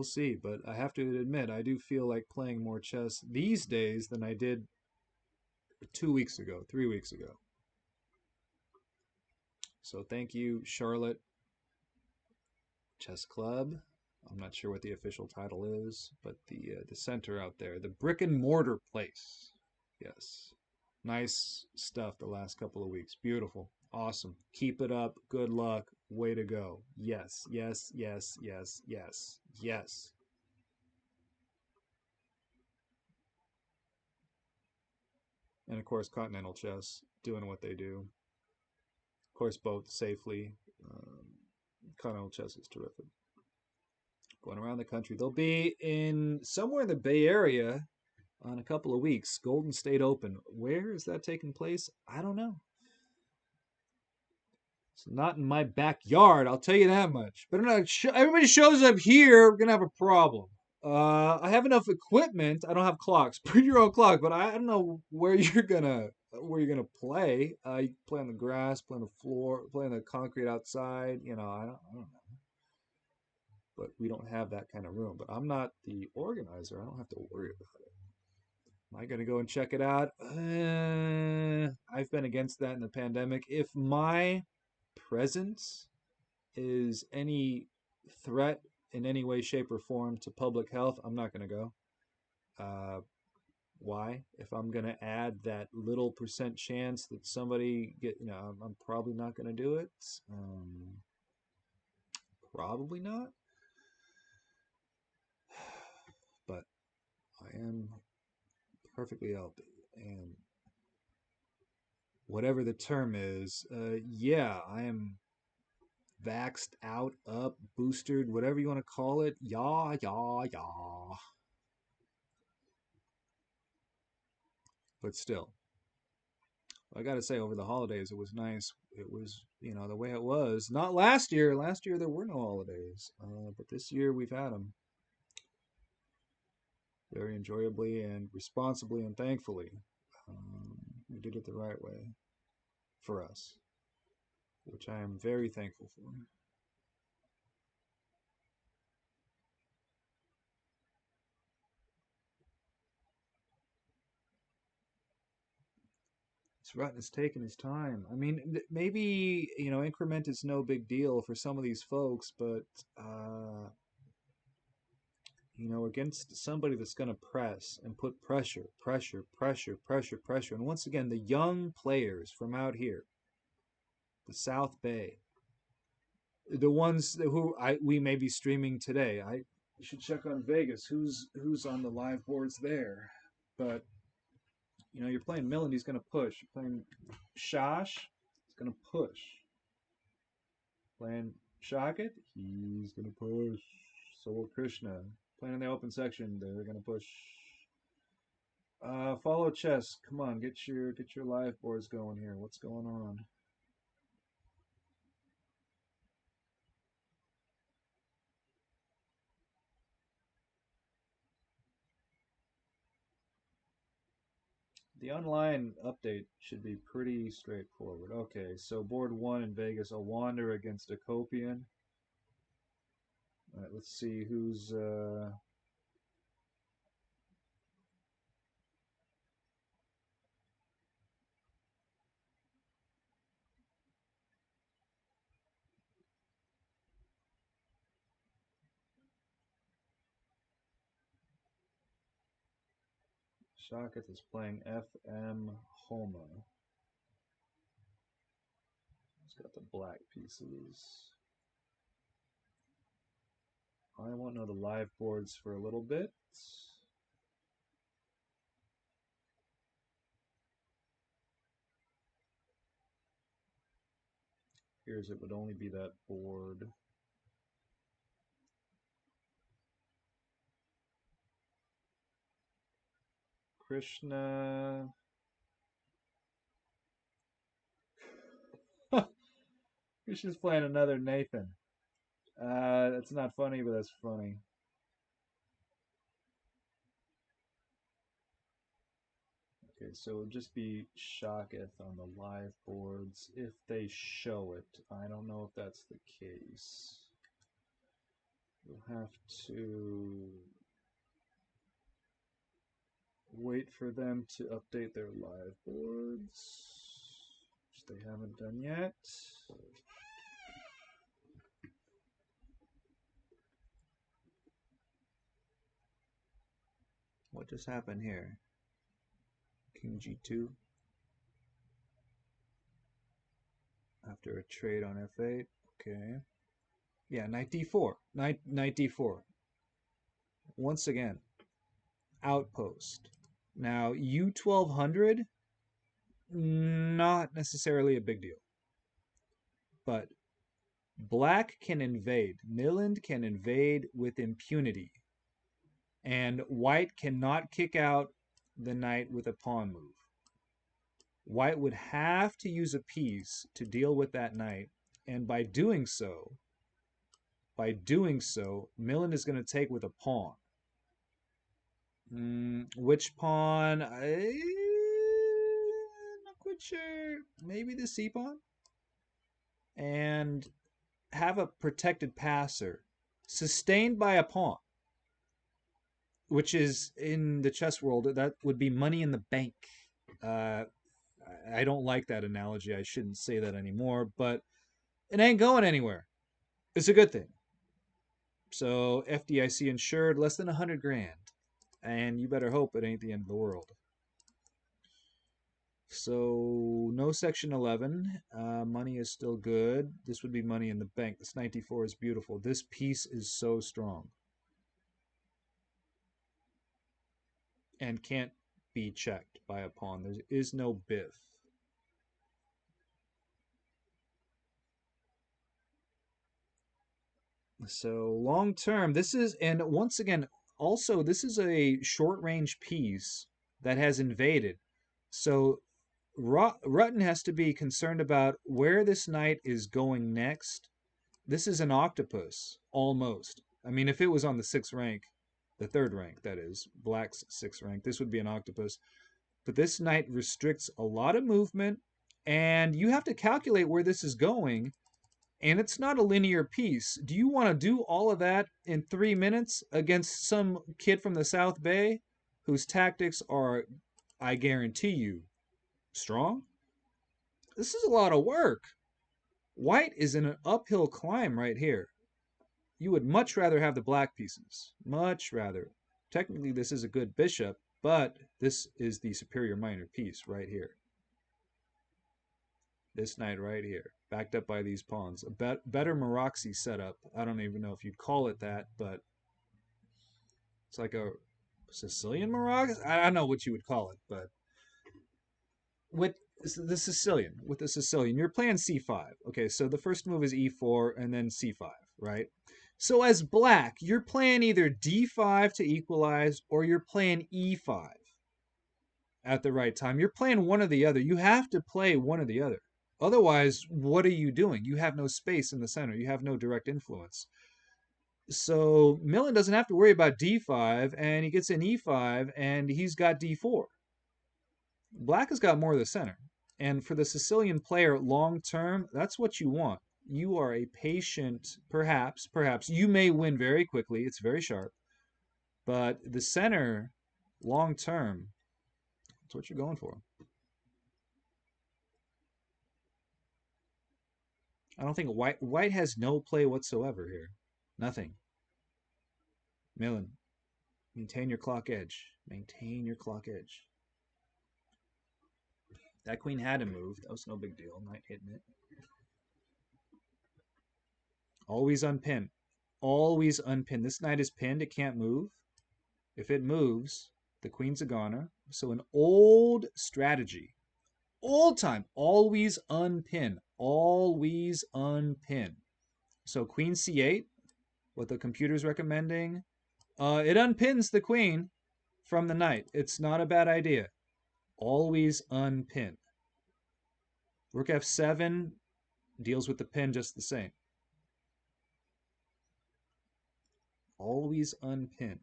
see. But I have to admit, I do feel like playing more chess these days than I did 2 weeks ago, 3 weeks ago. So thank you, Charlotte Chess Club. I'm not sure what the official title is, but the center out there, the brick and mortar place. Yes, nice stuff the last couple of weeks. Beautiful, awesome. Keep it up. Good luck. Way to go. Yes, yes, yes, yes, yes, yes. And of course, Continental Chess doing what they do. Of course, both safely. Continental Chess is terrific. Going around the country. They'll be in somewhere in the Bay Area on a couple of weeks. Golden State Open. Where is that taking place? I don't know. It's not in my backyard, I'll tell you that much. But everybody shows up here, we're gonna have a problem. I have enough equipment. I don't have clocks. Bring your own clock, but I don't know where you're gonna play. You play on the grass, play on the floor, play on the concrete outside. You know, I don't know. But we don't have that kind of room. But I'm not the organizer. I don't have to worry about it. Am I gonna go and check it out? I've been against that in the pandemic. If my presence is any threat in any way, shape, or form to public health, I'm not going to go. Why? If I'm going to add that little percent chance that somebody I'm probably not going to do it. Probably not. But I am perfectly healthy, and whatever the term is, yeah, I am vaxxed out, up, boosted, whatever you want to call it. Yah, yah, yah. But still, I got to say, over the holidays, it was nice. It was, the way it was. Not last year. Last year, there were no holidays. But this year, we've had them very enjoyably and responsibly and thankfully. We did it the right way for us, which I am very thankful for. Rutten is taking his time. I mean, maybe, increment is no big deal for some of these folks, but, against somebody that's going to press and put pressure. And once again, the young players from out here, the South Bay, the ones who we may be streaming today. I should check on Vegas. Who's on the live boards there? But you're playing Millen, he's going to push. You're playing Shash, he's going to push. Playing Shaket, he's going to push. So will Krishna. Playing in the open section, they're going to push. Follow chess. Come on, get your live boards going here. What's going on? The online update should be pretty straightforward. Okay, so board 1 in Vegas, a Wander against a Copian. All right, let's see who's... Shaket is playing FM Homa. It's got the black pieces. I won't know the live boards for a little bit. Here's it would only be that board. Krishna. Krishna's playing another Nathan. That's not funny, but that's funny. Okay, so it would just be Shocketh on the live boards if they show it. I don't know if that's the case. We'll have to wait for them to update their live boards, which they haven't done yet. What just happened here? King G2 after a trade on F8. Okay. Yeah, knight D4. Knight D4. Once again, outpost. Now, U1200, not necessarily a big deal. But black can invade. Milland can invade with impunity. And white cannot kick out the knight with a pawn move. White would have to use a piece to deal with that knight, and by doing so, Milland is going to take with a pawn. Which pawn? I'm not quite sure. Maybe the C pawn? And have a protected passer sustained by a pawn, which is, in the chess world, that would be money in the bank. I don't like that analogy. I shouldn't say that anymore, but it ain't going anywhere. It's a good thing. So FDIC insured, less than 100 grand. And you better hope it ain't the end of the world. So no section 11. Money is still good. This would be money in the bank. This 94 is beautiful. This piece is so strong. And can't be checked by a pawn. There is no biff. So long term, this is, and once again, also this is a short range piece that has invaded. So Rutten has to be concerned about where this knight is going next. This is an octopus, almost. I mean, if it was on the 6th rank, the 3rd rank, that is, black's 6th rank, this would be an octopus. But this knight restricts a lot of movement, and you have to calculate where this is going, and it's not a linear piece. Do you want to do all of that in 3 minutes against some kid from the South Bay whose tactics are, I guarantee you, strong? This is a lot of work. White is in an uphill climb right here. You would much rather have the black pieces. Much rather. Technically, this is a good bishop, but this is the superior minor piece right here. This knight right here, backed up by these pawns. A better Maroxy setup. I don't even know if you'd call it that, but it's like a Sicilian Maroxy? I don't know what you would call it, but with the Sicilian, you're playing c5. Okay, so the first move is e4 and then c5, right? So as black, you're playing either d5 to equalize or you're playing e5 at the right time. You're playing one or the other. You have to play one or the other. Otherwise, what are you doing? You have no space in the center. You have no direct influence. So Milland doesn't have to worry about d5, and he gets an e5, and he's got d4. Black has got more of the center. And for the Sicilian player, long term, that's what you want. You are a patient, perhaps, you may win very quickly. It's very sharp. But the center, long term, that's what you're going for. I don't think white has no play whatsoever here. Nothing. Milland, maintain your clock edge. Maintain your clock edge. That queen had to move. That was no big deal. Knight hitting it. Always unpin. Always unpin. This knight is pinned. It can't move. If it moves, the queen's a goner. So an old strategy. Old time. Always unpin. Always unpin. So queen c8, what the computer's recommending. It unpins the queen. from the knight. It's not a bad idea. Always unpin. Rook f7 deals with the pin just the same. Always unpin.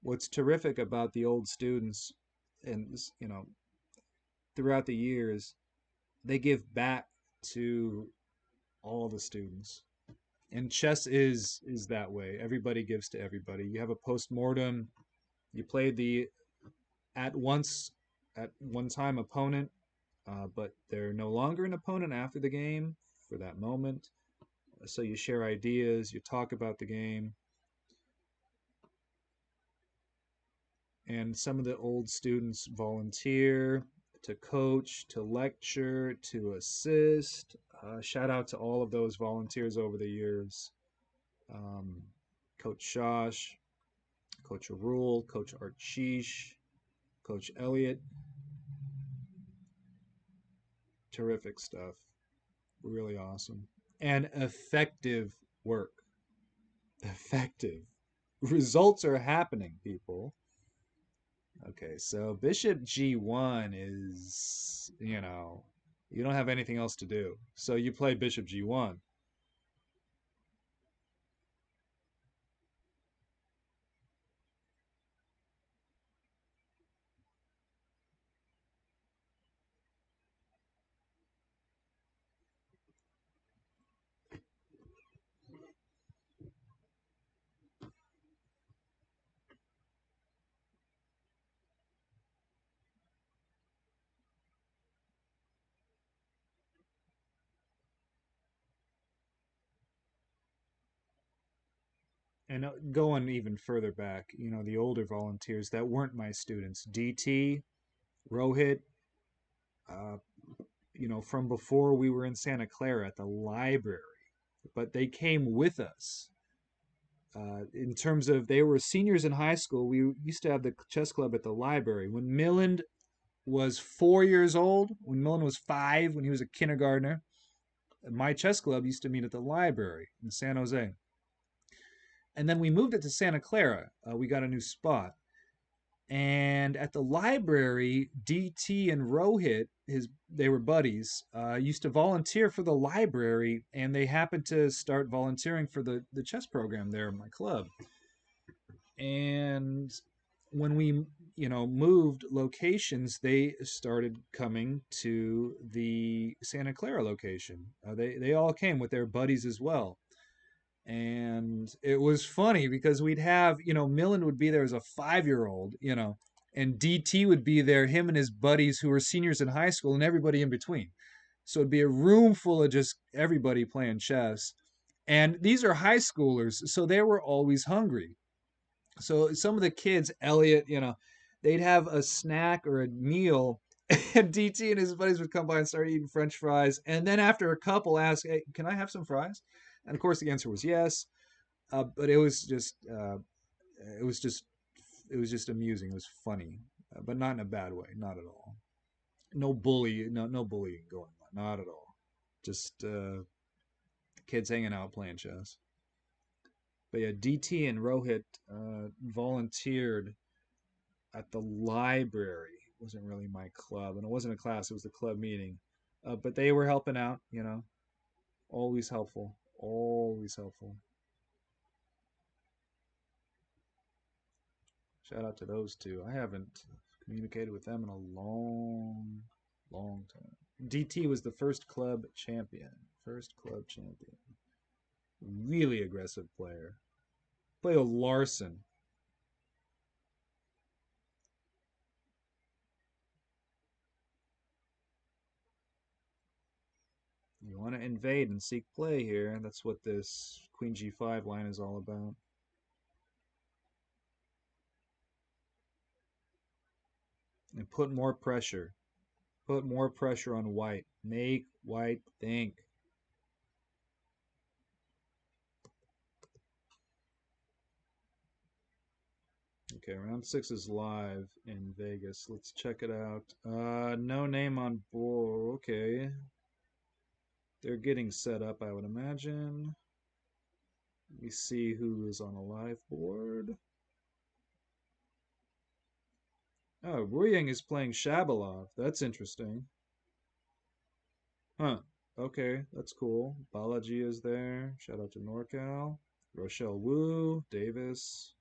What's terrific about the old students, and throughout the years, they give back to all the students. And chess is that way. Everybody gives to everybody. You have a post-mortem. You played the at one time opponent, but they're no longer an opponent after the game for that moment. So you share ideas, you talk about the game. And some of the old students volunteer to coach, to lecture, to assist. Shout out to all of those volunteers over the years. Coach Shosh, Coach Arul, Coach Archish, Coach Elliott. Terrific stuff. Really awesome. And effective work. Effective. Results are happening, people. Okay, so Bishop G1 is, you don't have anything else to do. So you play Bishop G1. And going even further back, the older volunteers that weren't my students, DT, Rohit, uh, from before we were in Santa Clara at the library, but they came with us. In terms of they were seniors in high school, we used to have the chess club at the library. When Milland was 4 years old, when Milland was 5, when he was a kindergartner, my chess club used to meet at the library in San Jose. And then we moved it to Santa Clara. We got a new spot. And at the library, DT and Rohit, they were buddies, used to volunteer for the library, and they happened to start volunteering for the chess program there in my club. And when we, moved locations, they started coming to the Santa Clara location. They all came with their buddies as well. And it was funny because we'd have, Millen would be there as a 5-year-old, and DT would be there, him and his buddies who were seniors in high school, and everybody in between. So it'd be a room full of just everybody playing chess. And these are high schoolers, so they were always hungry. So some of the kids, Elliot, they'd have a snack or a meal, and DT and his buddies would come by and start eating French fries. And then after a couple ask, "Hey, can I have some fries?" And of course, the answer was yes. But it was just amusing. It was funny, but not in a bad way. Not at all. No bullying going on. Not at all. Just kids hanging out playing chess. But yeah, DT and Rohit volunteered at the library. It wasn't really my club, and it wasn't a class. It was the club meeting. But they were helping out. Always helpful. Always helpful. Shout out to those two. I haven't communicated with them in a long, long time. DT was the first club champion. First club champion. Really aggressive player. Played with Larson. You want to invade and seek play here. That's what this Queen G5 line is all about. And put more pressure. Put more pressure on white. Make white think. Okay, round 6 is live in Vegas. Let's check it out. No name on board. Okay. They're getting set up, I would imagine. Let me see who is on a live board. Oh, Ruyang is playing Shabalov. That's interesting. Huh. Okay, that's cool. Balaji is there. Shout out to NorCal. Rochelle Wu, Davis.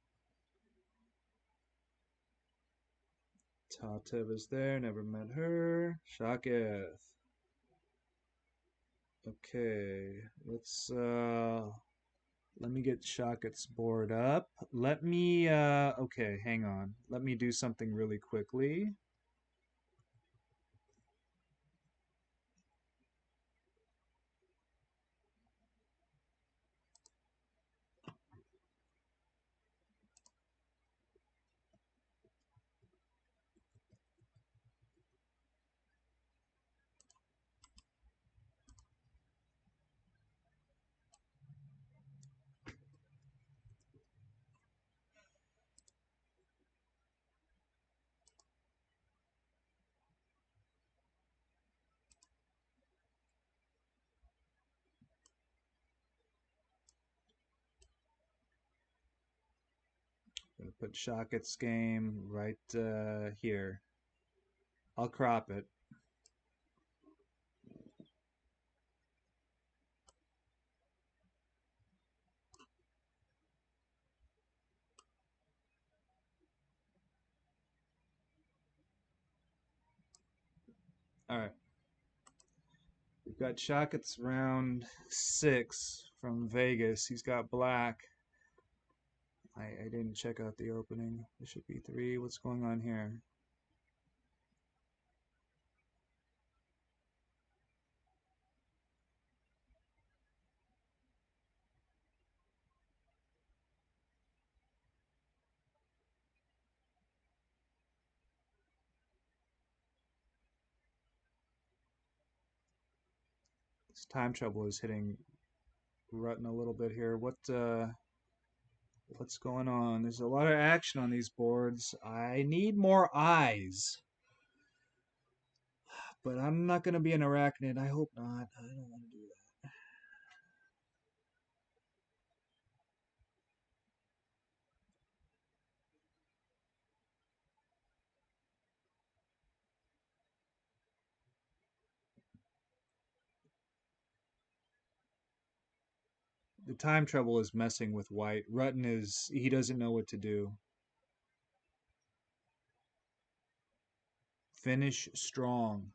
Tatev is there. Never met her. Shaketh. Okay, let me get Shaketh's board up. Let me okay, hang on. Let me do something really quickly. I'm gonna put Shaketh's game right here. I'll crop it. All right. We've got Shaketh's round 6 from Vegas. He's got black. I didn't check out the opening. Bishop B3. What's going on here? This time trouble is hitting Rutten a little bit here. What's going on? There's a lot of action on these boards. I need more eyes. But I'm not going to be an arachnid. I hope not. I don't want to do that. The time trouble is messing with white. He doesn't know what to do. Finish strong.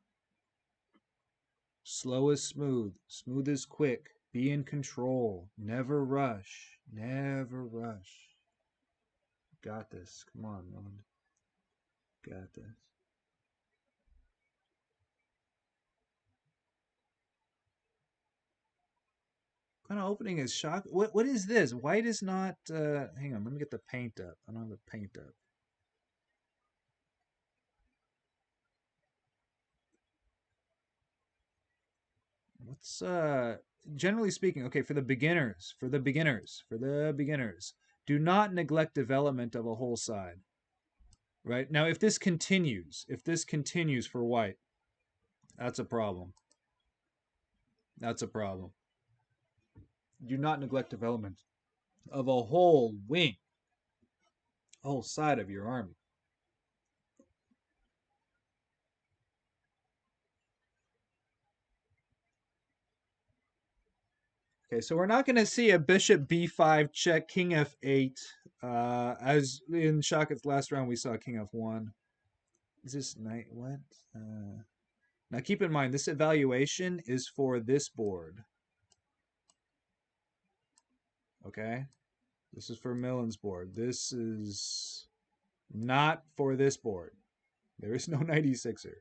Slow is smooth. Smooth is quick. Be in control. Never rush. Never rush. Got this. Come on, man. Got this. What kind of opening is shock? What is this? White is not hang on, let me get the paint up. I don't have the paint up. What's generally speaking, okay, for the beginners, do not neglect development of a whole side. Right? Now if this continues for white, that's a problem. That's a problem. Do not neglect development of a whole wing, a whole side of your army. Okay, so we're not going to see a bishop b5 check, king f8. As in Shaketh's last round, we saw king f1. Is this knight? What? Now keep in mind, this evaluation is for this board. Okay? This is for Millen's board. This is not for this board. There is no knight e6er.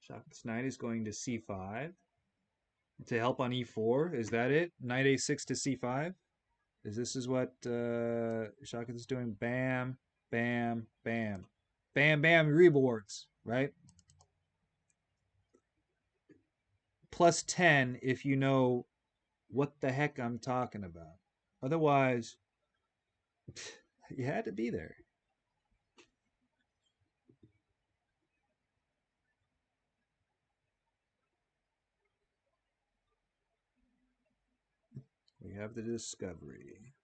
Shaketh's knight is going to c5 to help on e4. Is that it? Knight a6 to c5? This is what Shaketh is doing? Bam, bam, bam. Bam, bam, rewards, right? +10 if you know what the heck I'm talking about. Otherwise, You had to be there. We have the discovery.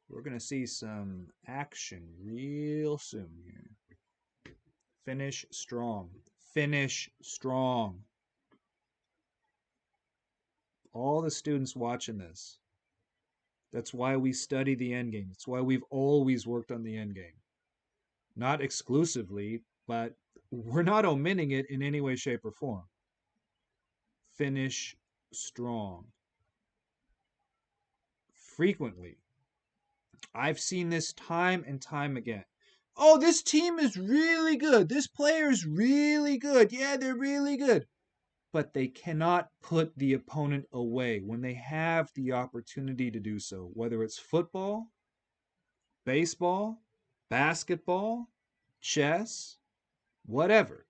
We're going to see some action real soon here. Finish strong. Finish strong. All the students watching this. That's why we study the endgame. That's why we've always worked on the endgame. Not exclusively, but we're not omitting it in any way, shape, or form. Finish strong. Frequently, I've seen this time and time again. Oh, this team is really good. This player is really good. Yeah, they're really good. But they cannot put the opponent away when they have the opportunity to do so, whether it's football, baseball, basketball, chess, whatever.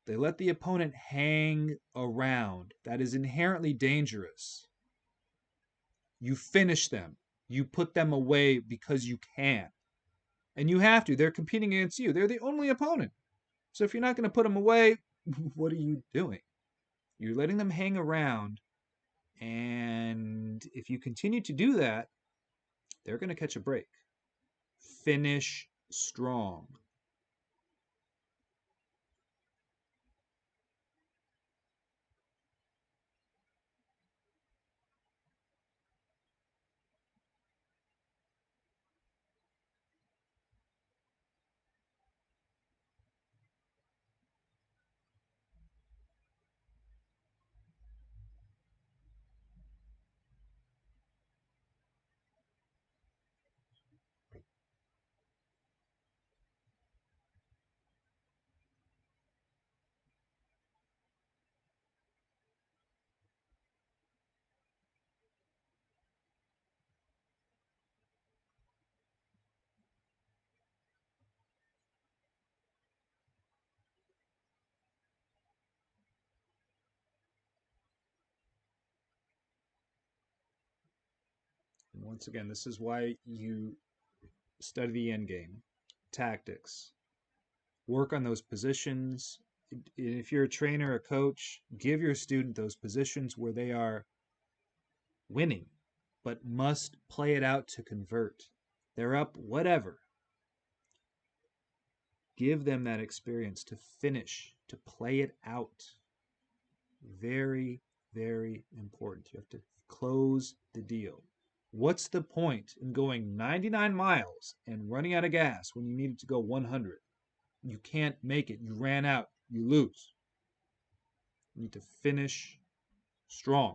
They let the opponent hang around. That is inherently dangerous. You finish them. You put them away because you can. And you have to. They're competing against you. They're the only opponent. So if you're not going to put them away, what are you doing? You're letting them hang around. And if you continue to do that, they're going to catch a break. Finish strong. And once again, this is why you study the end game, tactics, work on those positions. If you're a trainer, a coach, give your student those positions where they are winning, but must play it out to convert. They're up, whatever. Give them that experience to finish, to play it out. Very, very important. You have to close the deal. What's the point in going 99 miles and running out of gas when you needed to go 100? You can't make it. You ran out. You lose. You need to finish strong.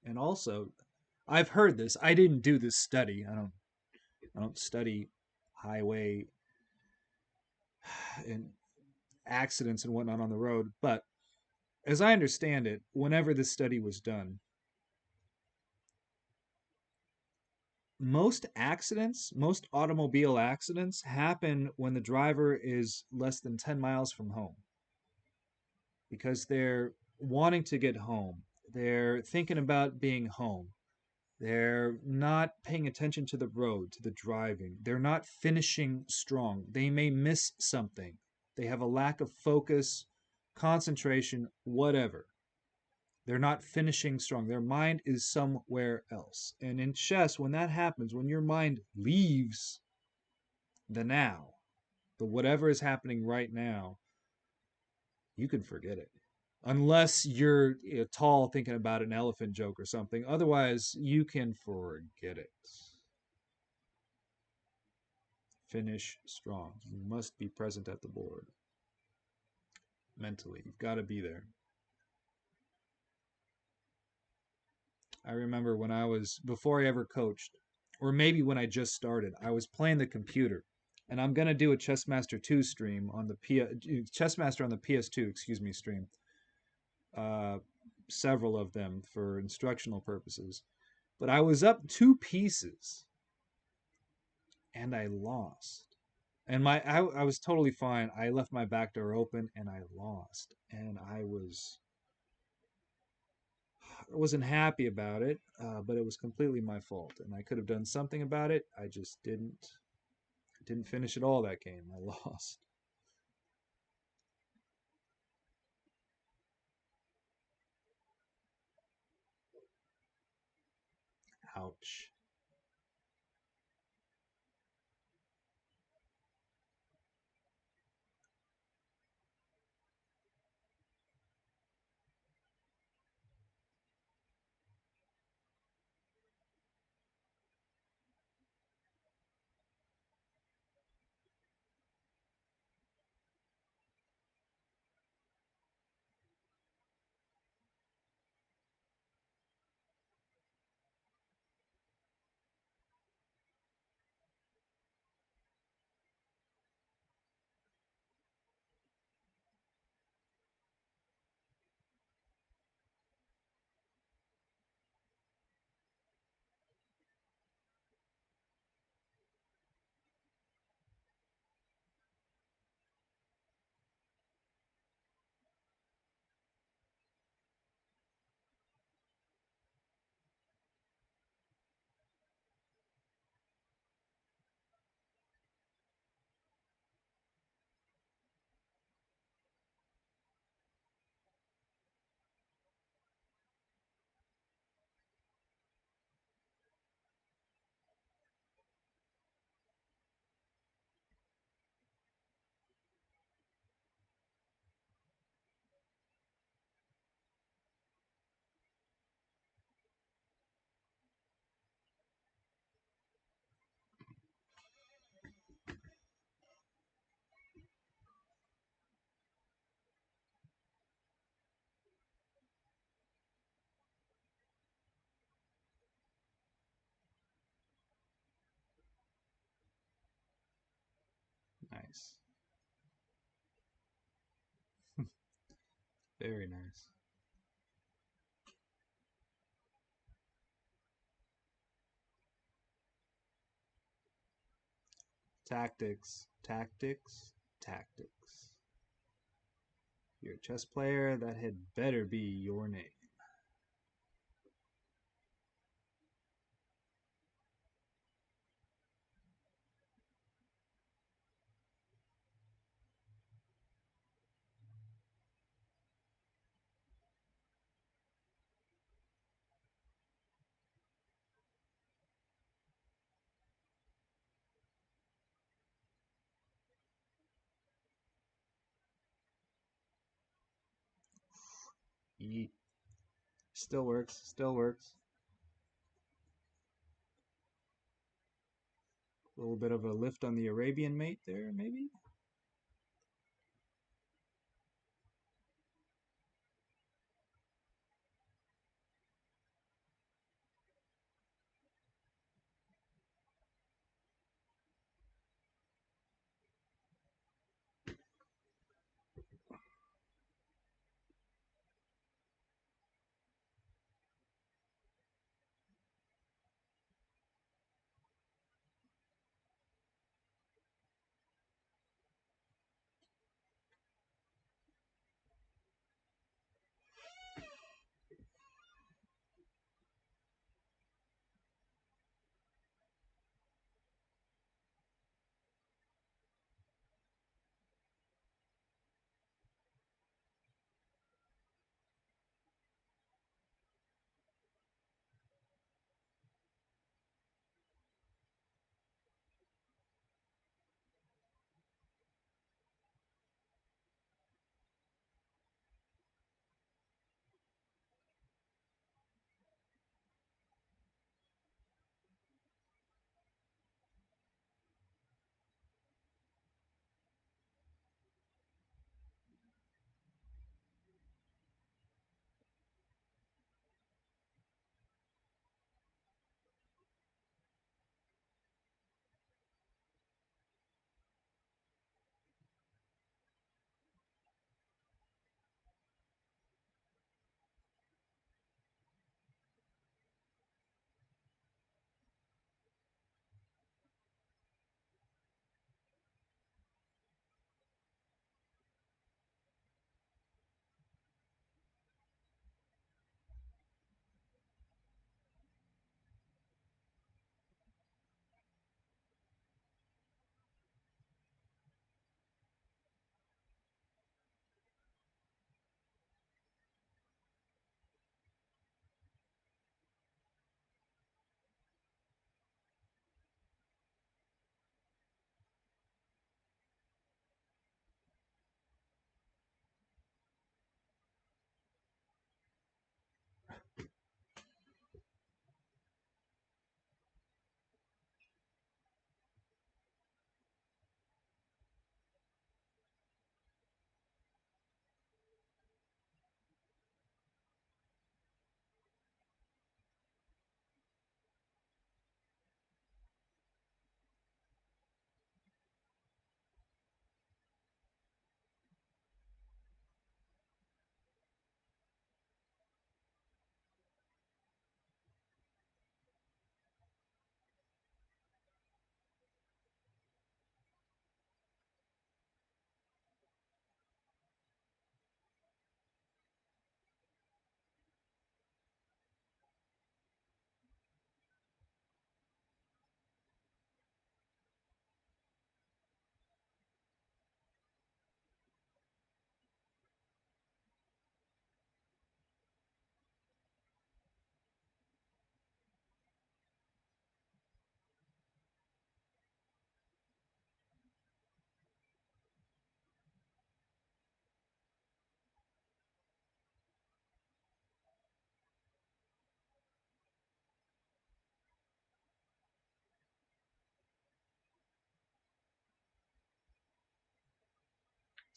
And also, I've heard this. I didn't do this study. I don't study highway and accidents and whatnot on the road, but as I understand it, whenever this study was done, most automobile accidents happen when the driver is less than 10 miles from home because they're wanting to get home. They're thinking about being home. They're not paying attention to the road, to the driving. They're not finishing strong. They may miss something. They have a lack of focus, concentration, whatever. They're not finishing strong. Their mind is somewhere else. And in chess, when that happens, when your mind leaves the now, the whatever is happening right now, you can forget it. Unless you're tall thinking about an elephant joke or something. Otherwise, you can forget it. Finish strong. You must be present at the board. Mentally, you've got to be there. I remember when before I ever coached, or maybe when I just started, I was playing the computer. And I'm going to do a Chessmaster 2 stream on the Chessmaster on the PS2, excuse me, stream. several of them for instructional purposes. But I was up 2 pieces and I lost. And I was totally fine. I left my back door open and I lost. And I wasn't happy about it, but it was completely my fault. And I could have done something about it. I just didn't finish at all that game. I lost. Ouch. Nice. Very nice. Tactics, tactics, tactics. You're a chess player, that had better be your name. Yeet. Still works, still works. A little bit of a lift on the Arabian mate there, maybe?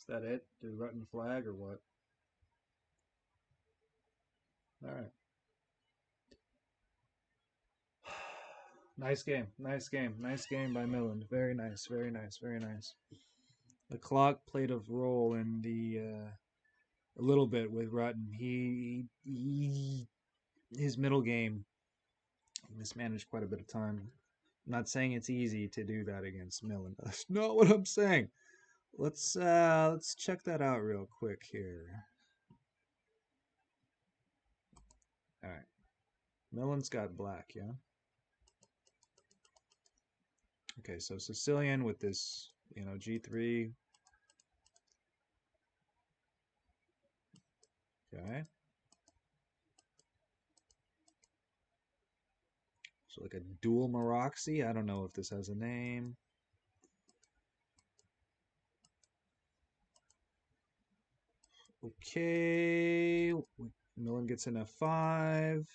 that it? Do Rutten flag or what? All right. Nice game. Nice game. Nice game by Millen. Very nice. Very nice. Very nice. The clock played a role in the a little bit with Rutten. His middle game mismanaged quite a bit of time. I'm not saying it's easy to do that against Millen. That's not what I'm saying. Let's check that out real quick here. All right. Millen's got black, yeah. Okay, so Sicilian with this, G3. Okay. So like a dual Maroxy. I don't know if this has a name. Okay. Millen gets an F5.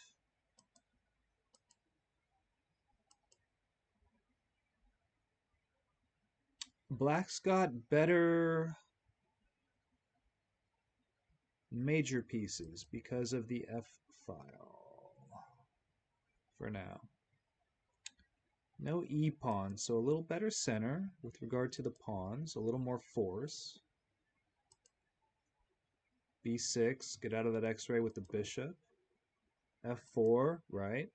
Black's got better major pieces because of the F file for now. No E pawn, so a little better center with regard to the pawns, a little more force. B6, get out of that X-ray with the bishop. F4, right?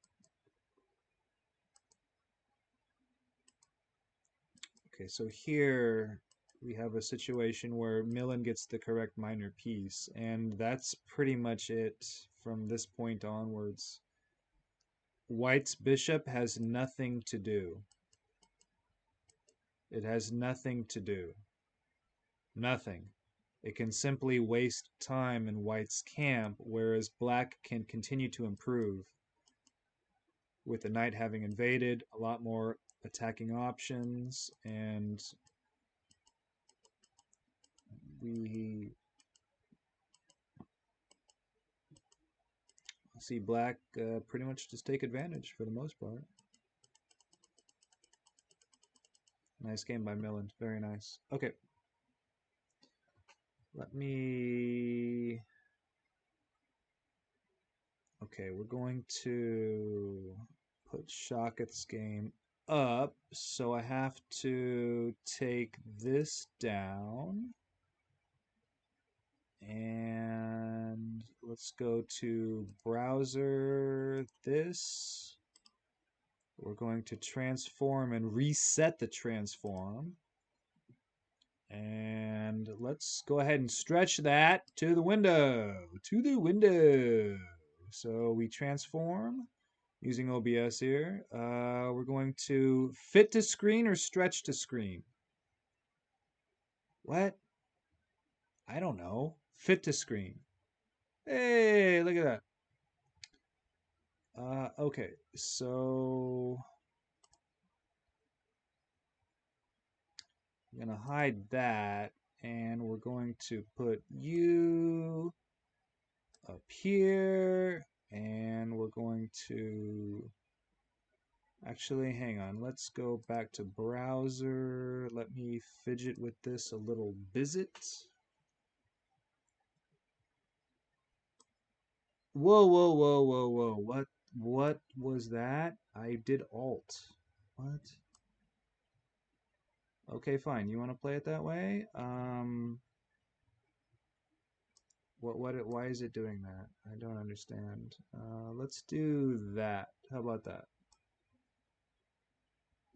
Okay, so here we have a situation where Millen gets the correct minor piece, and that's pretty much it from this point onwards. White's bishop has nothing to do. It has nothing to do. Nothing. It can simply waste time in White's camp, whereas Black can continue to improve. With the knight having invaded, a lot more attacking options, and we see Black pretty much just take advantage for the most part. Nice game by Millen. Very nice. Okay. Let me... Okay, we're going to put Shaketh's game up, so I have to take this down. And let's go to browser this. We're going to transform and reset the transform. And let's go ahead and stretch that to the window. To the window. So we transform using OBS here. We're going to fit to screen or stretch to screen. What? I don't know. Fit to screen. Hey, look at that. Okay, so I'm going to hide that, and we're going to put you up here, and we're going to actually, hang on, let's go back to browser. Let me fidget with this a little bit. Whoa, whoa, whoa, whoa, whoa. What was that? I did Alt. What? Okay, fine. You want to play it that way? Why is it doing that? I don't understand. Let's do that. How about that?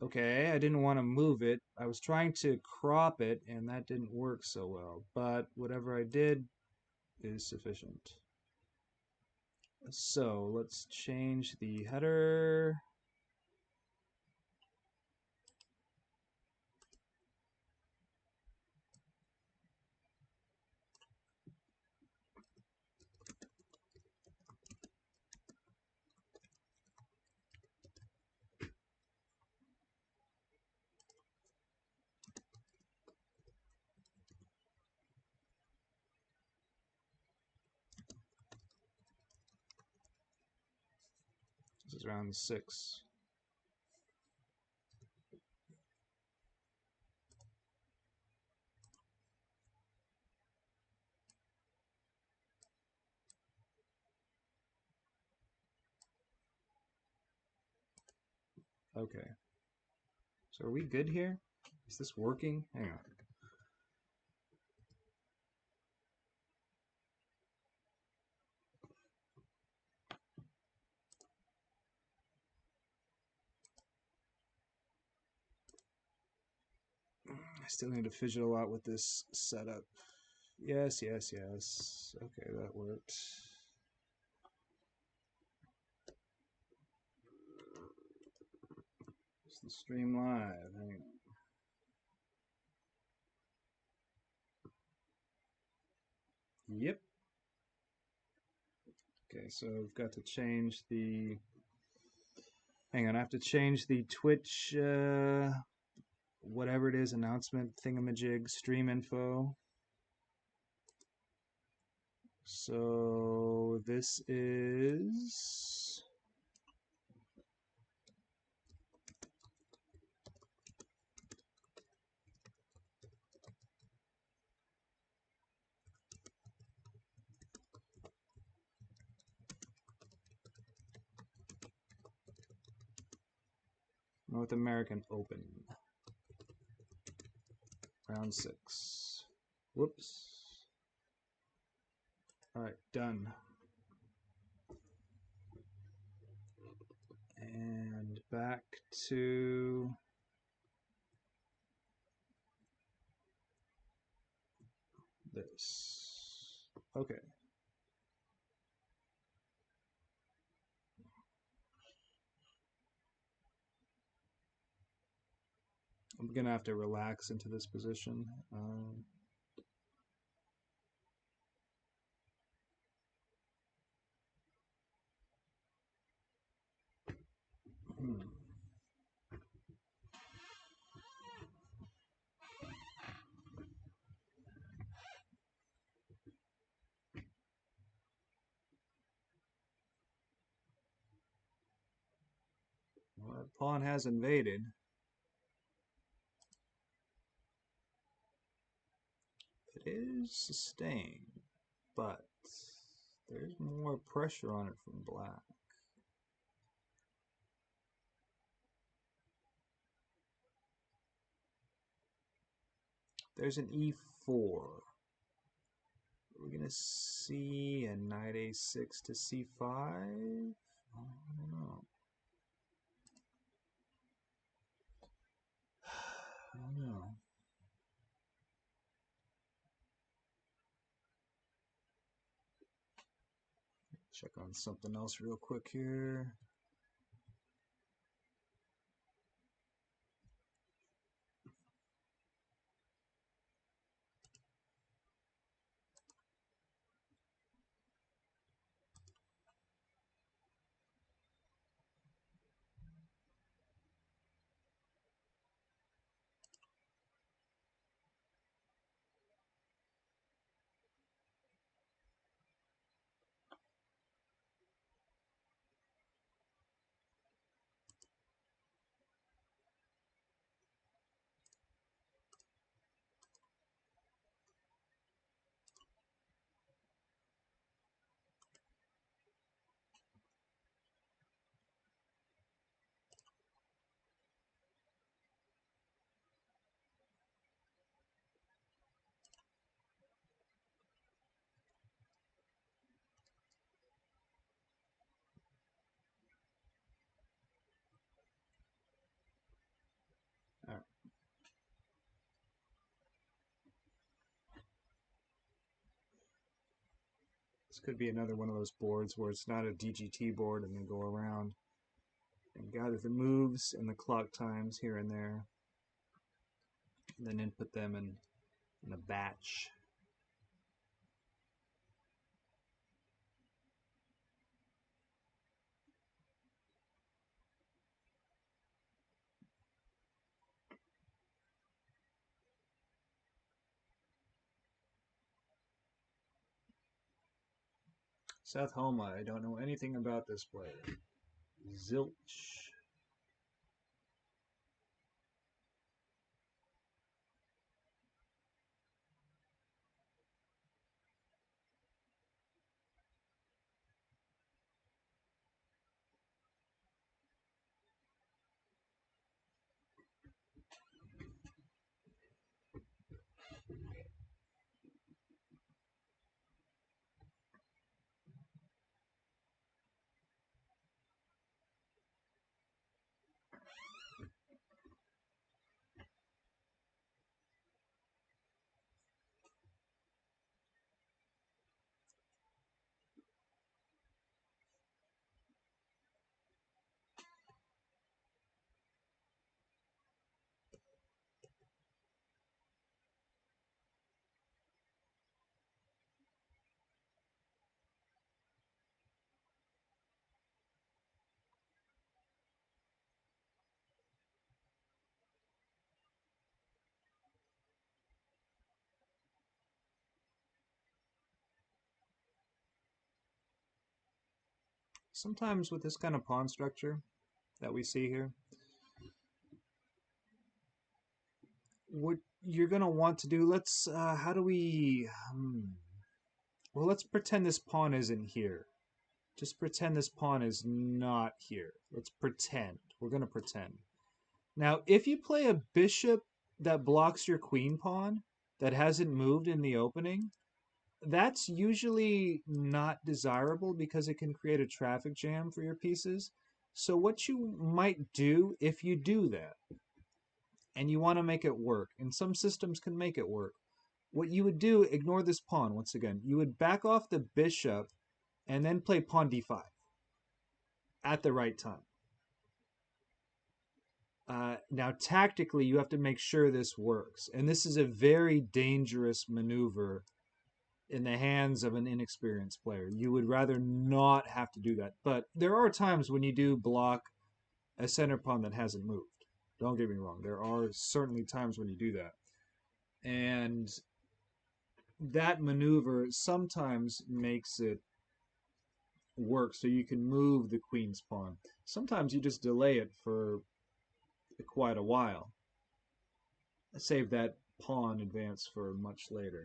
Okay, I didn't want to move it. I was trying to crop it, and that didn't work so well. But whatever I did is sufficient. So let's change the header. This is round 6. Okay. So are we good here? Is this working? Hang on. I still need to fidget a lot with this setup. Yes, yes, yes. Okay, that worked. It's the stream live. Hang on. Yep. Okay, so I've got to change the... Hang on, I have to change the Twitch, whatever it is, announcement thingamajig, stream info. So this is... North American Open. Round 6. Whoops. Alright, done. And back to... this. Okay. I'm gonna have to relax into this position. Well, that pawn has invaded. It is sustained, but there's more pressure on it from black. There's an e4. We're gonna see a knight a6 to c5. I don't know. I don't know. Check on something else real quick here. All right. This could be another one of those boards where it's not a DGT board and they go around and gather the moves and the clock times here and there, and then input them in a batch. Seth Homa, I don't know anything about this player. Zilch. sometimes with this kind of pawn structure that we see here, what you're going to want to do, let's, how do we, well, let's pretend this pawn isn't here. Just pretend this pawn is not here. Let's pretend. We're going to pretend. Now, if you play a bishop that blocks your queen pawn that hasn't moved in the opening, that's usually not desirable because it can create a traffic jam for your pieces. So what you might do if you do that, and you want to make it work, and some systems can make it work, what you would do, ignore this pawn once again, you would back off the bishop and then play pawn d5 at the right time. Now, tactically, you have to make sure this works. And this is a very dangerous maneuver in the hands of an inexperienced player. You would rather not have to do that. But there are times when you do block a center pawn that hasn't moved. Don't get me wrong. There are certainly times when you do that. And that maneuver sometimes makes it work so you can move the queen's pawn. Sometimes you just delay it for quite a while. Save that pawn advance for much later.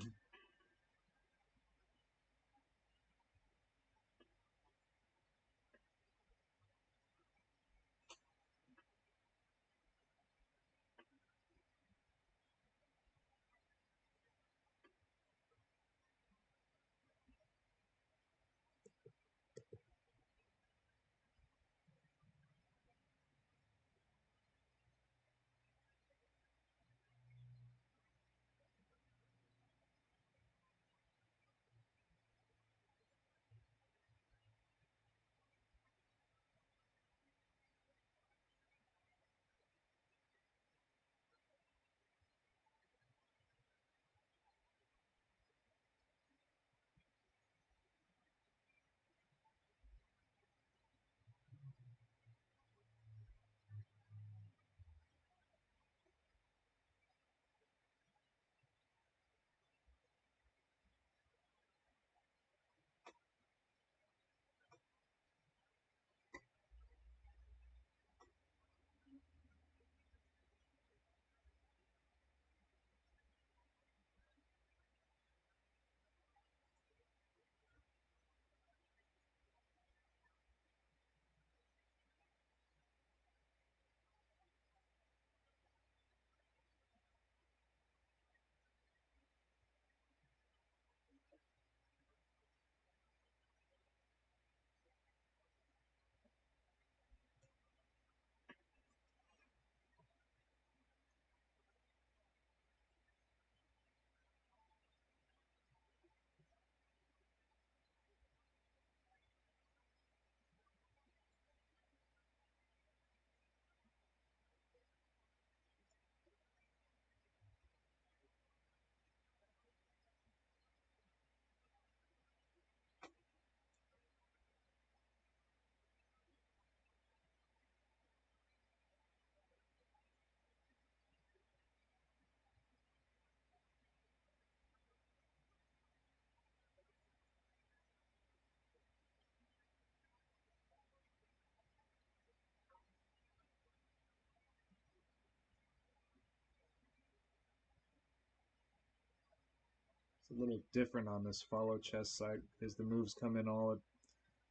It's a little different on this follow chess side because the moves come in all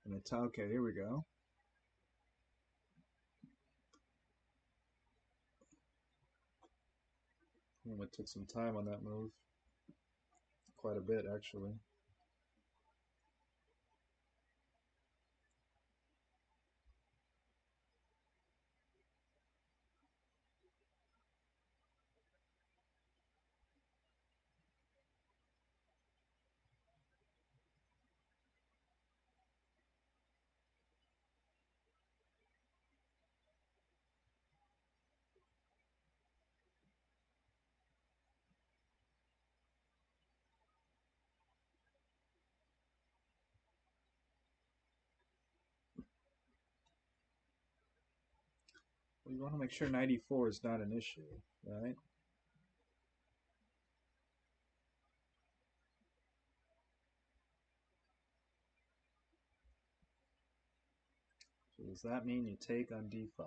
in the top. Okay, here we go. Homa took some time on that move. Quite a bit, actually. Well, you want to make sure 94 is not an issue, right? So does that mean you take on d5?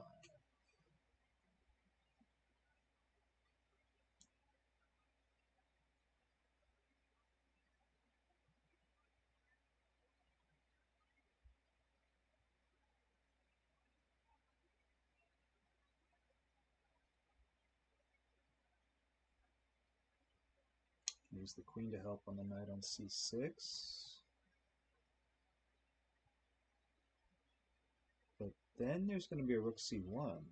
Use the queen to help on the knight on c6. But then there's going to be a rook c1.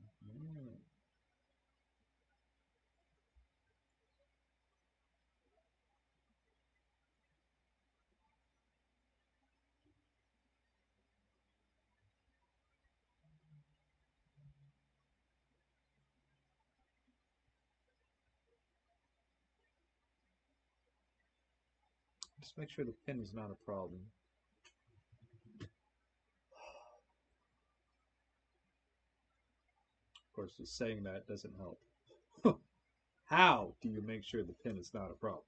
Just make sure the pin is not a problem. Of course, just saying that doesn't help. How do you make sure the pin is not a problem?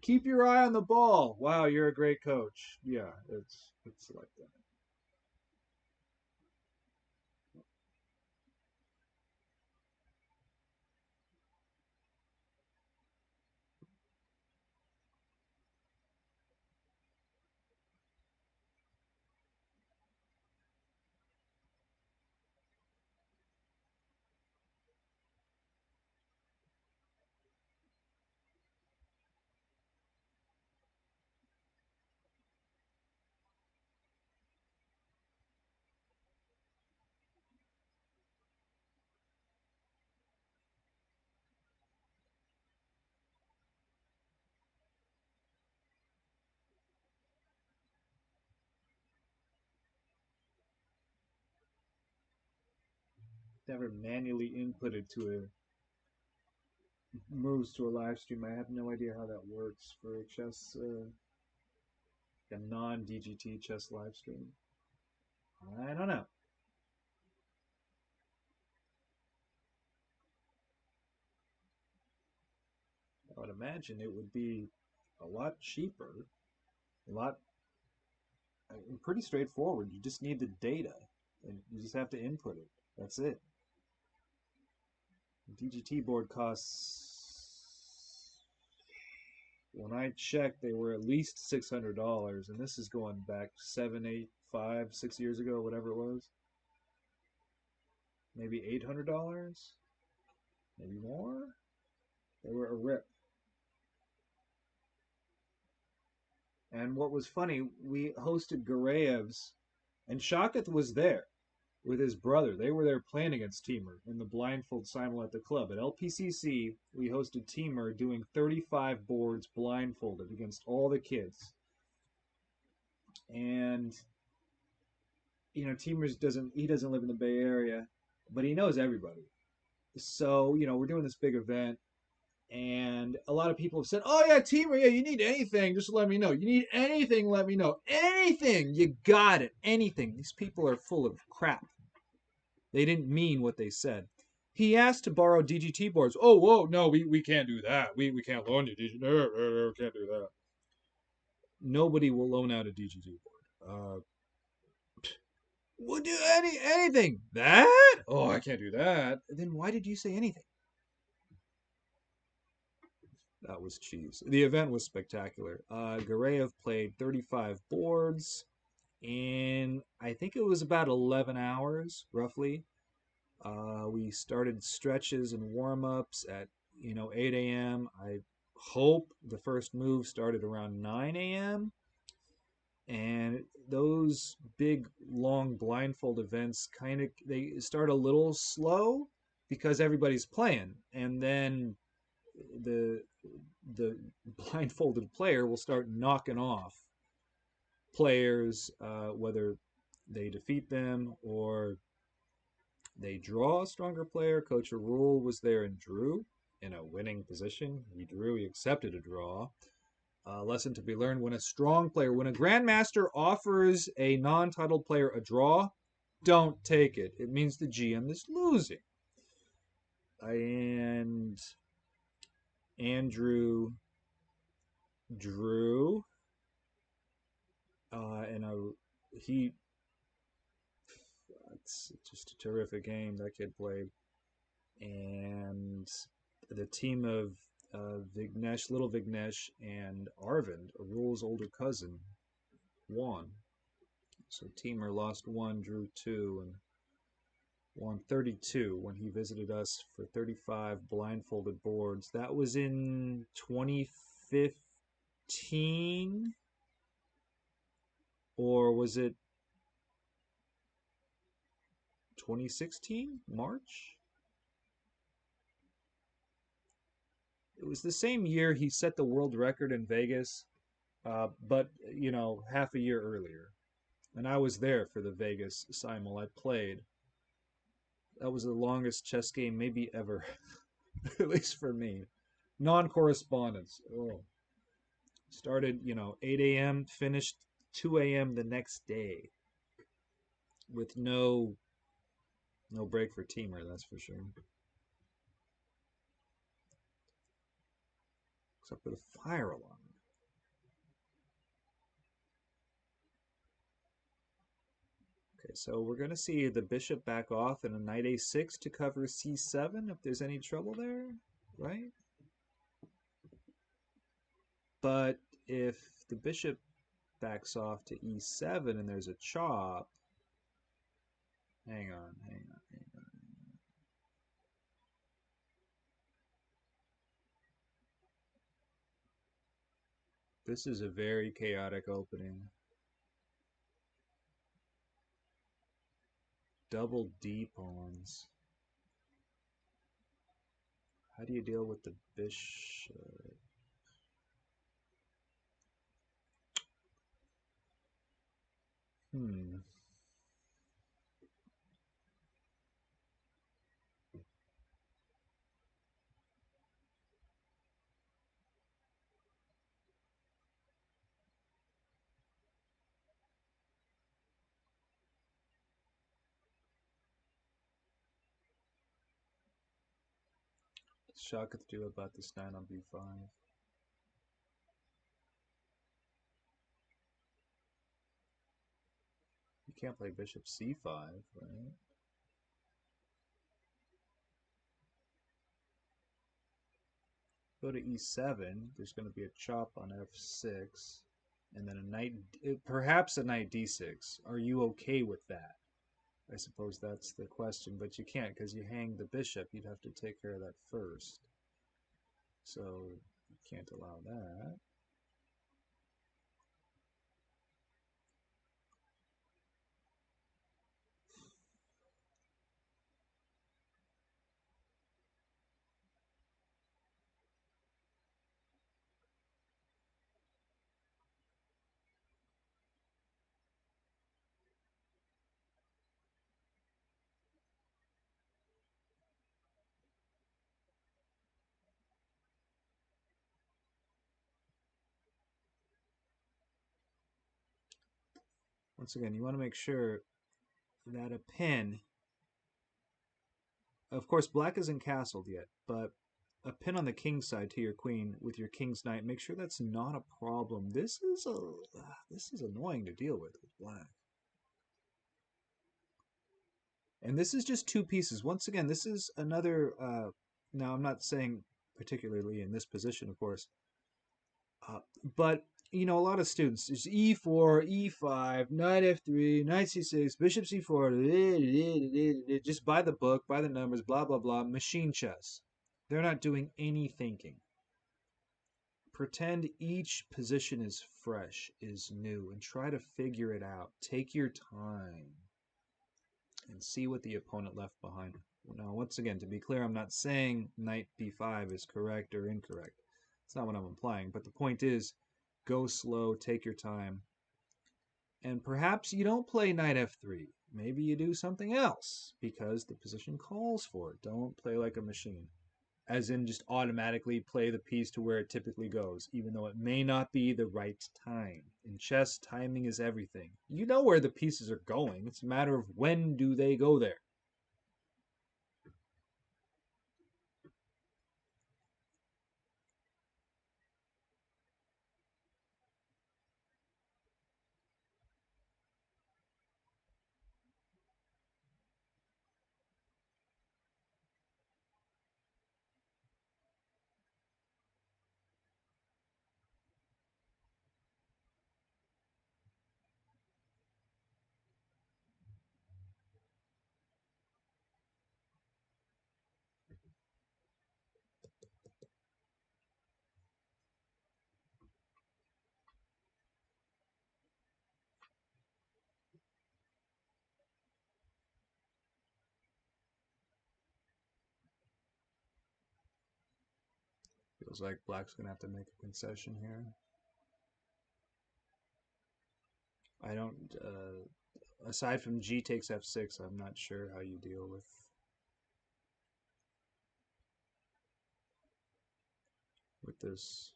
Keep your eye on the ball. Wow, you're a great coach. Yeah, it's like that. Never manually inputted to a moves to a live stream. I have no idea how that works for a chess, a non-DGT chess live stream. I don't know. I would imagine it would be a lot cheaper, a lot pretty straightforward. You just need the data, and you just have to input it. That's it. The DGT board costs, when I checked, they were at least $600, and this is going back 7, 8, 5, 6 years ago, whatever it was. Maybe $800, maybe more. They were a rip. And what was funny, we hosted Garayev's, and Shakath was there with his brother. They were there playing against Timur in the blindfold simul at the club. At LPCC, we hosted Timur doing 35 boards blindfolded against all the kids. And you know, Timur doesn't live in the Bay Area, but he knows everybody. So, you know, we're doing this big event, and a lot of people have said, "Oh yeah, Timur, yeah, you need anything, just let me know. You need anything, let me know. Anything, you got it. Anything." These people are full of crap. They didn't mean what they said. He asked to borrow DGT boards. Oh, whoa, no, we can't do that. We can't loan you DGT. No, can't do that. Nobody will loan out a DGT board. We'll do anything. That? Oh, I can't do that. Then why did you say anything? That was cheese. The event was spectacular. Garayev played 35 boards in, I think it was about 11 hours, roughly. We started stretches and warm-ups at 8 a.m. I hope the first move started around 9 a.m. And those big, long blindfold events they start a little slow because everybody's playing, and then the blindfolded player will start knocking off players, whether they defeat them or they draw a stronger player. Coach Arul was there and drew in a winning position. He drew, he accepted a draw. Lesson to be learned: when a strong player, when a grandmaster offers a non-titled player a draw, don't take it. It means the GM is losing. And Andrew drew, and he It's just a terrific game that kid played. And the team of Vignesh, little Vignesh, and Arvind, Arul's older cousin, won. So Teamer lost 1, drew 2, and won 32 when he visited us for 35 blindfolded boards. That was in 2015? Or was it 2016? March? It was the same year he set the world record in Vegas, but, you know, half a year earlier. And I was there for the Vegas simul. I played. That was the longest chess game maybe ever, at least for me. Non-correspondence. Oh. Started, you know, 8 a.m., finished 2 a.m. the next day. With no break for Teamer, that's for sure. Except for the fire alarm. Okay, so we're going to see the bishop back off and a knight a6 to cover c7 if there's any trouble there, right? But if the bishop backs off to e7 and there's a chop, hang on. This is a very chaotic opening. Double D pawns. How do you deal with the bishop? Shah could do about this knight on b5. You can't play bishop c5, right? Go to e7, there's going to be a chop on f6, and then a knight, perhaps a knight d6. Are you okay with that? I suppose that's the question, but you can't because you hang the bishop. You'd have to take care of that first. So you can't allow that. Once again, you want to make sure that a pin, of course, black isn't castled yet, but a pin on the king side to your queen with your king's knight, make sure that's not a problem. This is annoying to deal with black. And this is just two pieces. Once again, this is another, now I'm not saying particularly in this position, of course, but you know, a lot of students, there's e4, e5, knight f3, knight c6, bishop c4, just by the book, by the numbers, blah, blah, blah, machine chess. They're not doing any thinking. Pretend each position is fresh, is new, and try to figure it out. Take your time and see what the opponent left behind. Now, once again, to be clear, I'm not saying knight b5 is correct or incorrect. That's not what I'm implying. But the point is, go slow, take your time. And perhaps you don't play knight f3. Maybe you do something else because the position calls for it. Don't play like a machine. As in just automatically play the piece to where it typically goes, even though it may not be the right time. In chess, timing is everything. You know where the pieces are going. It's a matter of when do they go there. Feels like black's gonna have to make a concession here. I don't, aside from G takes F6, I'm not sure how you deal with this.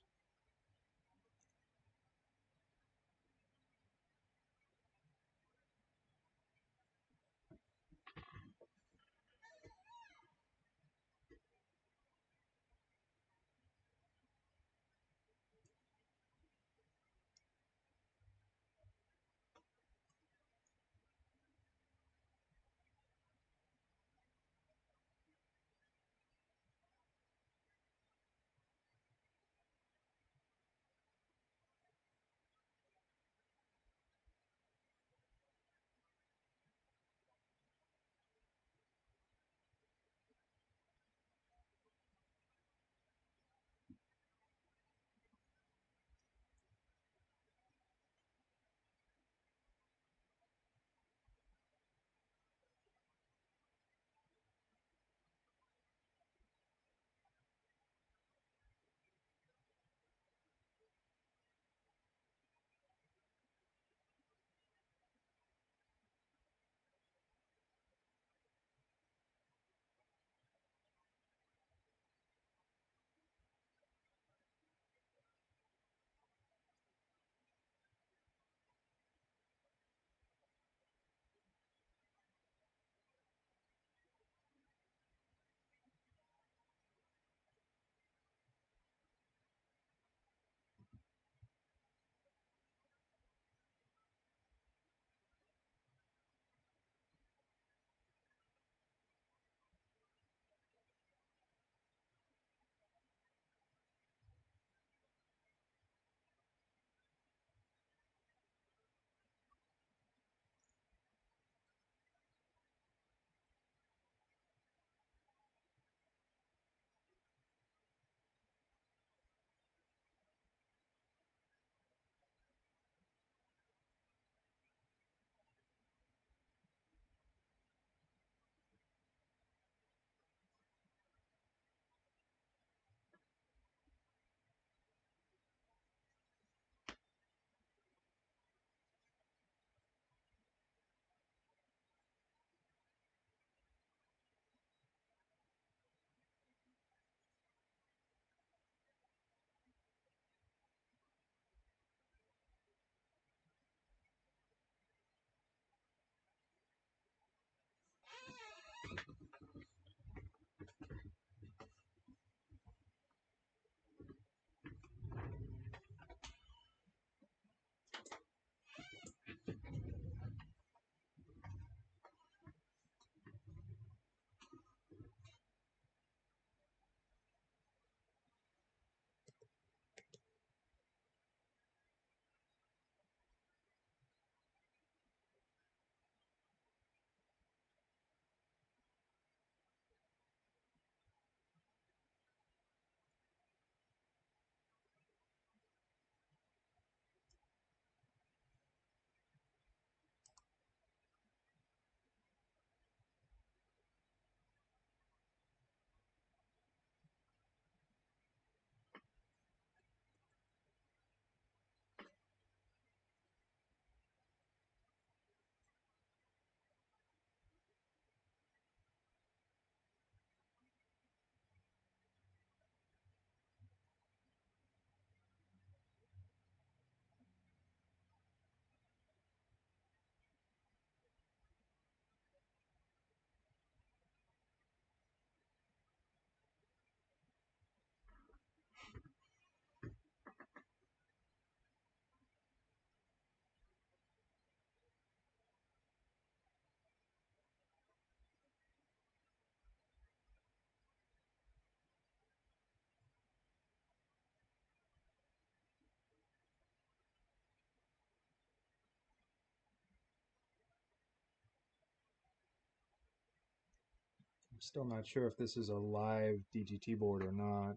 I'm still not sure if this is a live DGT board or not.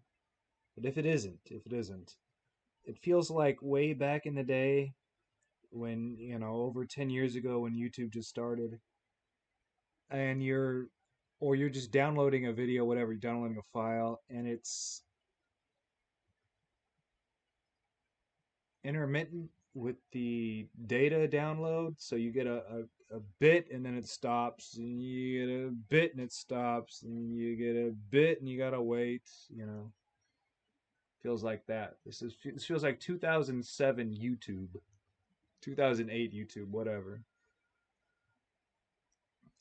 But if it isn't, it feels like way back in the day when, over 10 years ago when YouTube just started and you're just downloading a video, whatever, you're downloading a file and intermittent with the data download, so you get a bit and then it stops, and you get a bit and it stops, and you get a bit and you gotta wait. Feels like that. This feels like 2007 YouTube, 2008 YouTube, whatever.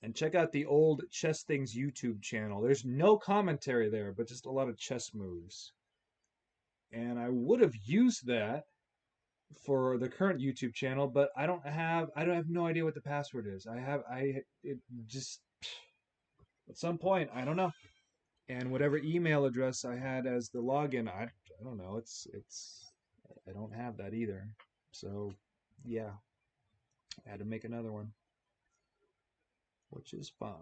And check out the old Chess Things YouTube channel. There's no commentary there, but just a lot of chess moves. And I would have used that for the current YouTube channel, but I don't have no idea what the password is. It just at some point, I don't know. And whatever email address I had as the login, I don't know. I don't have that either. So, yeah, I had to make another one, which is fine.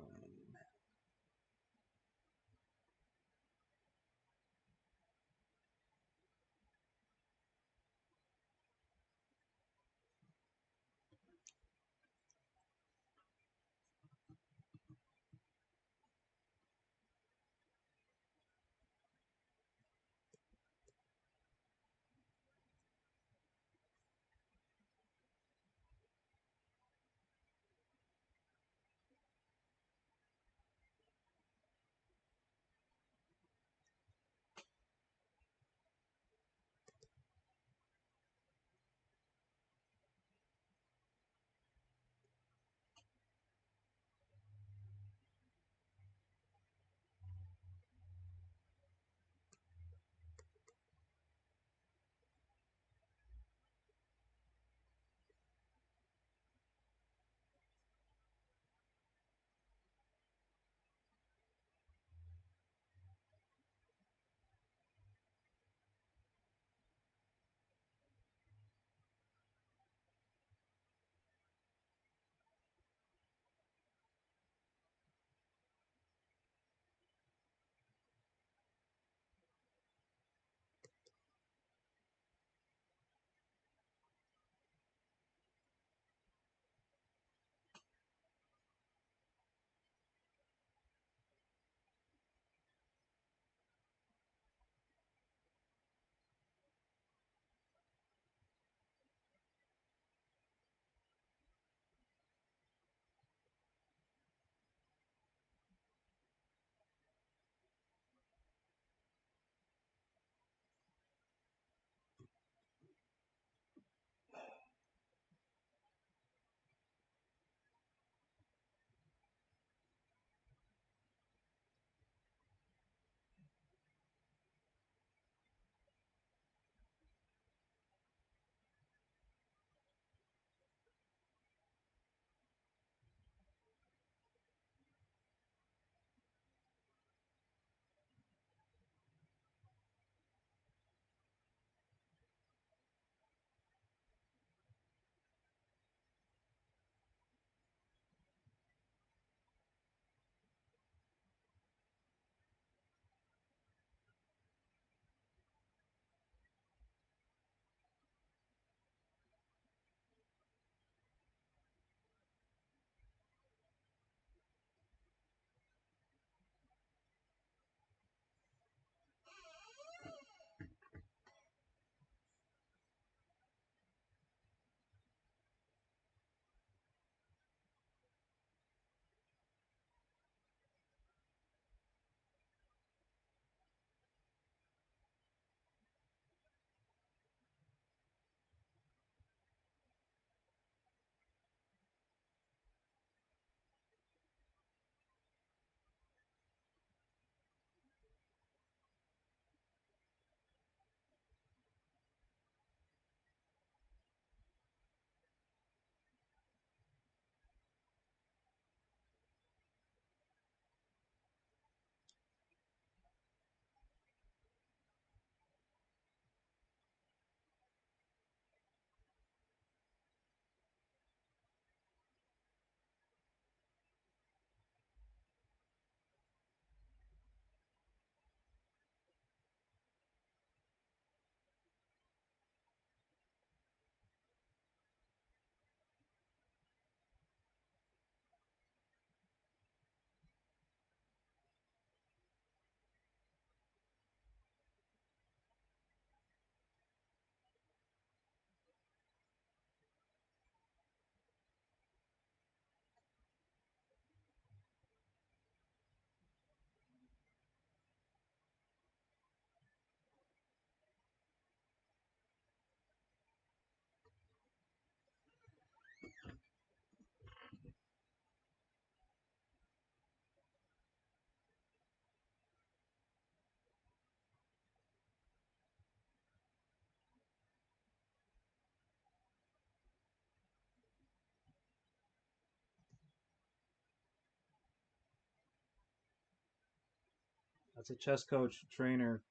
As a chess coach trainer,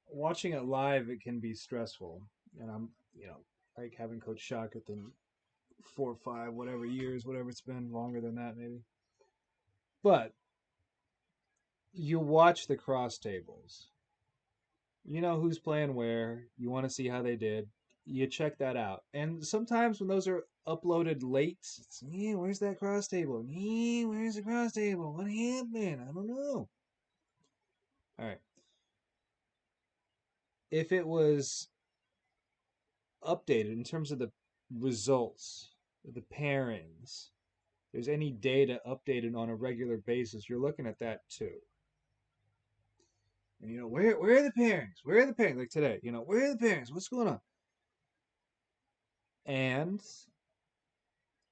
watching it live, it can be stressful. And I'm, like having coached shot within 4 or 5, whatever years, whatever it's been, longer than that maybe. But you watch the cross tables. You know who's playing where. You want to see how they did. You check that out. And sometimes when those are uploaded late, it's, where's that cross table? Where's the cross table? What happened? I don't know. All right. If it was updated in terms of the results, the pairings, there's any data updated on a regular basis, you're looking at that too. And where are the pairings? Where are the pairings? Like today, where are the pairings? What's going on? And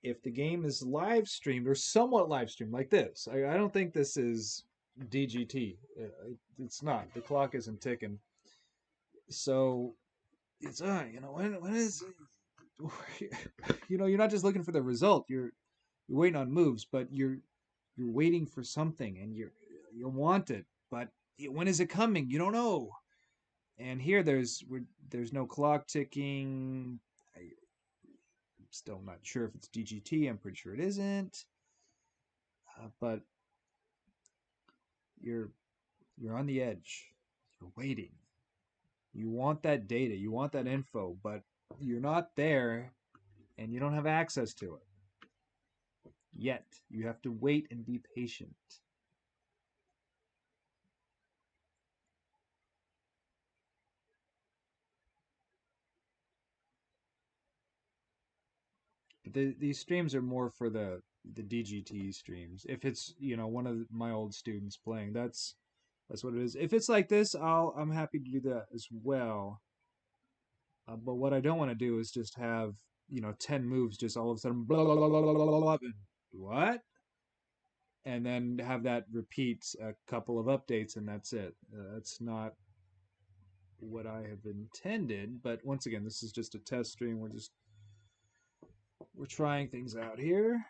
if the game is live streamed or somewhat live streamed like this, I don't think this is DGT. It's not. The clock isn't ticking. So it's when is you're not just looking for the result. You're waiting on moves, but you're waiting for something, and you want it, but when is it coming? You don't know. And here there's no clock ticking. I'm still not sure if it's DGT. I'm pretty sure it isn't. But you're on the edge. You're waiting. You want that data. You want that info, but you're not there, and you don't have access to it yet. You have to wait and be patient. These streams are more for the DGT streams. If it's one of my old students playing, that's what it is. If it's like this, I'm happy to do that as well. But what I don't want to do is just have 10 moves just all of a sudden blah blah blah blah blah blah, blah, and what, and then have that repeat a couple of updates and that's it. That's not what I have intended. But once again, this is just a test stream. We're trying things out here.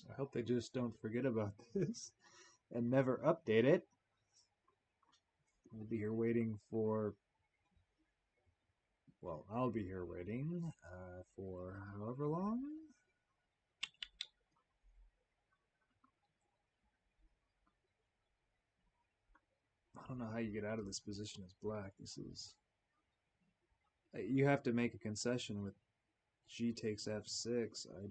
I hope they just don't forget about this and never update it. We'll be here waiting for, well, I'll be here waiting for however long. I don't know how you get out of this position as black. This is... You have to make a concession with G takes F6. I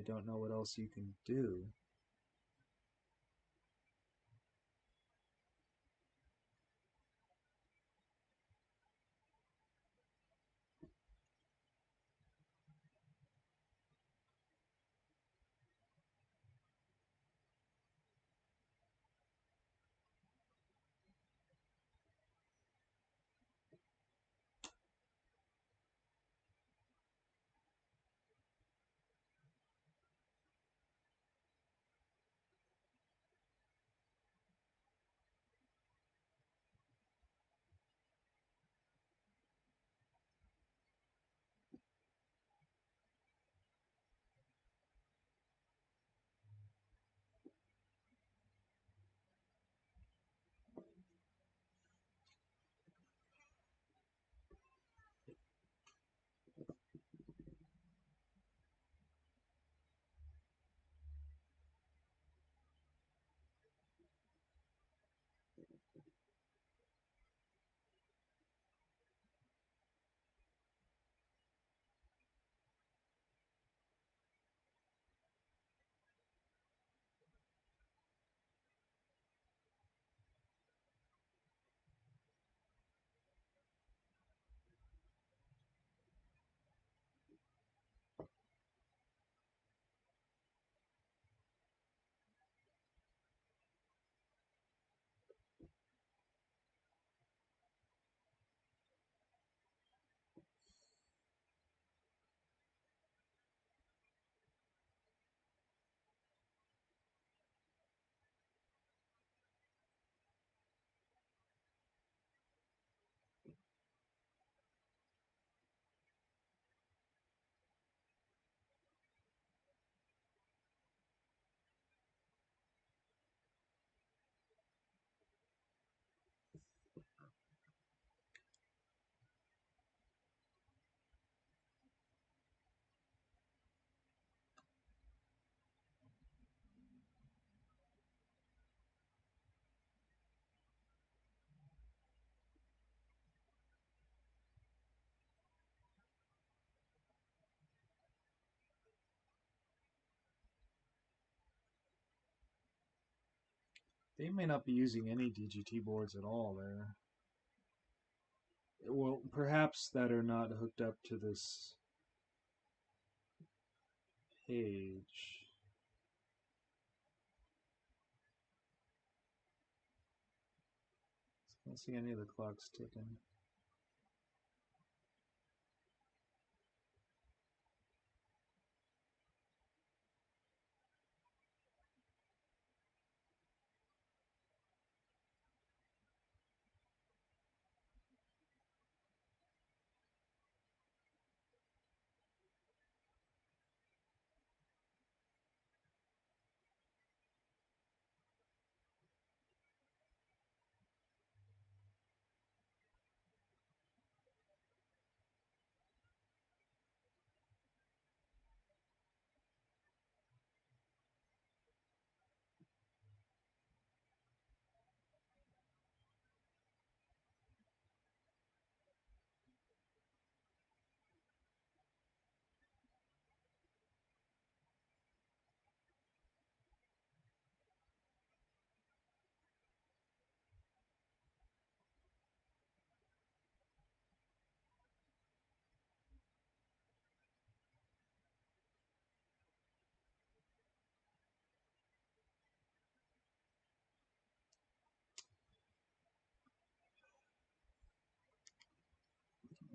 don't know what else you can do. They may not be using any DGT boards at all there. Well, perhaps that are not hooked up to this page. I can't see any of the clocks ticking.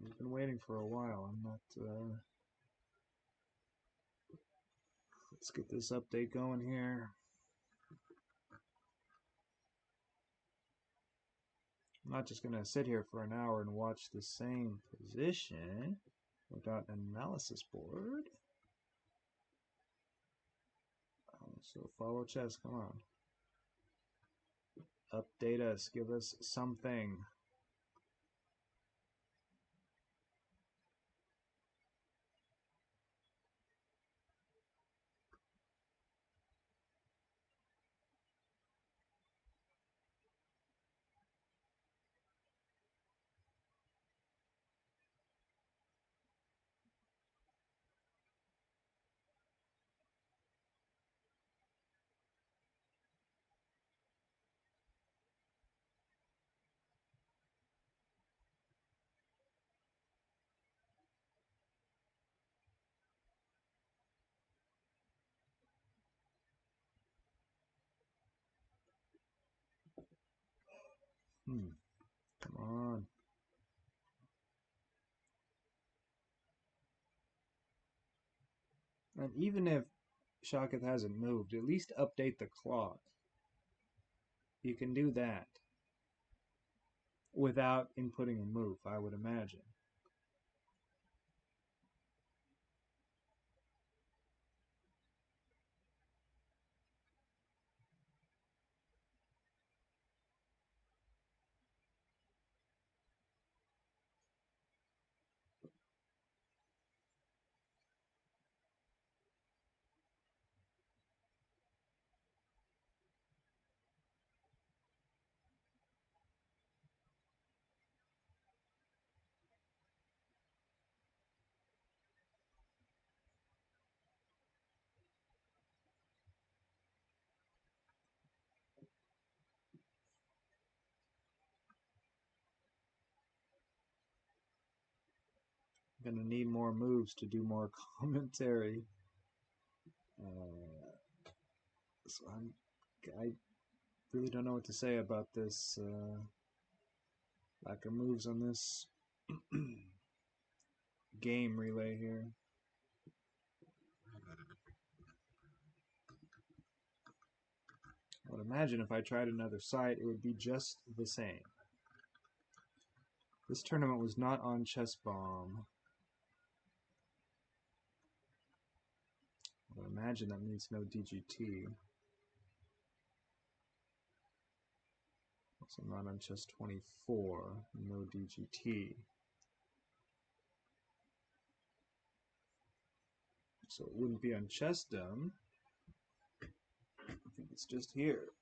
I've been waiting for a while. I'm not... Let's get this update going here. I'm not just going to sit here for an hour and watch the same position without an analysis board. So follow chess, come on. Update us, give us something. Come on. And even if Shaketh hasn't moved, at least update the clock. You can do that without inputting a move, I would imagine. I'm gonna need more moves to do more commentary. So I really don't know what to say about this lack of moves on this game relay here. I would imagine if I tried another site, it would be just the same. This tournament was not on Chess Bomb. I would imagine that means no DGT. Also not on Chess 24, no DGT. So it wouldn't be on Chessdom. I think it's just here.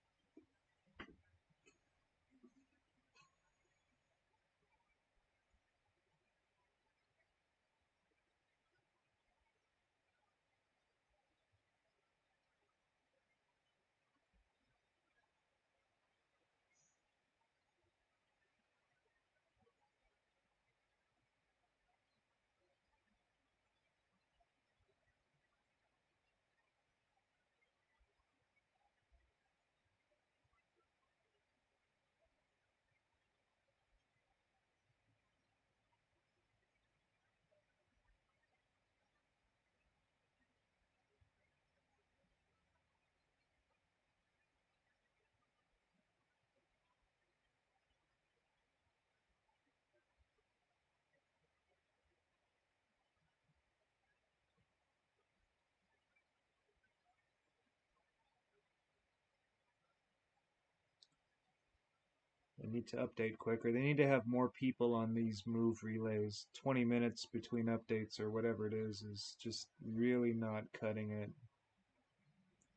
They need to update quicker. They need to have more people on these move relays. 20 minutes between updates or whatever it is just really not cutting it.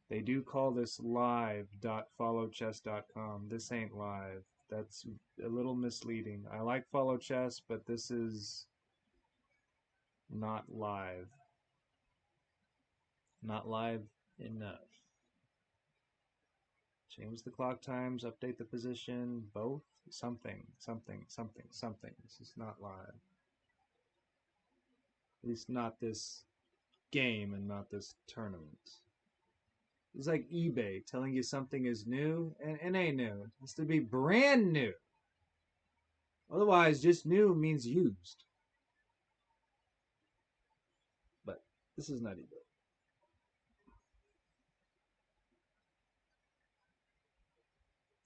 They do call this live.followchess.com. This ain't live. That's a little misleading. I like Follow Chess, but this is not live. Not live enough. Change the clock times, update the position, both. Something. This is not live. At least not this game and not this tournament. It's like eBay telling you something is new and ain't new. It has to be brand new. Otherwise, just new means used. But this is not eBay.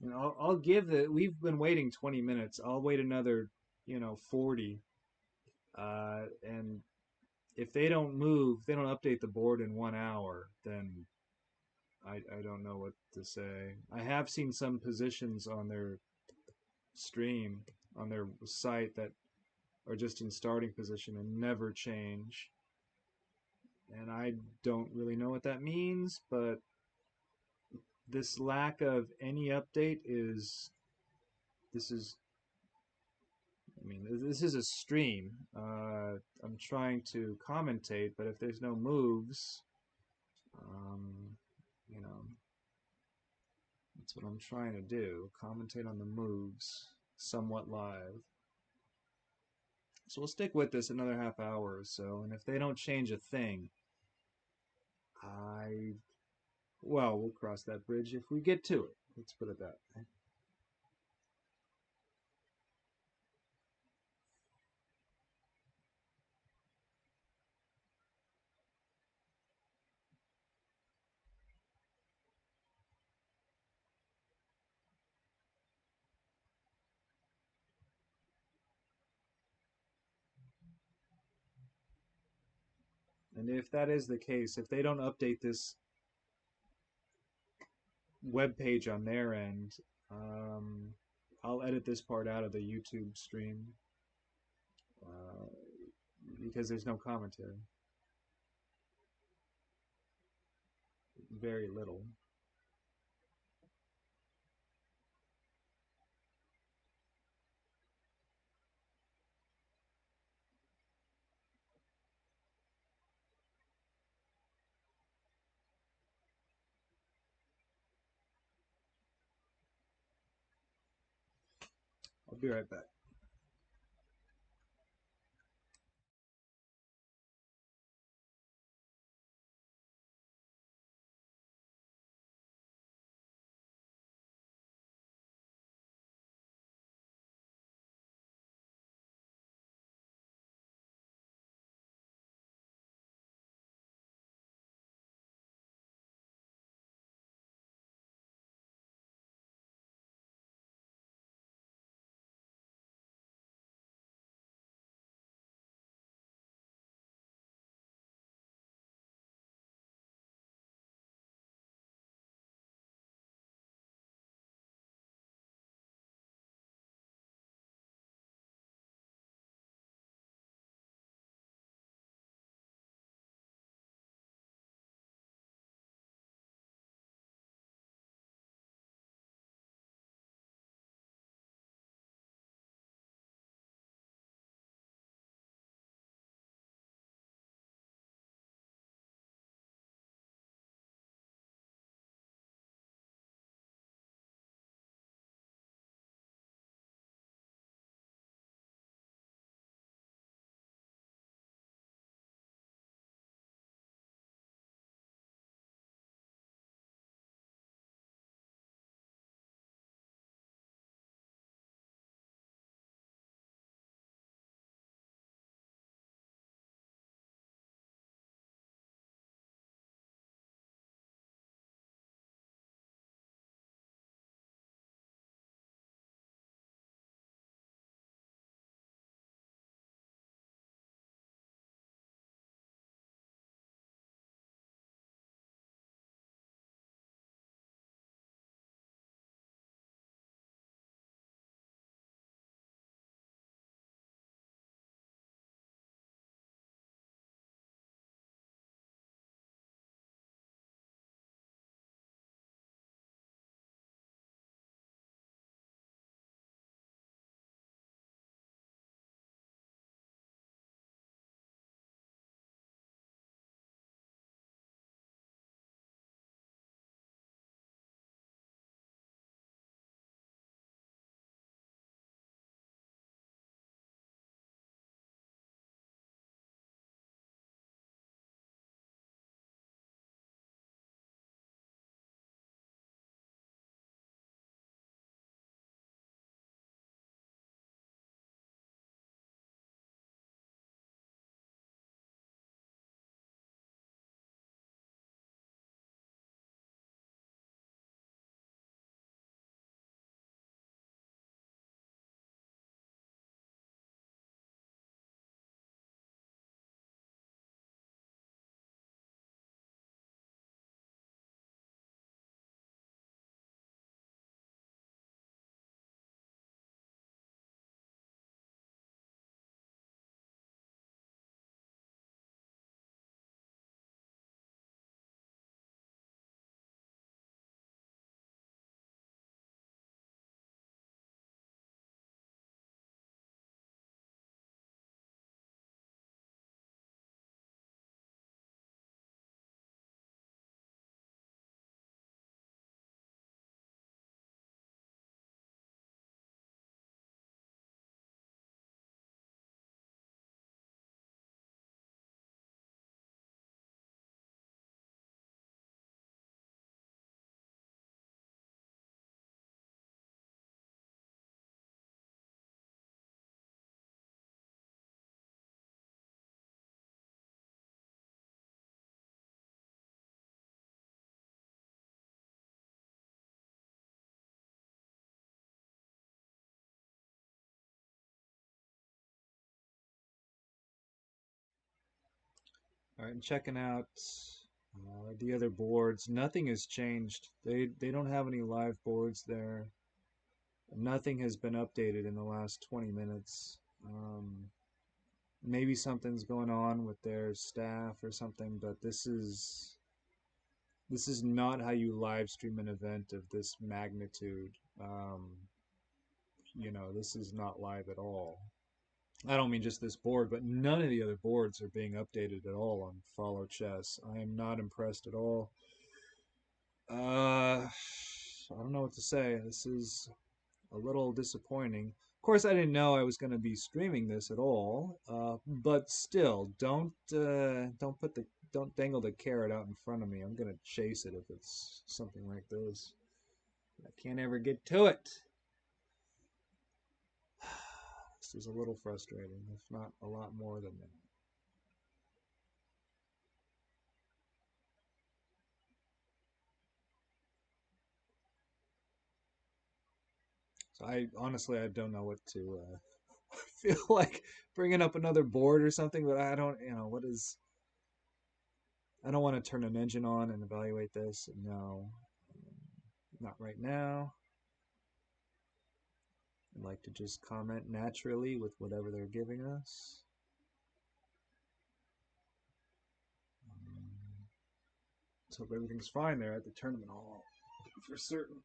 You know, I'll give the. We've been waiting 20 minutes. I'll wait another, 40. And if they don't move, they don't update the board in 1 hour, then I don't know what to say. I have seen some positions on their stream, on their site, that are just in starting position and never change. And I don't really know what that means, but this lack of any update is, this is a stream. I'm trying to commentate, but if there's no moves, that's what I'm trying to do. Commentate on the moves, somewhat live. So we'll stick with this another half hour or so, and if they don't change a thing, well, we'll cross that bridge if we get to it. Let's put it that way. And if that is the case, if they don't update this web page on their end, I'll edit this part out of the YouTube stream uh, because there's no commentary. Very little. I'll be right back. All right, I'm checking out the other boards. Nothing has changed. They don't have any live boards there. Nothing has been updated in the last 20 minutes. Maybe something's going on with their staff or something, but this is not how you live stream an event of this magnitude. This is not live at all. I don't mean just this board, but none of the other boards are being updated at all on Follow Chess. I am not impressed at all. I don't know what to say. This is a little disappointing. Of course, I didn't know I was going to be streaming this at all. But still, don't dangle the carrot out in front of me. I'm going to chase it if it's something like this. I can't ever get to it. This is a little frustrating, if not a lot more than that. So I honestly I don't know what to I feel like bringing up another board or something, but I don't, I don't want to turn an engine on and evaluate this. No, not right now. I'd like to just comment naturally with whatever they're giving us. Let's hope everything's fine there at the tournament hall for certain.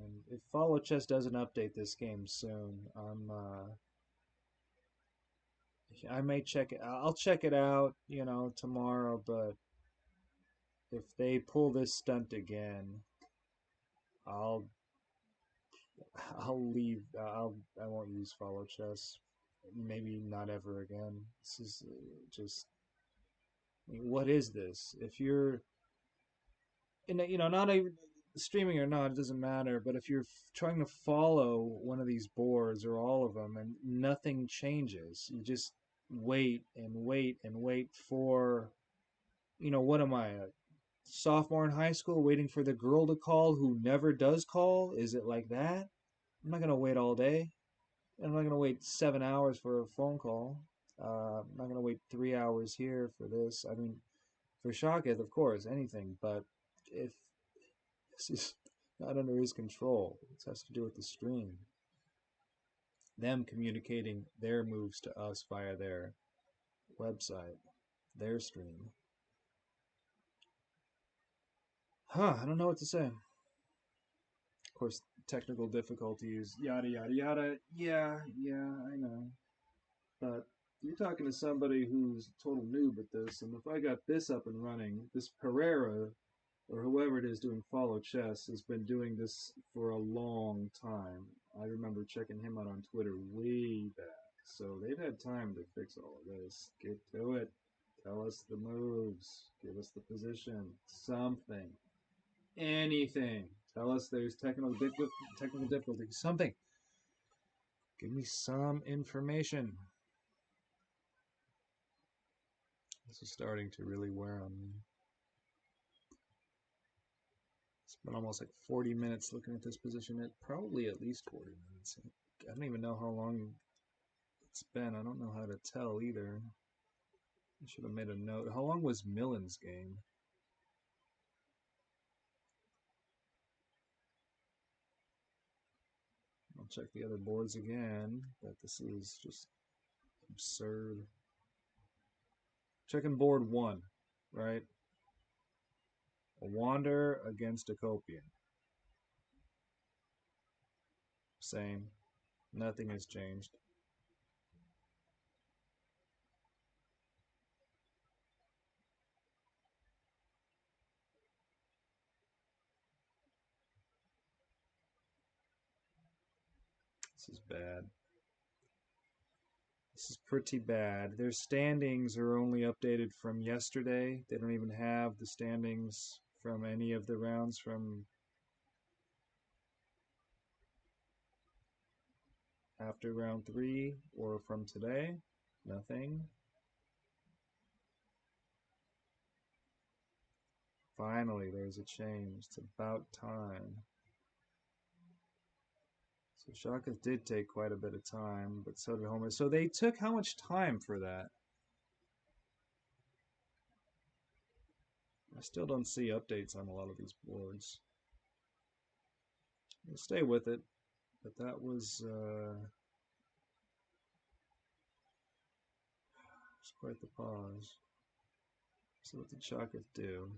And if Follow Chess doesn't update this game soon, I may check it. I'll check it out, tomorrow. But if they pull this stunt again, I'll I'll leave. I won't use Follow Chess. Maybe not ever again. This is just. I mean, what is this? If you're not even streaming or not, it doesn't matter. But if you're trying to follow one of these boards or all of them and nothing changes, you just wait and wait and wait for, what am I, a sophomore in high school waiting for the girl to call who never does call? Is it like that? I'm not gonna wait all day. I'm not gonna wait 7 hours for a phone call. I'm not gonna wait 3 hours here for this. I mean, for Shaketh, of course, anything. But if this is not under his control, this has to do with the stream. Them communicating their moves to us via their website, their stream. I don't know what to say. Of course, technical difficulties, yada yada yada. Yeah, I know. But you're talking to somebody who's a total noob at this, and if I got this up and running, this Pereira, or whoever it is doing Follow Chess, has been doing this for a long time. I remember checking him out on Twitter way back. So they've had time to fix all of this. Get to it. Tell us the moves. Give us the position. Something. Anything. Tell us there's technical difficulty. Something. Give me some information. This is starting to really wear on me. It's been almost like 40 minutes looking at this position. Probably at least 40 minutes. I don't even know how long it's been. I don't know how to tell either. I should have made a note. How long was Millen's game? check the other boards again, but this is just absurd. Checking board 1, right? A Wander against a Copian. Same. Nothing has changed. This is bad. This is pretty bad. Their standings are only updated from yesterday. They don't even have the standings from any of the rounds from after round 3 or from today. Nothing. Finally, there's a change. It's about time. So Shaka did take quite a bit of time, but so did Homa. So they took how much time for that? I still don't see updates on a lot of these boards. We'll stay with it, but that was quite the pause. So what did Shaka do?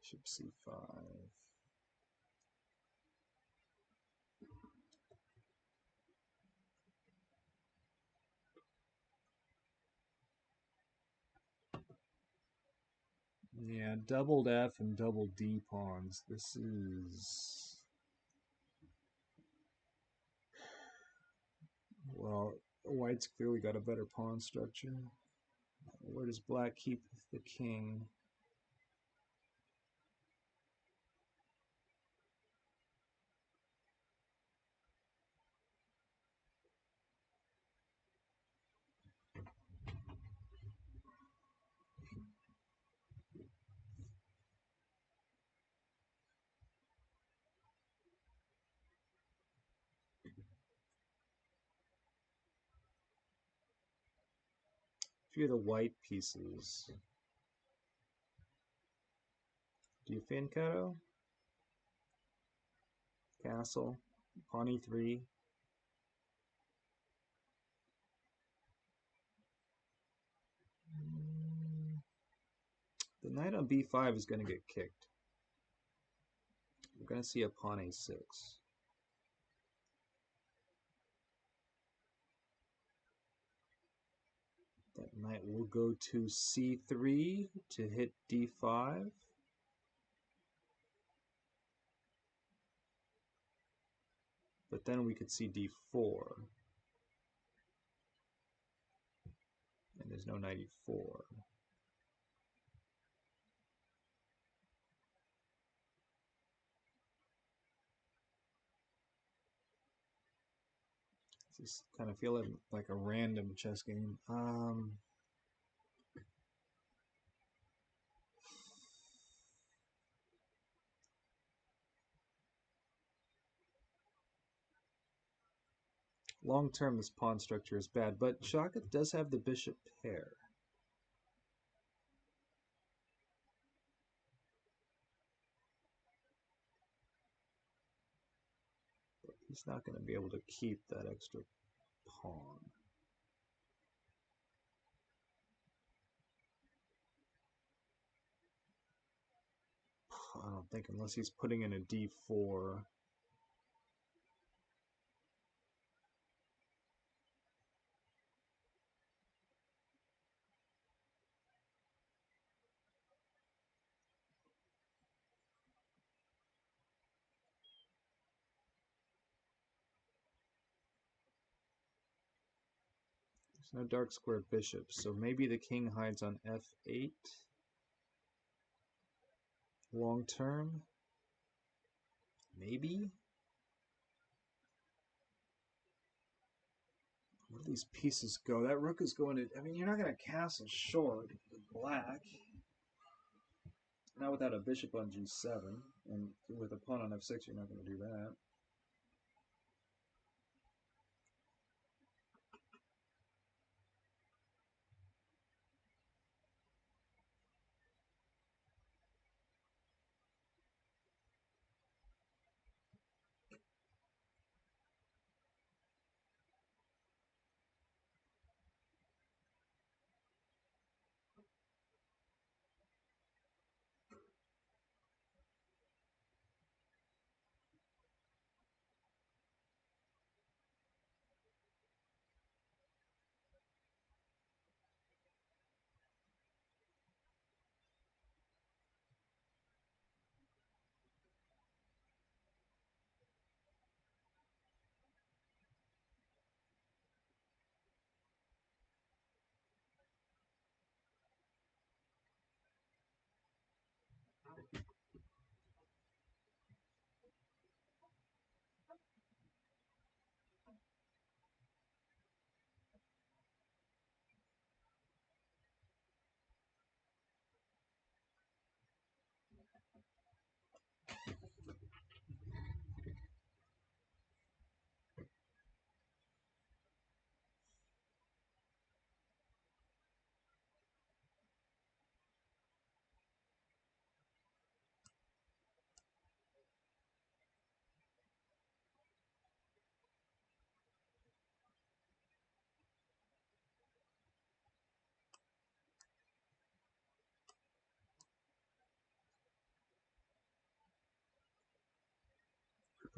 Bishop c5. Yeah, doubled F and double D pawns. This is... Well, White's clearly got a better pawn structure. Where does Black keep the king? Few of the white pieces. Do you Fianchetto? Castle. Pawn e3. The knight on b5 is going to get kicked. We're going to see a pawn a6. That knight will go to c3 to hit d5. But then we could see d4. And there's no knight e4. Just kind of feel like a random chess game. Long term, this pawn structure is bad, but Shaka does have the bishop pair. But he's not going to be able to keep that extra pawn. I don't think, unless he's putting in a d4. There's no dark square bishop, so maybe the king hides on f8. Long term? Maybe? Where do these pieces go? That rook is going to... I mean, you're not going to castle short with black. Not without a bishop on g7. And with a pawn on f6, you're not going to do that.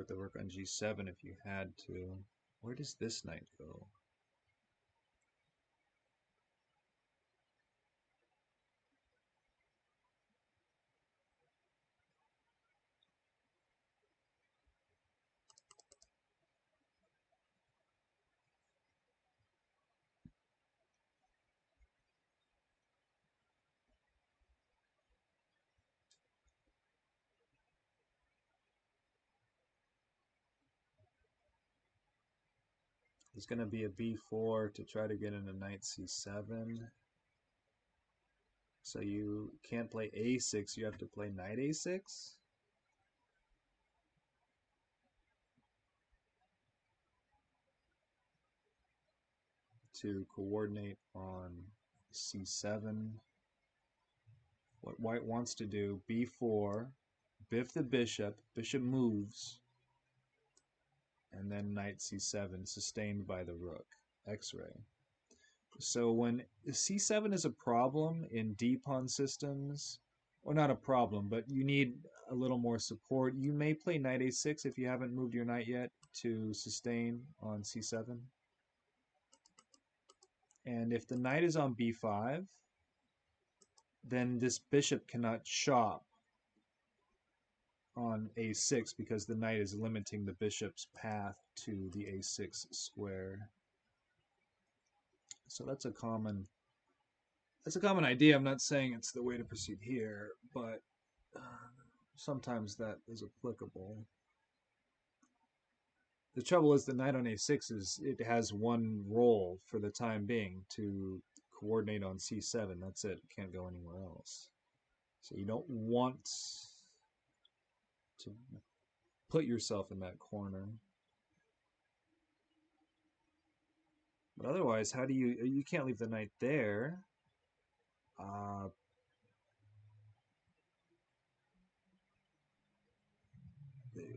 put the rook on g7 if you had to. Where does this knight go? There's going to be a b4 to try to get into knight c7. So you can't play a6, you have to play knight a6? To coordinate on c7. What white wants to do, b4, biff the bishop, bishop moves, and then knight c7, sustained by the rook, x-ray. So when c7 is a problem in d-pawn systems, or not a problem, but you need a little more support, you may play knight a6 if you haven't moved your knight yet to sustain on c7. And if the knight is on b5, then this bishop cannot chop on a6 because the knight is limiting the bishop's path to the a6 square. So that's a common idea. I'm not saying it's the way to proceed here, but sometimes that is applicable. The trouble is the knight on a6 it has one role for the time being, to coordinate on c7. That's it. It can't go anywhere else. So you don't want to put yourself in that corner. But otherwise, how do you can't leave the knight there.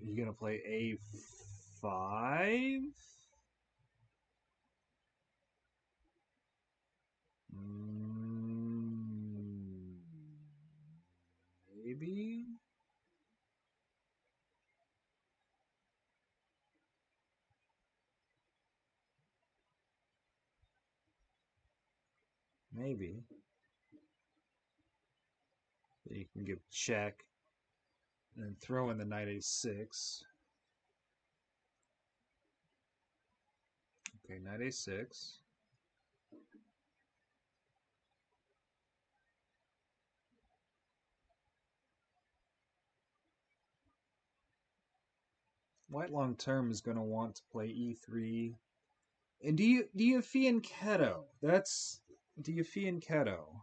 You're going to play a5? Maybe? Maybe. You can give check and then throw in the knight a6. Okay, knight a6. White long term is going to want to play e3. And do you Phi and Keto? Do you Phi and Keto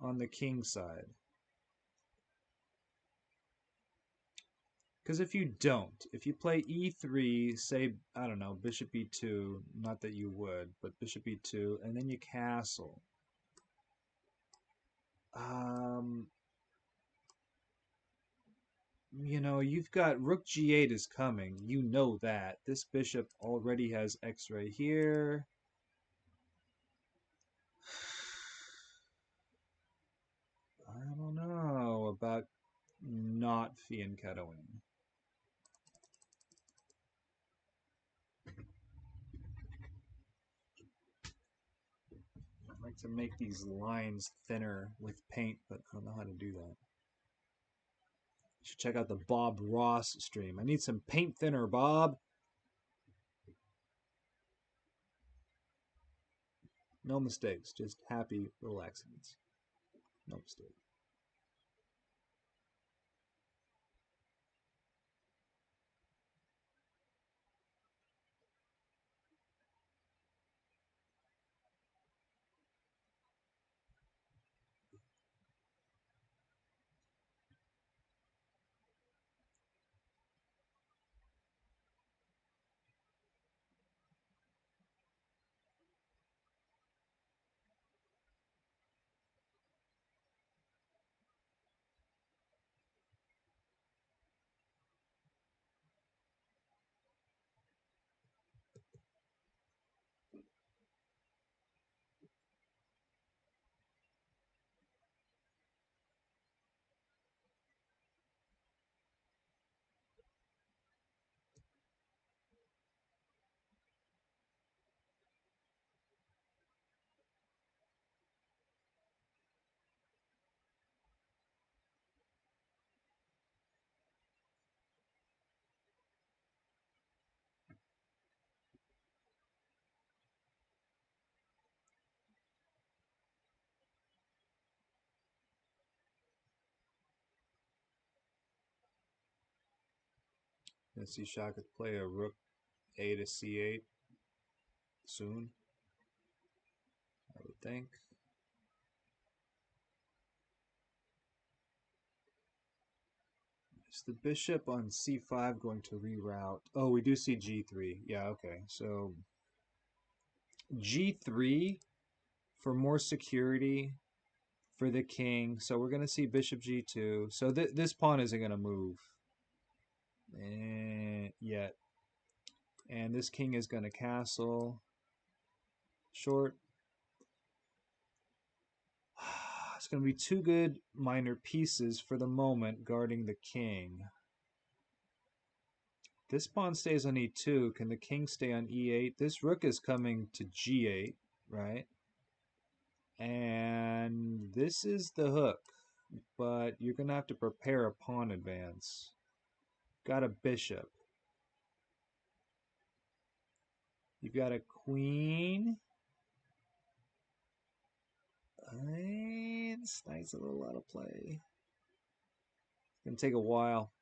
on the king side? Because if you don't, if you play e3, say, I don't know, bishop e2, not that you would, but bishop e2, and then you castle. You know, you've got rook g8 is coming. You know that. This bishop already has x-ray here. I don't know about not Phi and Ketoing. I'd like to make these lines thinner with paint, but I don't know how to do that. You should check out the Bob Ross stream. I need some paint thinner, Bob. No mistakes, just happy little accidents. No mistakes. Gonna see Shah could play a rook a to c8 soon, I would think. Is the bishop on c5 going to reroute? Oh, we do see g3. Yeah, okay. So g3 for more security for the king. So we're going to see bishop g2. So this pawn isn't going to move yet. And this king is going to castle. Short. It's going to be two good minor pieces for the moment guarding the king. This pawn stays on e2. Can the king stay on e8? This rook is coming to g8, right? And this is the hook, but you're going to have to prepare a pawn advance. Got a bishop. You've got a queen. This knight's a little out of play. It's going to take a while.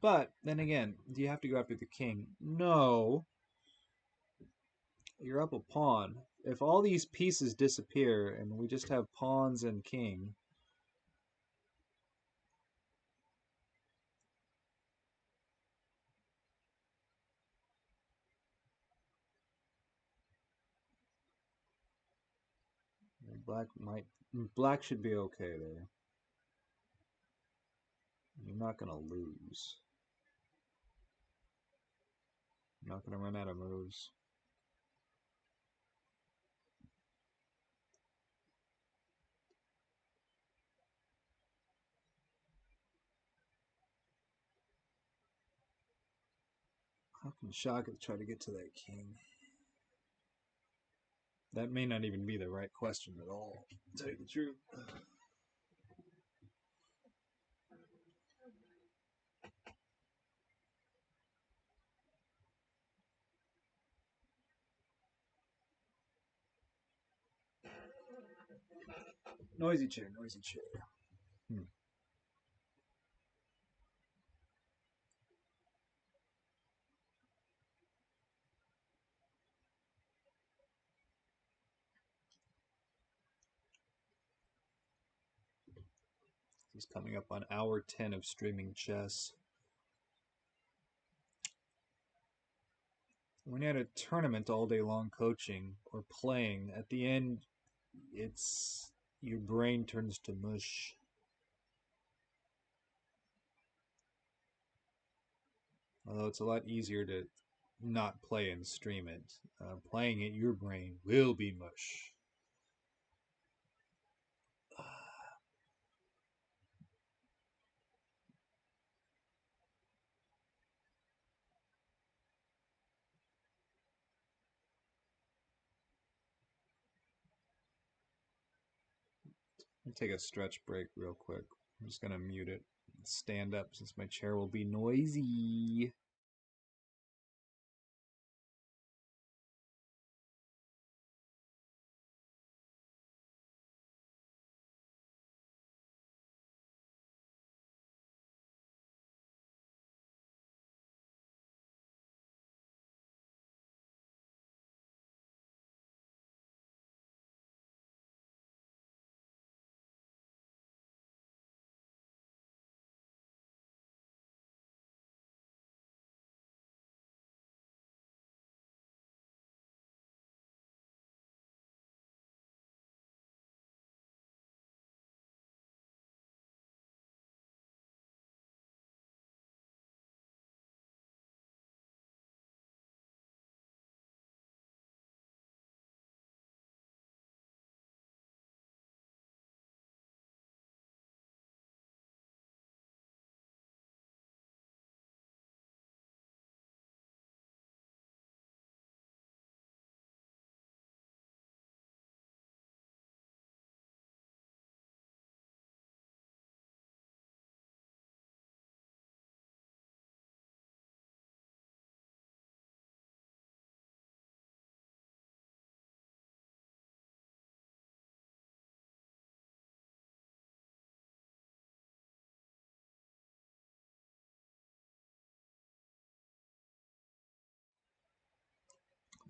But, then again, do you have to go after the king? No. You're up a pawn. If all these pieces disappear and we just have pawns and king, black should be okay there. You're not gonna lose. You're not gonna run out of moves. How can Shaka try to get to that king? That may not even be the right question at all, to tell you the truth. Noisy chair, noisy chair. He's coming up on hour 10 of streaming chess. When you're at a tournament all day long coaching or playing, at the end, your brain turns to mush. Although it's a lot easier to not play and stream it. Playing it, your brain will be mush. Let me take a stretch break real quick. I'm just going to mute it. Stand up since my chair will be noisy.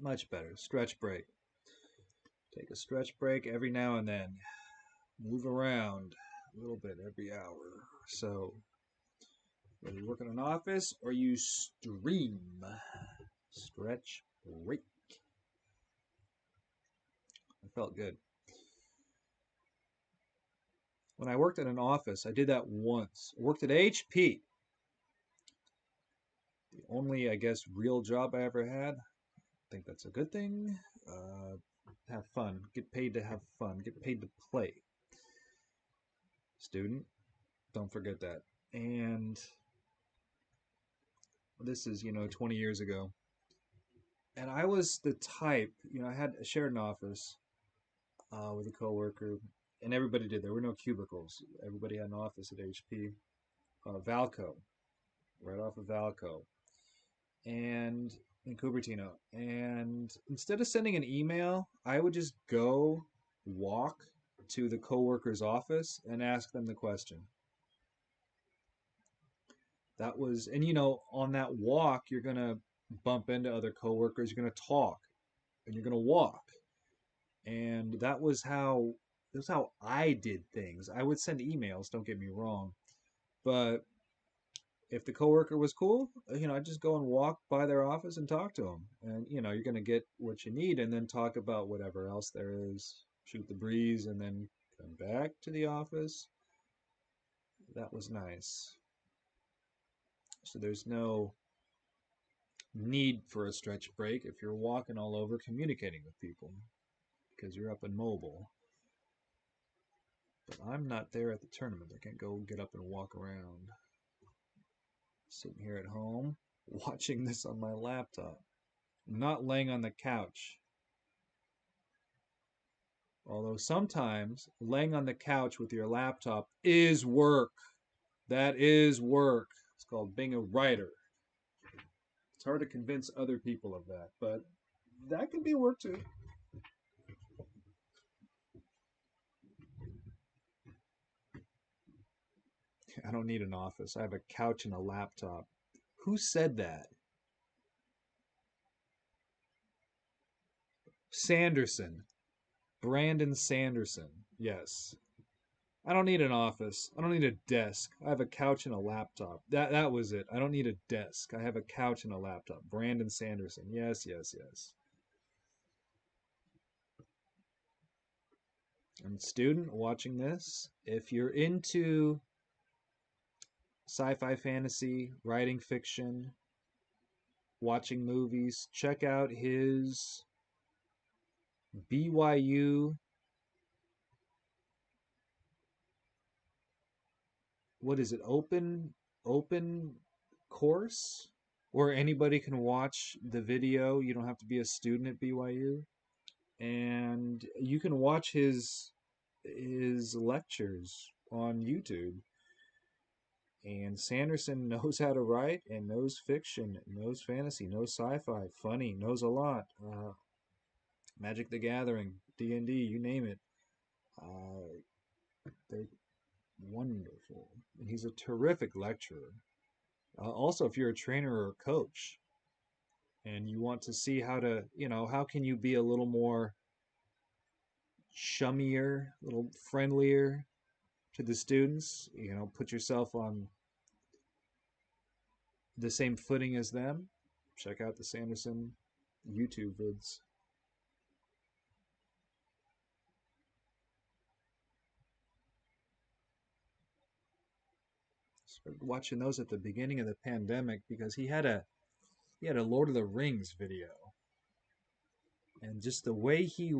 Much better. Stretch break. Take a stretch break every now and then. Move around a little bit every hour. So, whether you work in an office or you stream, stretch break. It felt good. When I worked in an office, I did that once. I worked at HP. The only, I guess, real job I ever had. I think that's a good thing. Have fun. Get paid to have fun. Get paid to play. Student, don't forget that. And this is, 20 years ago. And I was the type, I shared an office with a coworker, and everybody did. There were no cubicles. Everybody had an office at HP. Valco, right off of Valco, and in Cupertino. And instead of sending an email, I would just go walk to the coworker's office and ask them the question. That was, and on that walk, you're gonna bump into other coworkers. You're gonna talk, and you're gonna walk, and that was how I did things. I would send emails. Don't get me wrong, but if the coworker was cool, I'd just go and walk by their office and talk to them, and you're gonna get what you need, and then talk about whatever else there is. Shoot the breeze, and then come back to the office. That was nice. So there's no need for a stretch break if you're walking all over communicating with people because you're up and mobile. But I'm not there at the tournament. I can't go get up and walk around. Sitting here at home watching this on my laptop. I'm not laying on the couch. Although sometimes laying on the couch with your laptop is work. That is work. It's called being a writer. It's hard to convince other people of that, but that can be work too. I don't need an office. I have a couch and a laptop. Who said that? Sanderson. Brandon Sanderson. Yes. I don't need an office. I don't need a desk. I have a couch and a laptop. That was it. I don't need a desk. I have a couch and a laptop. Brandon Sanderson. Yes, yes, yes. And student watching this, if you're into sci-fi fantasy, writing fiction, watching movies, check out his BYU, what is it, open course where anybody can watch the video. You don't have to be a student at BYU, and you can watch his lectures on YouTube. And Sanderson knows how to write and knows fiction, knows fantasy, knows sci-fi, funny, knows a lot. Magic the Gathering, D&D, you name it. They're wonderful. And he's a terrific lecturer. Also, if you're a trainer or a coach and you want to see how to, how can you be a little more chummier, a little friendlier to the students, put yourself on the same footing as them, check out the Sanderson YouTube vids. Started watching those at the beginning of the pandemic because he had a Lord of the Rings video, and just the way he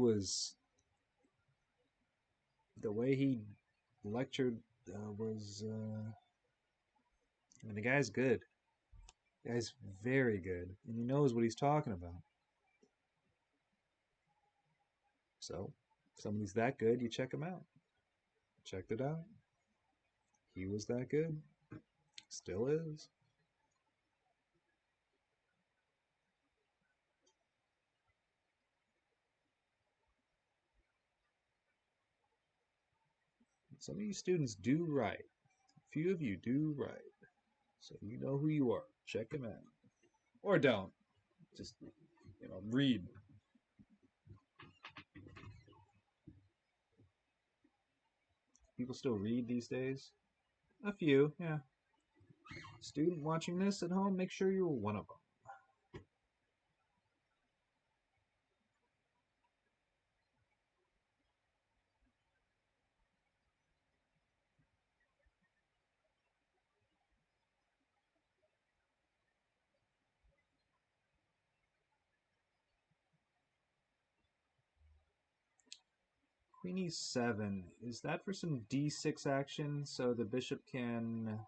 lectured was the guy's good. The guy's very good, and he knows what he's talking about. So if somebody's that good, you check him out. Checked it out. He was that good. Still is. Some of you students do write. A few of you do write. So you know who you are. Check him out. Or don't. Just read. People still read these days? A few, yeah. Student watching this at home, make sure you're one of them. Queen E7. Is that for some D6 action so the bishop can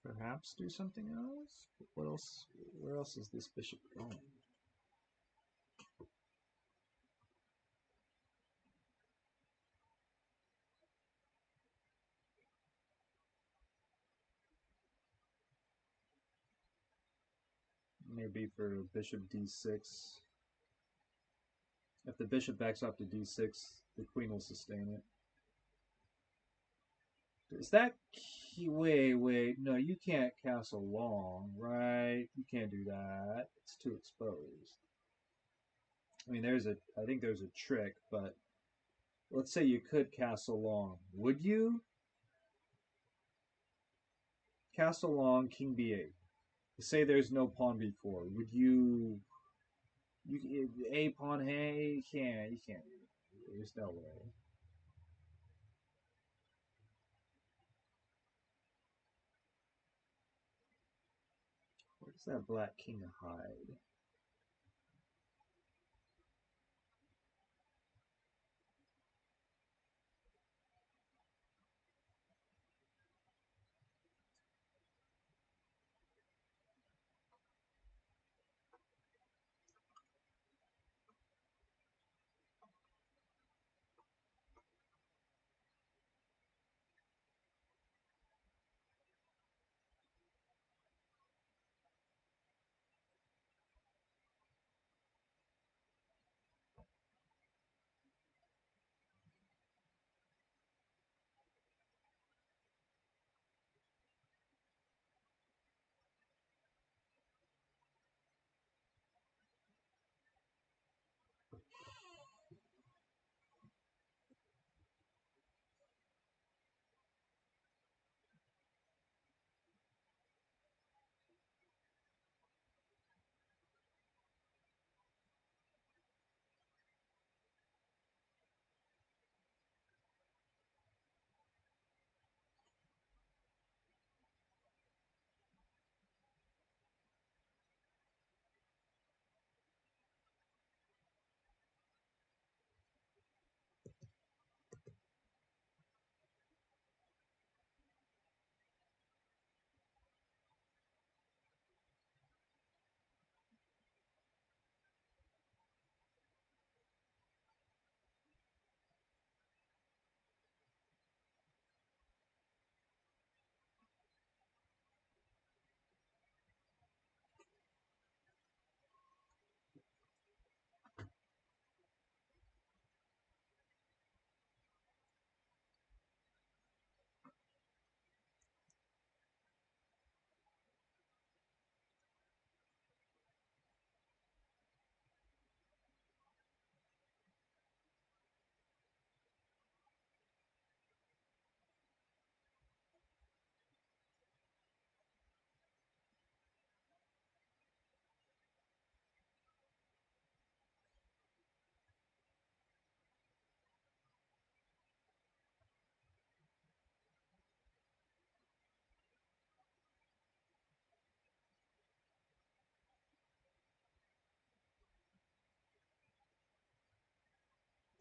perhaps do something else? What else? Where else is this bishop going? Maybe for bishop D6. If the bishop backs off to D6, the queen will sustain it. Is that wait, no, you can't castle long, right? You can't do that. It's too exposed. I mean, I think there's a trick, but let's say you could castle long. Would you? Castle long, king b8. Say there's no pawn b4. Would you? A pawn, hey, you can't do that. There's no way. Where does that black king hide?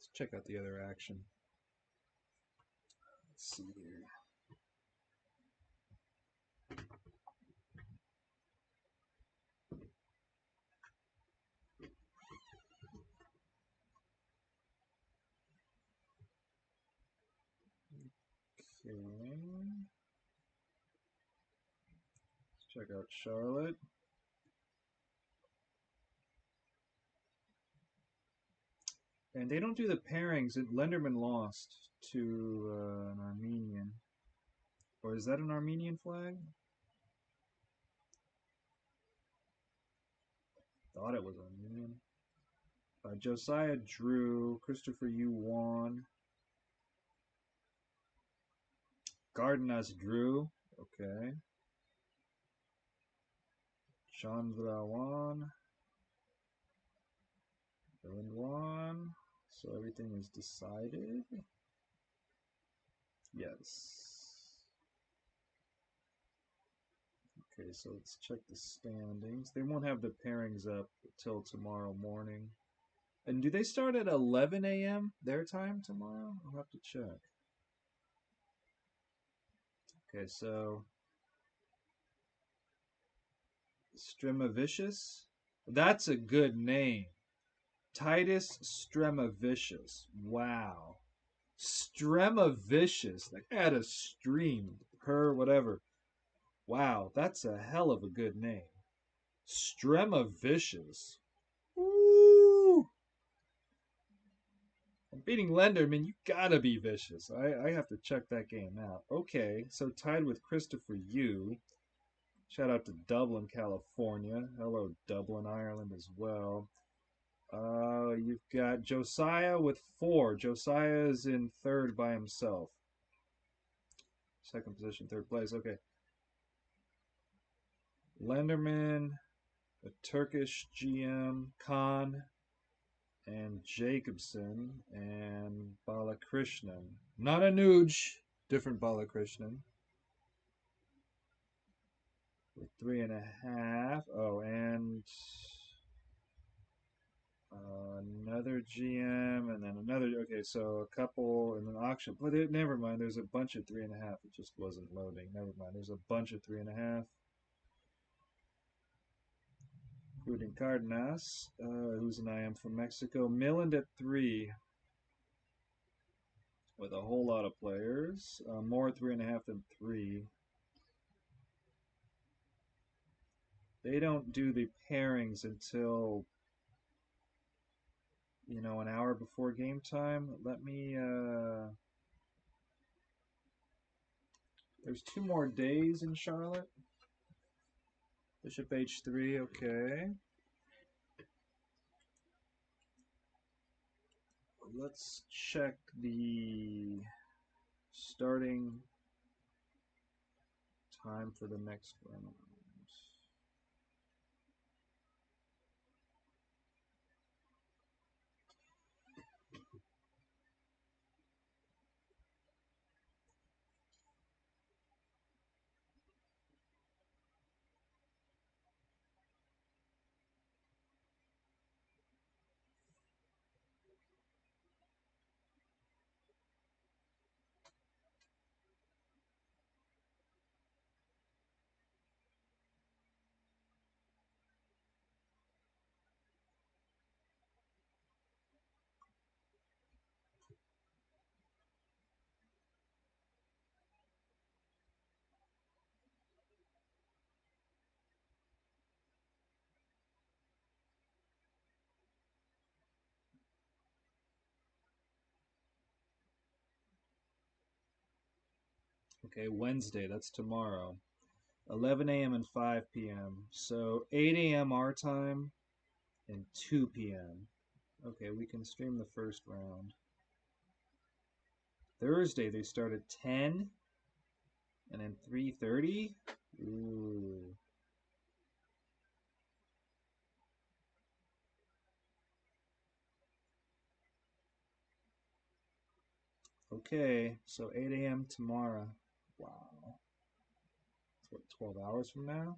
Let's check out the other action. Let's see here. Okay. Let's check out Charlotte. And they don't do the pairings. Lenderman lost to an Armenian. Or is that an Armenian flag? Thought it was on Union. Josiah Drew, Christopher U. Wan, Gardenas Drew, okay. Chandra Wan, Dylan Wan. So everything is decided. Yes. Okay, so let's check the standings. They won't have the pairings up till tomorrow morning. And do they start at 11 a.m. their time tomorrow? I'll have to check. Okay, so Stremavicious. That's a good name. Titus Stremavicious. Wow. Stremavicious. Like add a stream, her, whatever. Wow, that's a hell of a good name. Stremavicious. Woo! I'm beating Lenderman, you gotta be vicious. I have to check that game out. Okay, so tied with Christopher Yu. Shout out to Dublin, California. Hello, Dublin, Ireland as well. You've got Josiah with 4. Josiah is in 3rd by himself. 2nd position, 3rd place. Okay. Lenderman, a Turkish GM, Khan, and Jacobson, and Balakrishnan. Not a Nuge, different Balakrishnan. With 3.5. Oh, and another GM, and then another. Okay, so a couple, and an auction. But never mind. There's a bunch of 3.5. It just wasn't loading. Never mind. There's a bunch of 3.5, including Cardenas, who's an IM from Mexico. Milland at 3, with a whole lot of players. More 3.5 than 3. They don't do the pairings until, you know, an hour before game time. Let me, there's 2 more days in Charlotte. Bishop h3, okay. Let's check the starting time for the next round. Okay, Wednesday, that's tomorrow. 11 a.m. and 5 p.m. So 8 a.m. our time and 2 p.m. Okay, we can stream the first round. Thursday, they start at 10 and then 3:30. Ooh. Okay, so 8 a.m. tomorrow. Wow. That's what, 12 hours from now?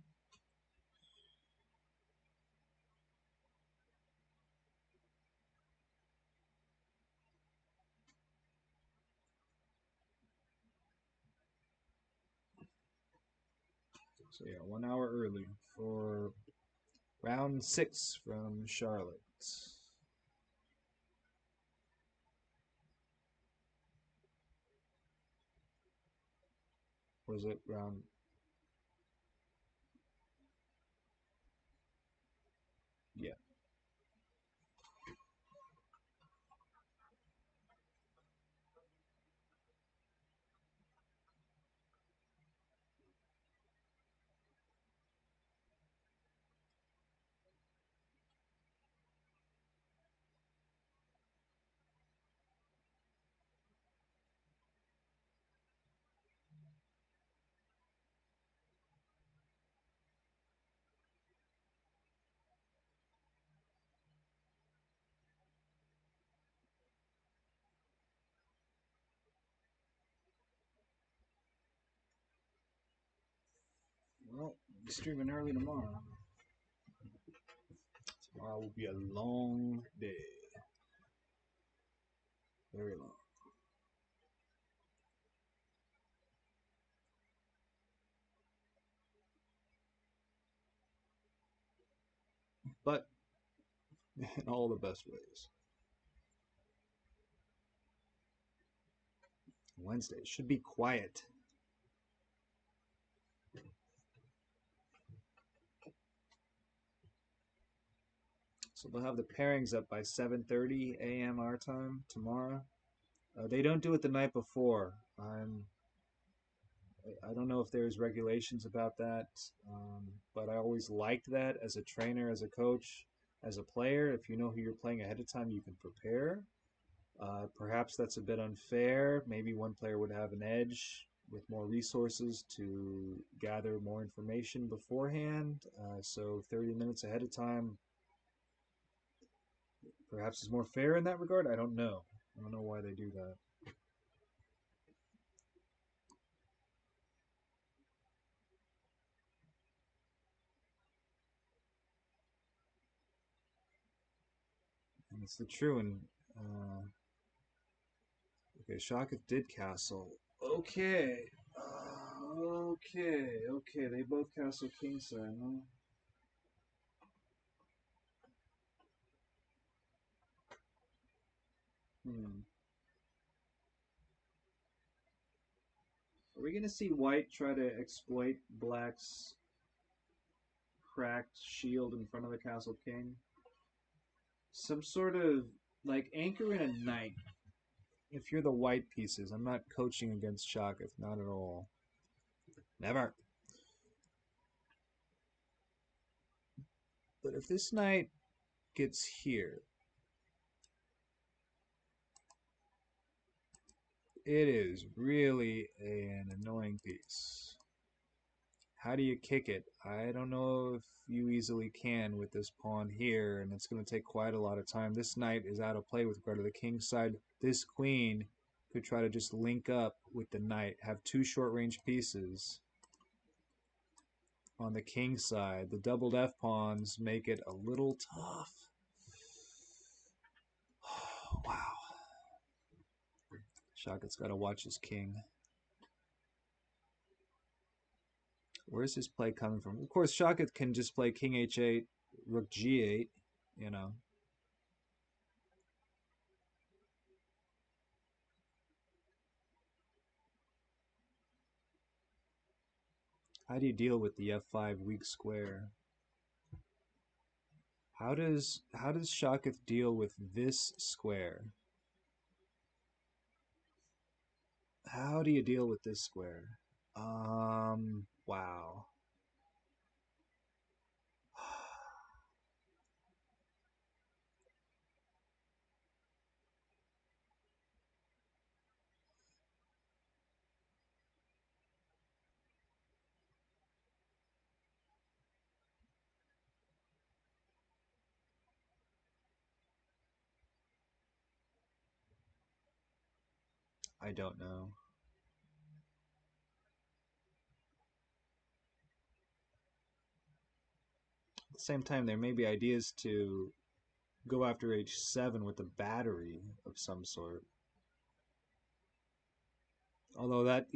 So yeah, 1 hour early for round 6 from Charlotte. Was it round? Yeah. be streaming early tomorrow. Tomorrow will be a long day. Very long. But in all the best ways. Wednesday should be quiet. So they'll have the pairings up by 7:30 a.m. our time tomorrow. They don't do it the night before. I don't know if there's regulations about that, but I always liked that as a trainer, as a coach, as a player. If you know who you're playing ahead of time, you can prepare. Perhaps that's a bit unfair. Maybe one player would have an edge with more resources to gather more information beforehand. So 30 minutes ahead of time perhaps is more fair in that regard. I don't know. I don't know why they do that. And it's the true and okay, Shaka did castle. Okay. Okay. They both castle kingside, huh? Are we gonna see white try to exploit black's cracked shield in front of the castle king? Some sort of like anchor in a knight. If you're the white pieces, I'm not coaching against Shakith, not at all. Never. But if this knight gets here, it is really an annoying piece. How do you kick it? I don't know if you easily can with this pawn here, and it's going to take quite a lot of time. This knight is out of play with regard to the king's side. This queen could try to just link up with the knight, have two short-range pieces on the king's side. The doubled F pawns make it a little tough. Wow. Shakat's got to watch his king. Where's his play coming from? Of course, Shakat can just play king h8, rook g8, you know. How do you deal with the f5 weak square? How does Shakith deal with this square? How do you deal with this square? Wow. I don't know. At the same time, there may be ideas to go after h7 with a battery of some sort. Although that's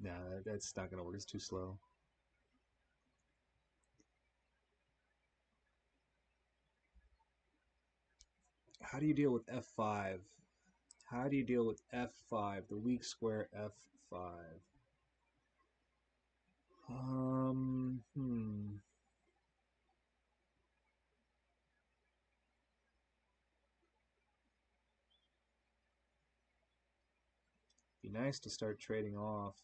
not gonna work. It's too slow. How do you deal with f5? How do you deal with f5, the weak square f5? Be nice to start trading off.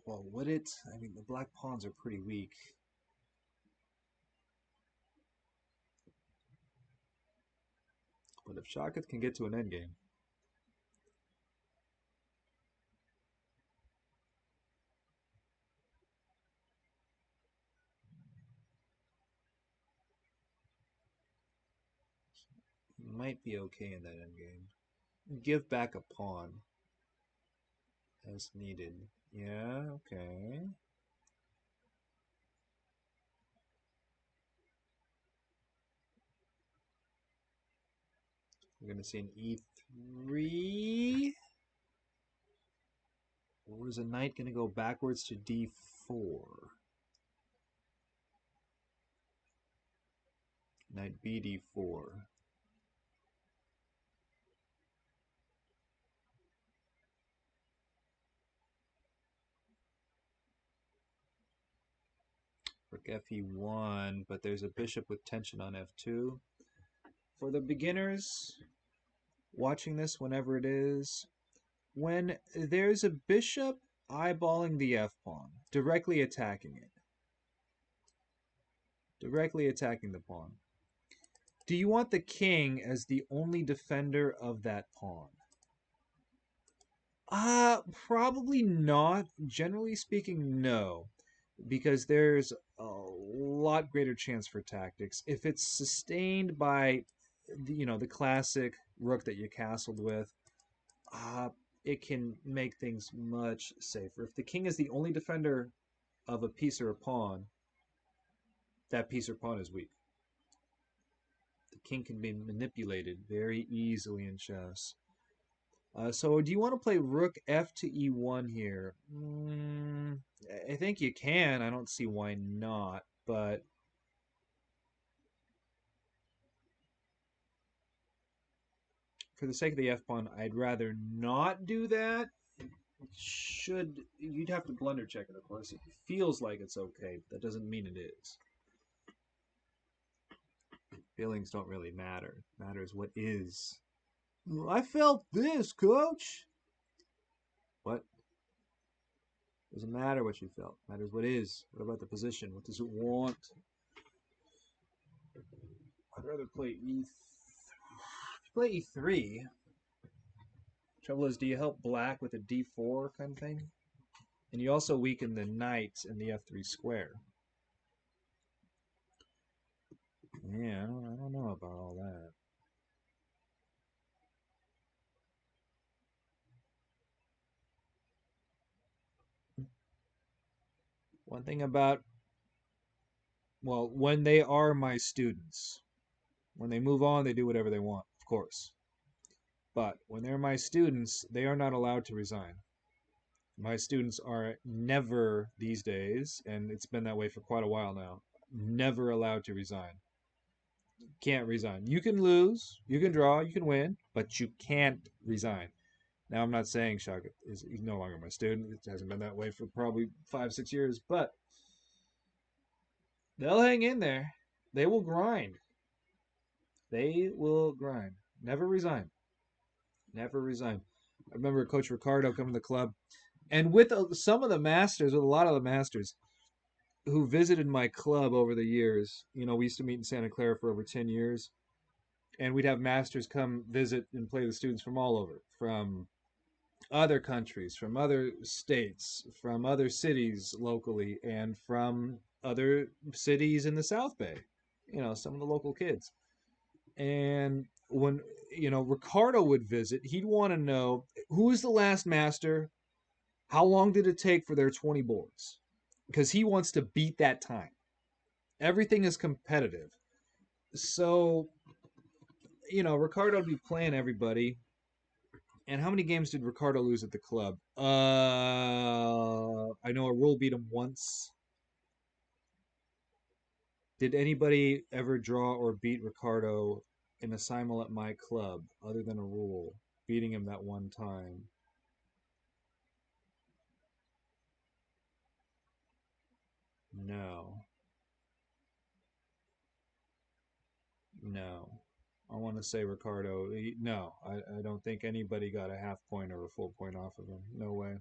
Well, would it? I mean, the black pawns are pretty weak. But if Shakith can get to an endgame, Might be okay in that endgame. Give back a pawn as needed. Yeah, okay. We're going to see an e3. Or is a knight going to go backwards to d4? Knight bd4. Rook fe1, but there's a bishop with tension on f2. For the beginners watching this, whenever it is, when there's a bishop eyeballing the f-pawn, directly attacking it, directly attacking the pawn, do you want the king as the only defender of that pawn? Probably not. Generally speaking, no. Because there's a lot greater chance for tactics. If it's sustained by, the classic rook that you castled with, it can make things much safer. If the king is the only defender of a piece or a pawn, that piece or pawn is weak. The king can be manipulated very easily in chess. So do you want to play rook f to e1 here? I think you can. I don't see why not, but for the sake of the f-pawn, I'd rather not do that. You'd have to blunder check it, of course. It feels like it's okay, but that doesn't mean it is. Feelings don't really matter. It matters what is. I felt this, coach. What? Doesn't matter what you felt. It matters what is. What about the position? What does it want? I'd rather play e3. Play e3. Trouble is, do you help black with a d4 kind of thing? And you also weaken the knight in the f3 square. Yeah, I don't know about all that. One thing about, well, when they are my students, when they move on, they do whatever they want, of course. But when they're my students, they are not allowed to resign. My students are never these days, and it's been that way for quite a while now, never allowed to resign. Can't resign. You can lose, you can draw, you can win, but you can't resign. Now, I'm not saying Shaka is no longer my student. It hasn't been that way for probably 5-6 years, but they'll hang in there. They will grind. They will grind. Never resign. Never resign. I remember Coach Ricardo coming to the club, and with some of the masters, with a lot of the masters who visited my club over the years, we used to meet in Santa Clara for over 10 years, and we'd have masters come visit and play the students from all over, from other countries, from other states, from other cities locally, and from other cities in the South Bay, some of the local kids. And when, Ricardo would visit, he'd want to know, who is the last master? How long did it take for their 20 boards? Because he wants to beat that time. Everything is competitive. So, Ricardo would be playing everybody. And how many games did Ricardo lose at the club? I know a rule beat him once. Did anybody ever draw or beat Ricardo in a simul at my club, other than a rule, beating him that one time? No. No. I want to say Ricardo. No, I don't think anybody got a half point or a full point off of him. No way.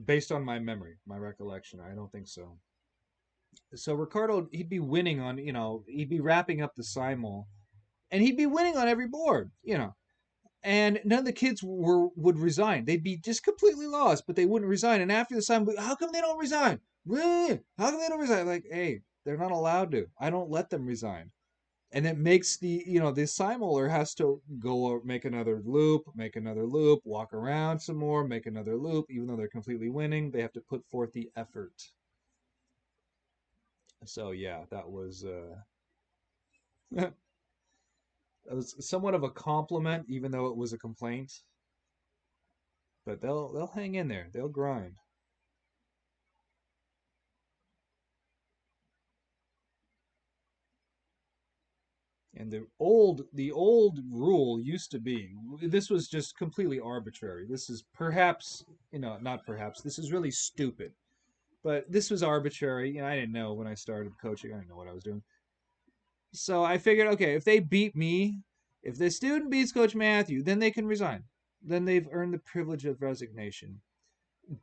Based on my memory, my recollection, I don't think so. So Ricardo, he'd be winning on, he'd be wrapping up the simul, and he'd be winning on every board, and none of the kids would resign. They'd be just completely lost, but they wouldn't resign. And after the simul, how come they don't resign? How come they don't resign? Like, hey, they're not allowed to. I don't let them resign. And it makes the the simuler has to go make another loop, walk around some more, make another loop. Even though they're completely winning, they have to put forth the effort. So yeah, that was somewhat of a compliment, even though it was a complaint. But they'll hang in there. They'll grind. And the old rule used to be, this was just completely arbitrary. This is perhaps, not perhaps, this is really stupid. But this was arbitrary. I didn't know when I started coaching. I didn't know what I was doing. So I figured, okay, if they beat me, if the student beats Coach Matthew, then they can resign. Then they've earned the privilege of resignation.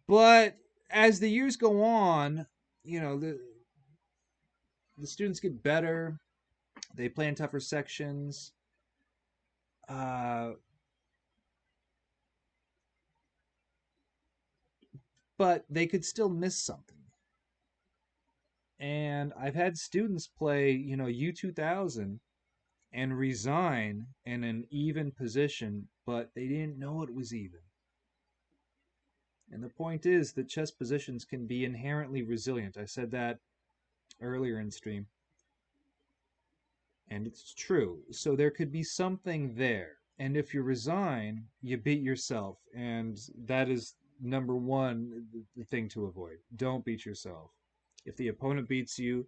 But as the years go on, the students get better. They play in tougher sections. Uh, but they could still miss something. And I've had students play, U2000 and resign in an even position, but they didn't know it was even. And the point is that chess positions can be inherently resilient. I said that earlier in stream. And it's true. So there could be something there. And if you resign, you beat yourself. And that is number one the thing to avoid. Don't beat yourself. If the opponent beats you,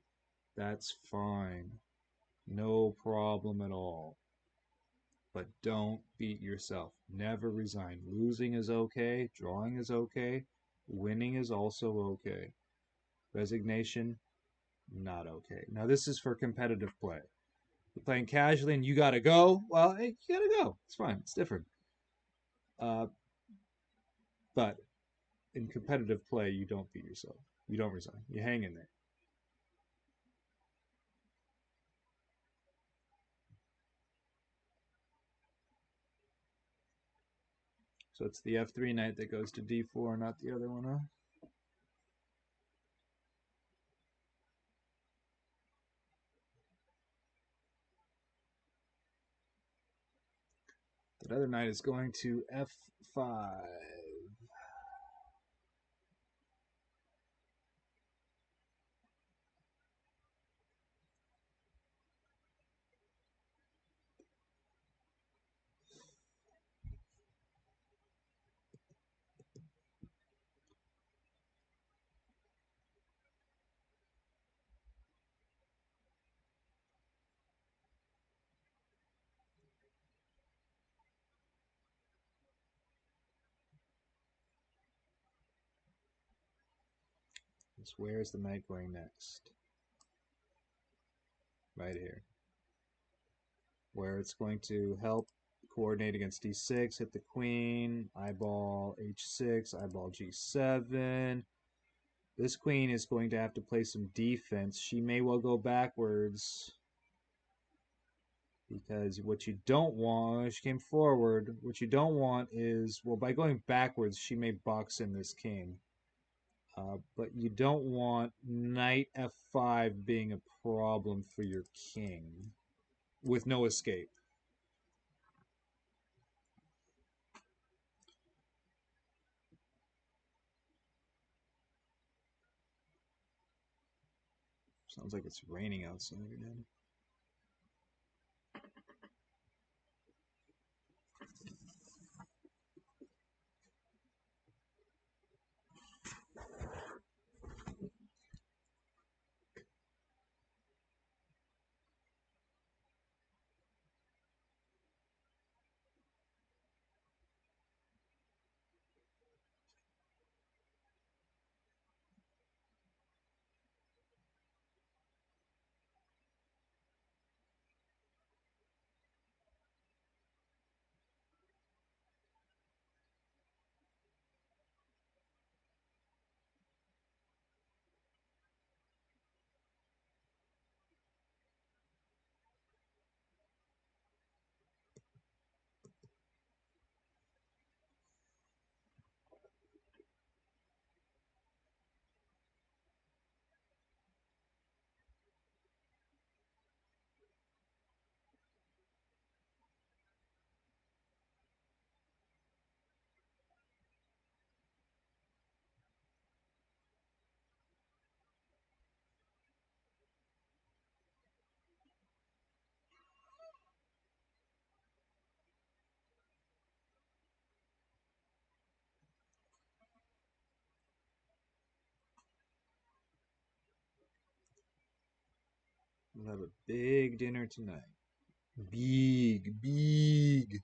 that's fine. No problem at all. But don't beat yourself. Never resign. Losing is okay. Drawing is okay. Winning is also okay. Resignation, not okay. Now, this is for competitive play. You're playing casually and you gotta go. Well, hey, you gotta go. It's fine. It's different. But in competitive play, you don't beat yourself. You don't resign. You hang in there. So it's the F3 knight that goes to D4, not the other one, huh? That other knight is going to F5. Where is the knight going next? Right here. Where it's going to help coordinate against D6, hit the queen, eyeball H6, eyeball G7. This queen is going to have to play some defense. She may well go backwards. Because what you don't want, she came forward, what you don't want is, well, by going backwards, she may box in this king. But you don't want knight f5 being a problem for your king with no escape. Sounds like it's raining outside again. We'll have a big dinner tonight. Big, big.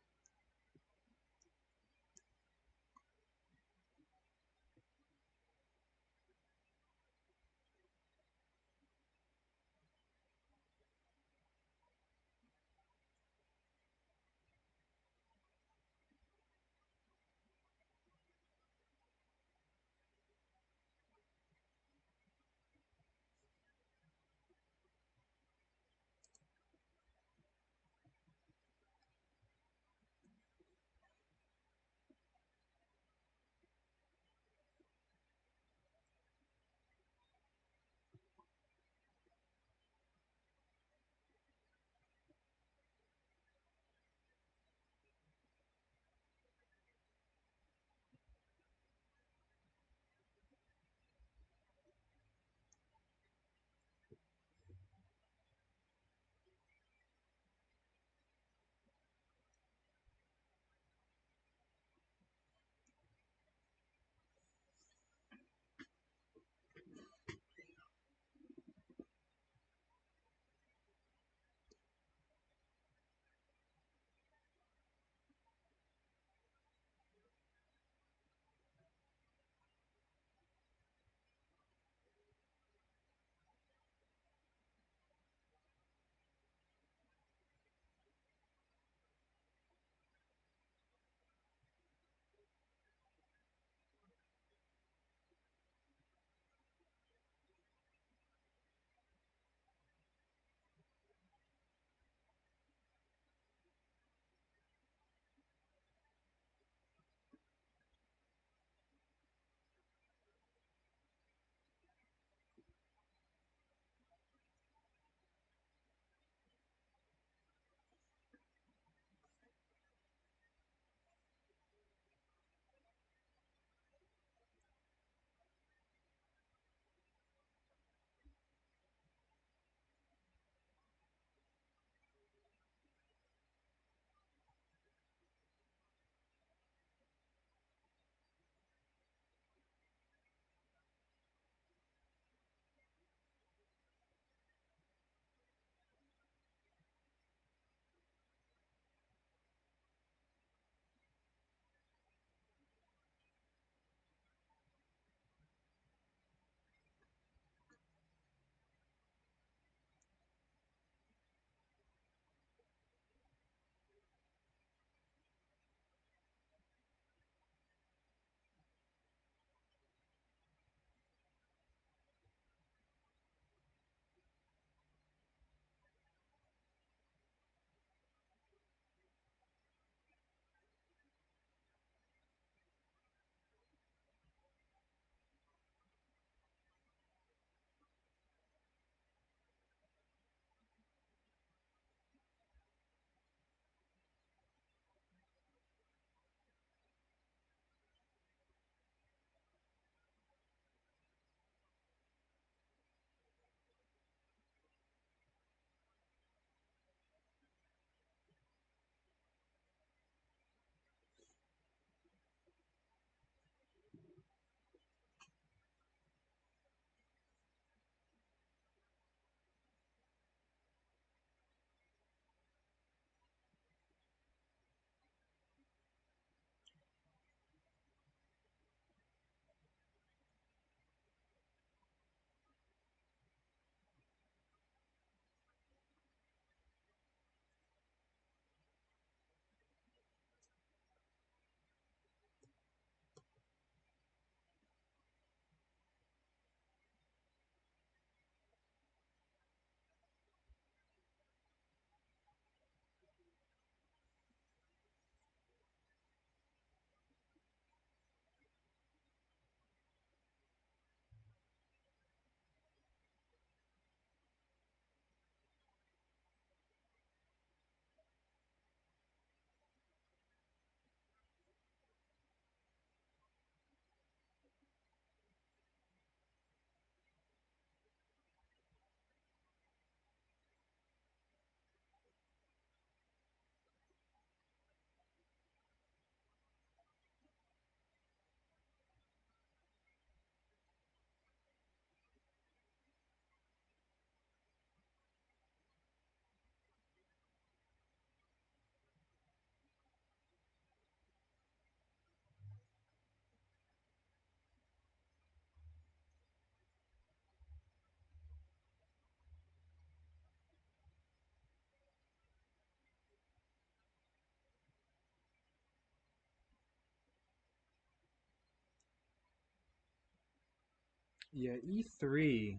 Yeah, e3.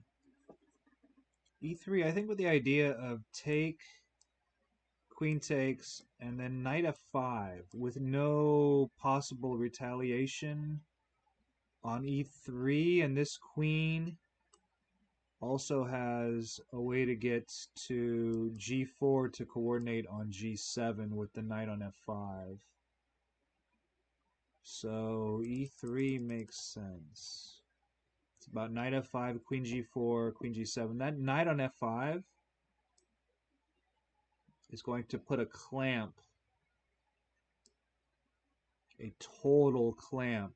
E3, I think with the idea of take, queen takes, and then knight f5 with no possible retaliation on e3, and this queen also has a way to get to g4 to coordinate on g7 with the knight on f5. So e3 makes sense. It's about knight f5, queen g4, queen g7. That knight on f5 is going to put a clamp, a total clamp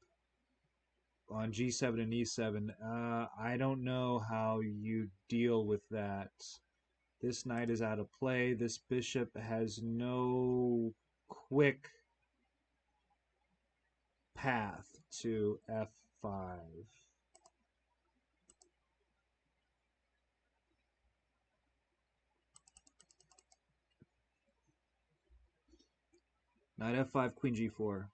on g7 and e7. I don't know how you deal with that. This knight is out of play. This bishop has no quick path to f5. Knight f5, queen g4.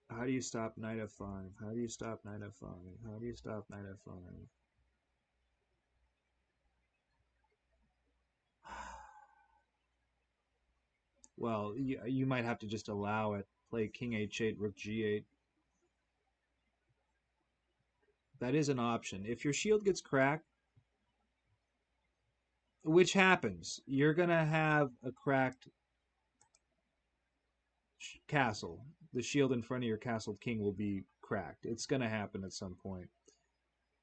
How do you stop knight f5? How do you stop knight f5? How do you stop knight f5? Well, you might have to just allow it. Play king h8, rook g8. That is an option. If your shield gets cracked, which happens, you're going to have a cracked castle. The shield in front of your castled king will be cracked. It's going to happen at some point.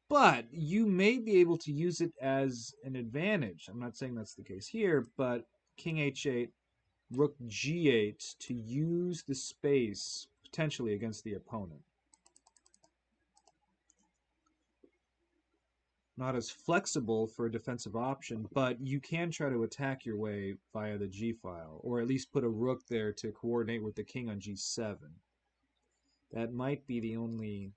But you may be able to use it as an advantage. I'm not saying that's the case here, but king h8, rook g8 to use the space potentially against the opponent. Not as flexible for a defensive option, but you can try to attack your way via the g-file, or at least put a rook there to coordinate with the king on g7. That might be the only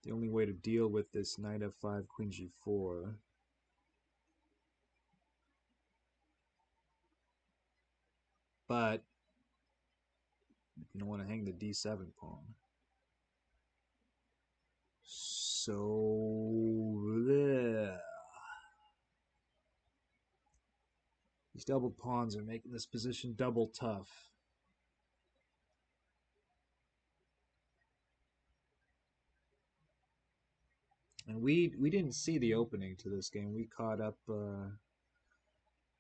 way to deal with this knight f5, queen g4. But you don't want to hang the d7 pawn. So these doubled pawns are making this position double tough. And we didn't see the opening to this game. We caught up,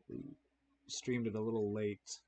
we streamed it a little late.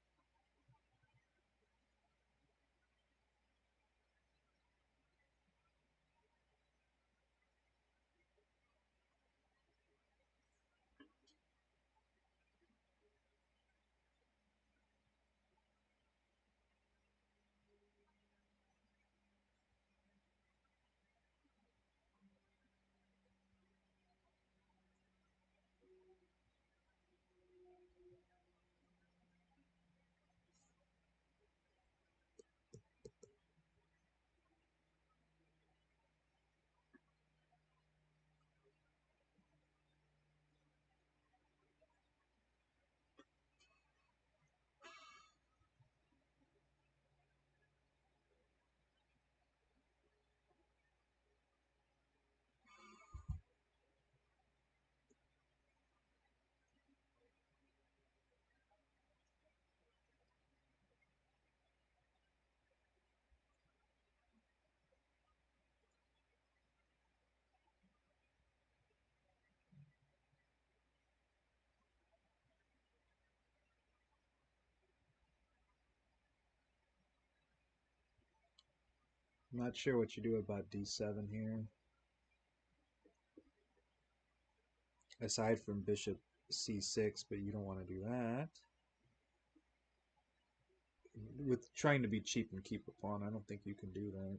I'm not sure what you do about d7 here. Aside from bishop c6, but you don't want to do that. With trying to be cheap and keep a pawn, I don't think you can do that.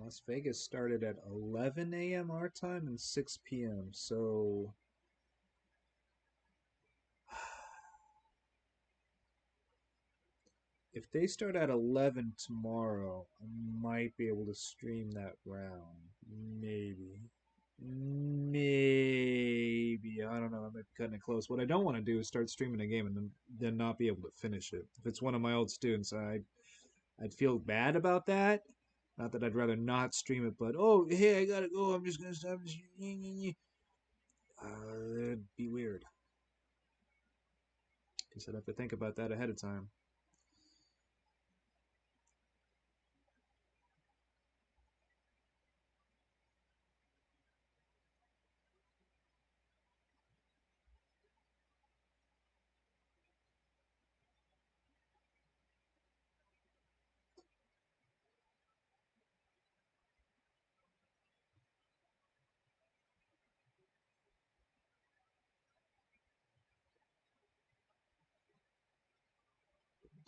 Las Vegas started at 11 a.m. our time and 6 p.m. So if they start at 11 tomorrow, I might be able to stream that round. Maybe. Maybe. I don't know. I might be cutting it close. What I don't want to do is start streaming a game and then not be able to finish it. If it's one of my old students, I'd feel bad about that. Not that I'd rather not stream it, but oh, hey, I gotta go. I'm just gonna stop. It'd be weird. Guess I'd have to think about that ahead of time.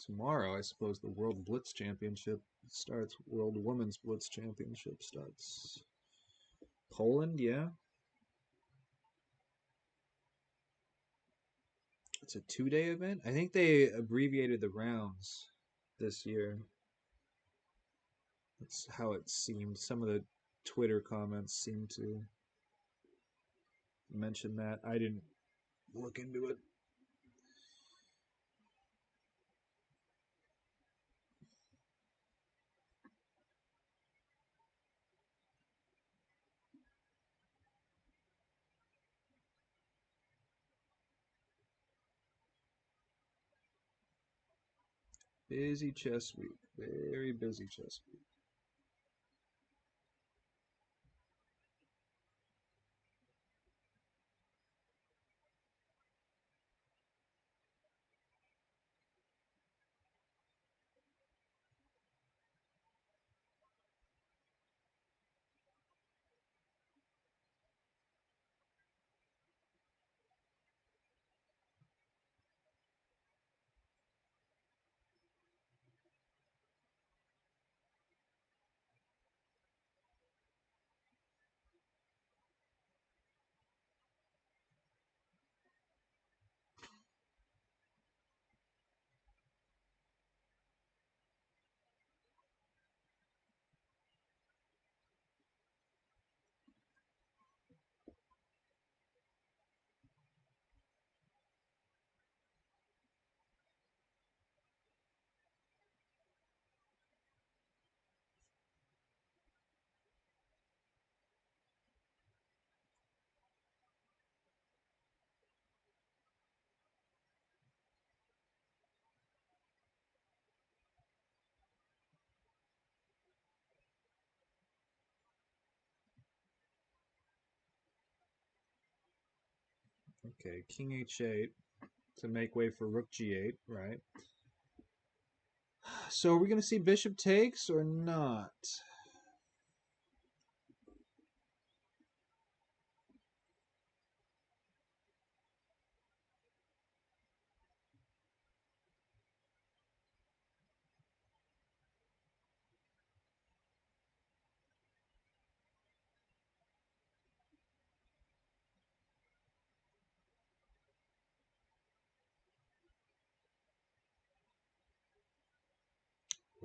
Tomorrow, I suppose the World Blitz Championship starts. World Women's Blitz Championship starts. Poland, yeah. It's a 2-day event. I think they abbreviated the rounds this year. That's how it seemed. Some of the Twitter comments seem to mention that. I didn't look into it. Busy chess week. Very busy chess week. Okay, King H8 to make way for Rook G8, right? So are we going to see Bishop takes or not?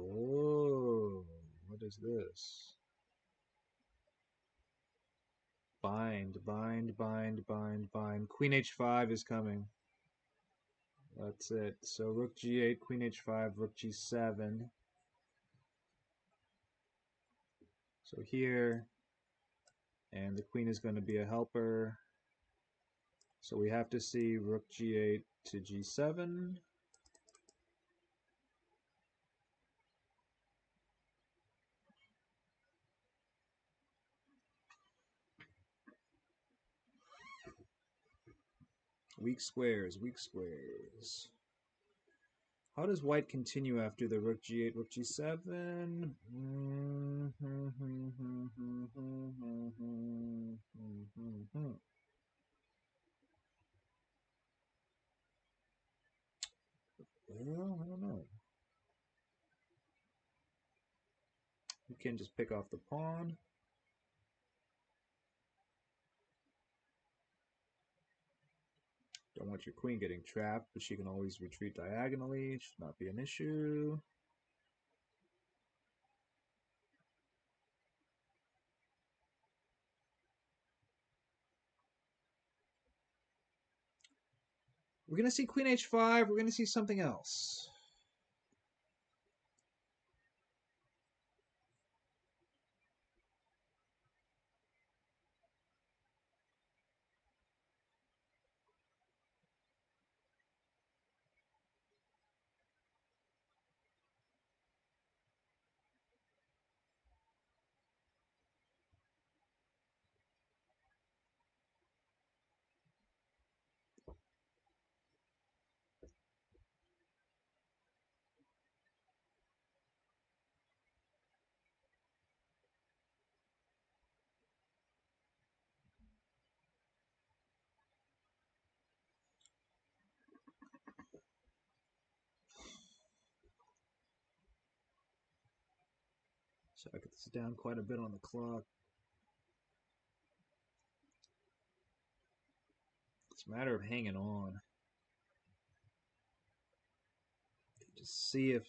Oh, what is this? Bind, bind, bind, bind, bind. Queen H5 is coming. That's it. So Rook G8, Queen H5, Rook G7. So here, and the queen is going to be a helper. So we have to see Rook G8 to G7. Weak squares, weak squares. How does white continue after the Rook G8, Rook G7? Well, I don't know. can just pick off the pawn. Don't want your queen getting trapped, but she can always retreat diagonally. It should not be an issue. We're going to see queen h5. We're going to see something else. So I get this down quite a bit on the clock. It's a matter of hanging on. Just see if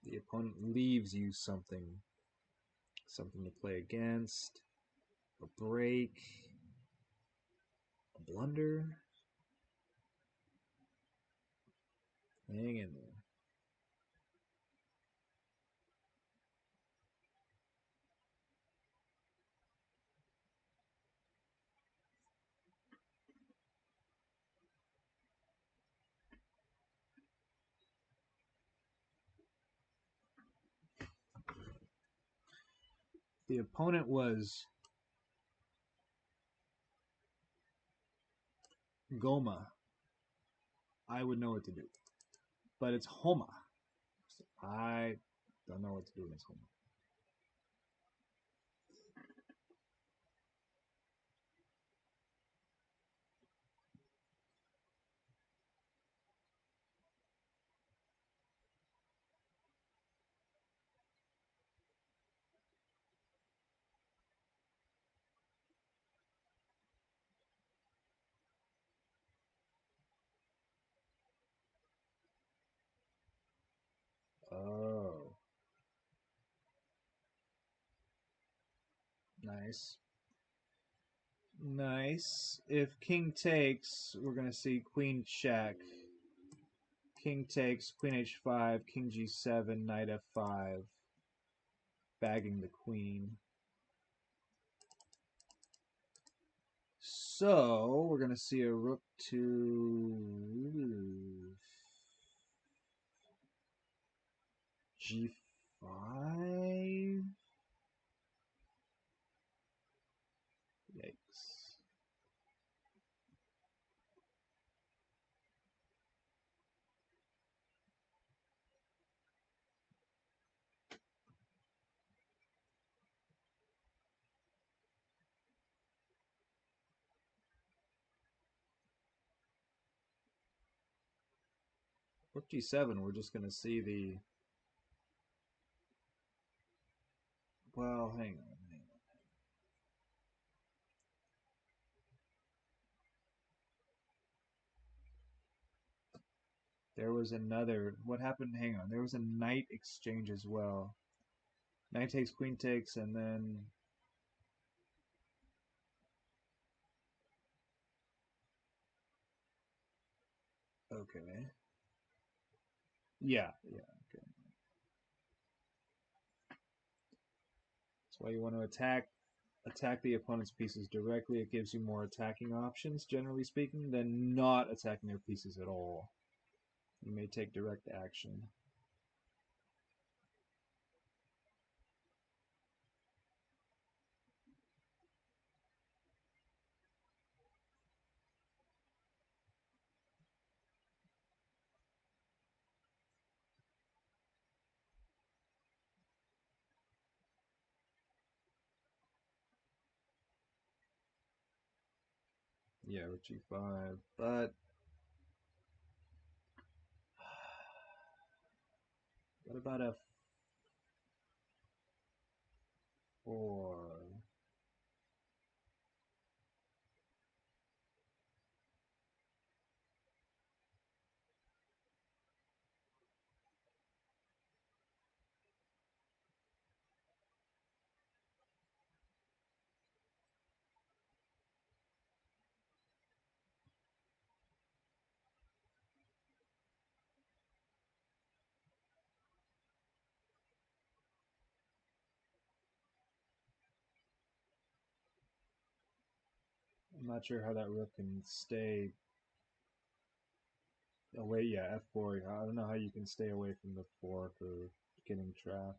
the opponent leaves you something to play against, a break, a blunder. Hang in there. The opponent was Goma. I would know what to do. But it's Homa. So I don't know what to do against Homa. Oh. Nice. Nice. If king takes, we're going to see queen check. King takes, queen h5, king g7, knight f5. Bagging the queen. So, we're going to see a rook to g5. Yikes. Rook g7, we're just going to see the... Well, hang on. There was another... What happened? Hang on. There was a knight exchange as well. Knight takes, queen takes, and then... Okay. Yeah, okay. That's why you want to attack the opponent's pieces directly. It gives you more attacking options, generally speaking, than not attacking their pieces at all. You may take direct action. Yeah, rook g5, but what about f? F4. I'm not sure how that rook can stay away. Yeah, F4. I don't know how you can stay away from the 4 for getting trapped.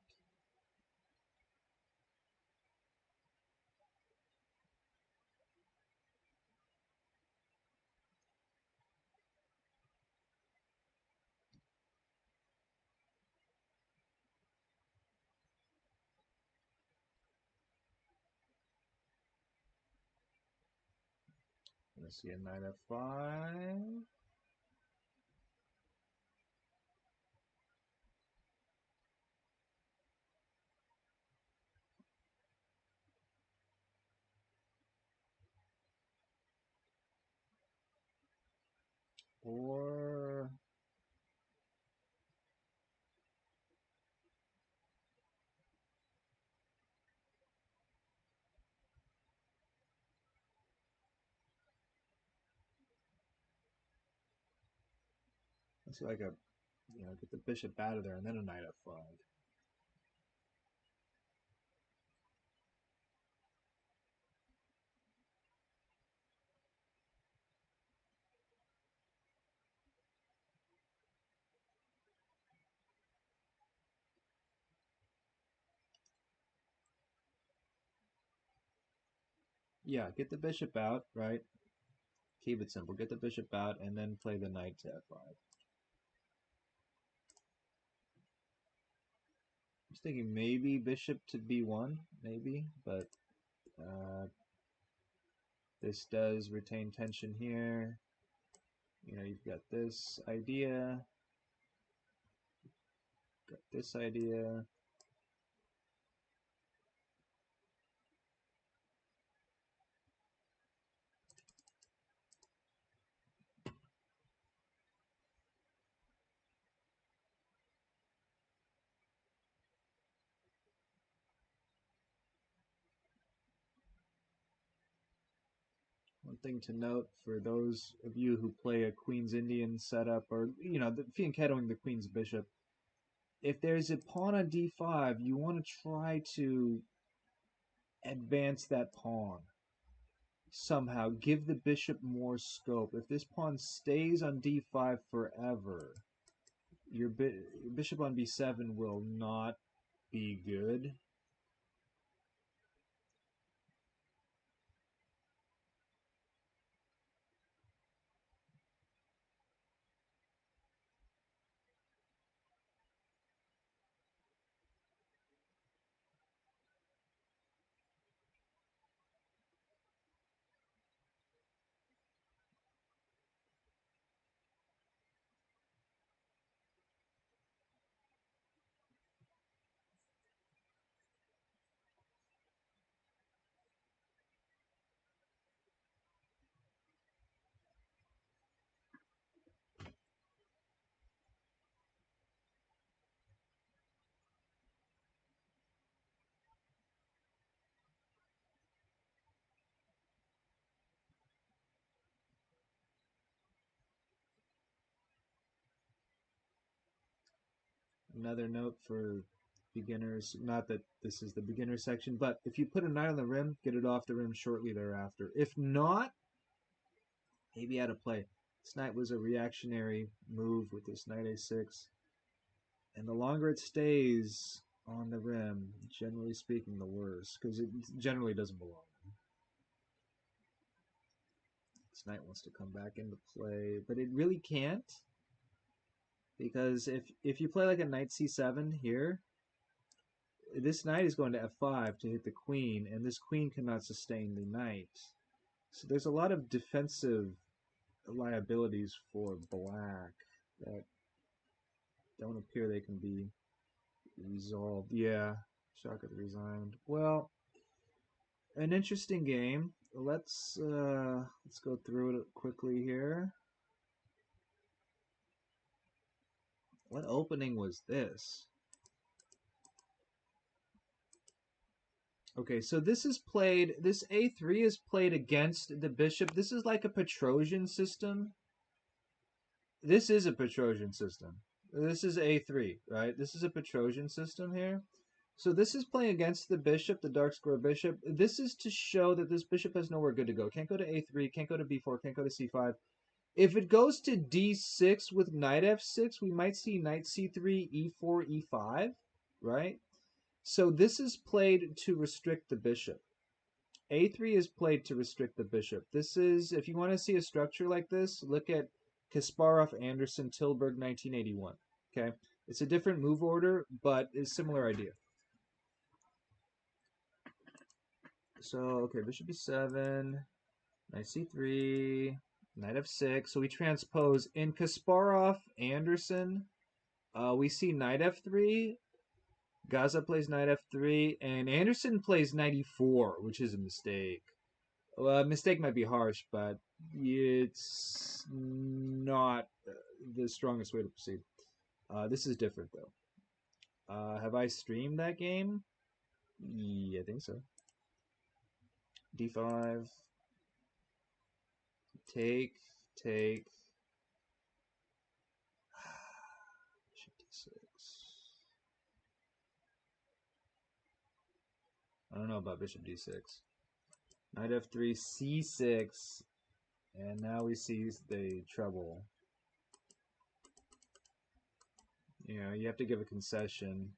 Let's see a knight F5. Or let's see like a, get the bishop out of there and then a knight F5. Yeah, get the bishop out, right? Keep it simple. Get the bishop out and then play the knight to F5. I was thinking maybe bishop to B1, maybe, but this does retain tension here. You've got this idea, got this idea. One thing to note for those of you who play a Queen's Indian setup, or the fianchettoing the Queen's bishop, if there's a pawn on D5, you want to try to advance that pawn somehow. Give the bishop more scope. If this pawn stays on D5 forever, your bishop on B7 will not be good. Another note for beginners, not that this is the beginner section, but if you put a knight on the rim, get it off the rim shortly thereafter. If not, maybe out of play. This knight was a reactionary move with this knight A6, and the longer it stays on the rim, generally speaking, the worse, because it generally doesn't belong. This knight wants to come back into play, but it really can't, because if you play like a knight C7 here, this knight is going to F5 to hit the queen, and this queen cannot sustain the knight. So there's a lot of defensive liabilities for black that don't appear they can be resolved. Yeah, Shaka resigned. Well, an interesting game. Let's go through it quickly here. What opening was this? Okay, so this is played. This A3 is played against the bishop. This is like a Petrosian system. This is a Petrosian system. This is A3, right? This is a Petrosian system here. So this is playing against the bishop, the dark square bishop. This is to show that this bishop has nowhere good to go. Can't go to A3, can't go to B4, can't go to C5. If it goes to D6 with knight F6, we might see knight C3, E4, E5, right? So this is played to restrict the bishop. A3 is played to restrict the bishop. This is, if you want to see a structure like this, look at Kasparov, Anderson, Tilburg, 1981. Okay, it's a different move order, but it's a similar idea. So, okay, bishop b7, knight c3, knight f6. So we transpose. In Kasparov, Anderson, we see knight f3. Gaza plays knight f3, and Anderson plays knight e4, which is a mistake. Well, mistake might be harsh, but it's not the strongest way to proceed. This is different, though. Have I streamed that game? Yeah, I think so. d5. Take. Bishop d6. I don't know about bishop d6. Knight f3, c6, and now we see the trouble. You know, you have to give a concession,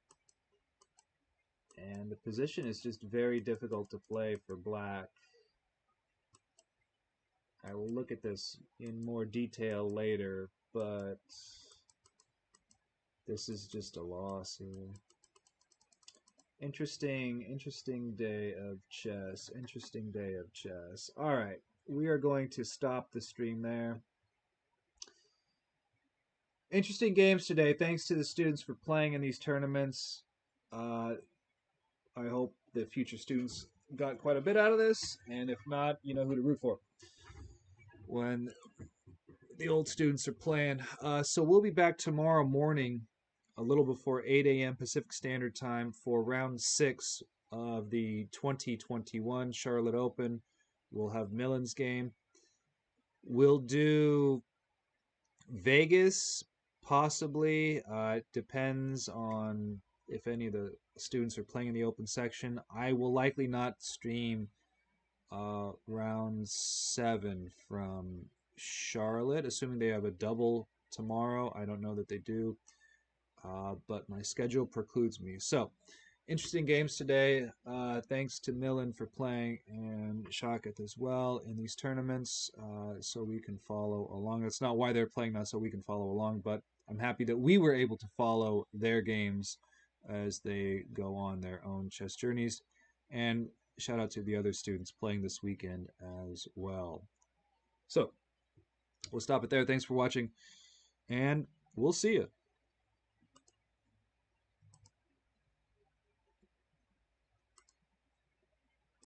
and the position is just very difficult to play for black. I will look at this in more detail later, but this is just a loss here. Interesting day of chess. Interesting day of chess. All right, we are going to stop the stream there. Interesting games today. Thanks to the students for playing in these tournaments. I hope the future students got quite a bit out of this, and if not, you know who to root for when the old students are playing. So we'll be back tomorrow morning, a little before 8 a.m. Pacific Standard Time, for round 6 of the 2021 Charlotte Open. We'll have Millen's game. We'll do Vegas, possibly. It depends on if any of the students are playing in the open section. I will likely not stream round 7 from Charlotte, assuming they have a double tomorrow. I don't know that they do, but my schedule precludes me. So, interesting games today. Thanks to Millen for playing, and Shakat as well in these tournaments, so we can follow along. That's not why they're playing, not so we can follow along, but I'm happy that we were able to follow their games as they go on their own chess journeys. And shout out to the other students playing this weekend as well. So, we'll stop it there. Thanks for watching, and we'll see you.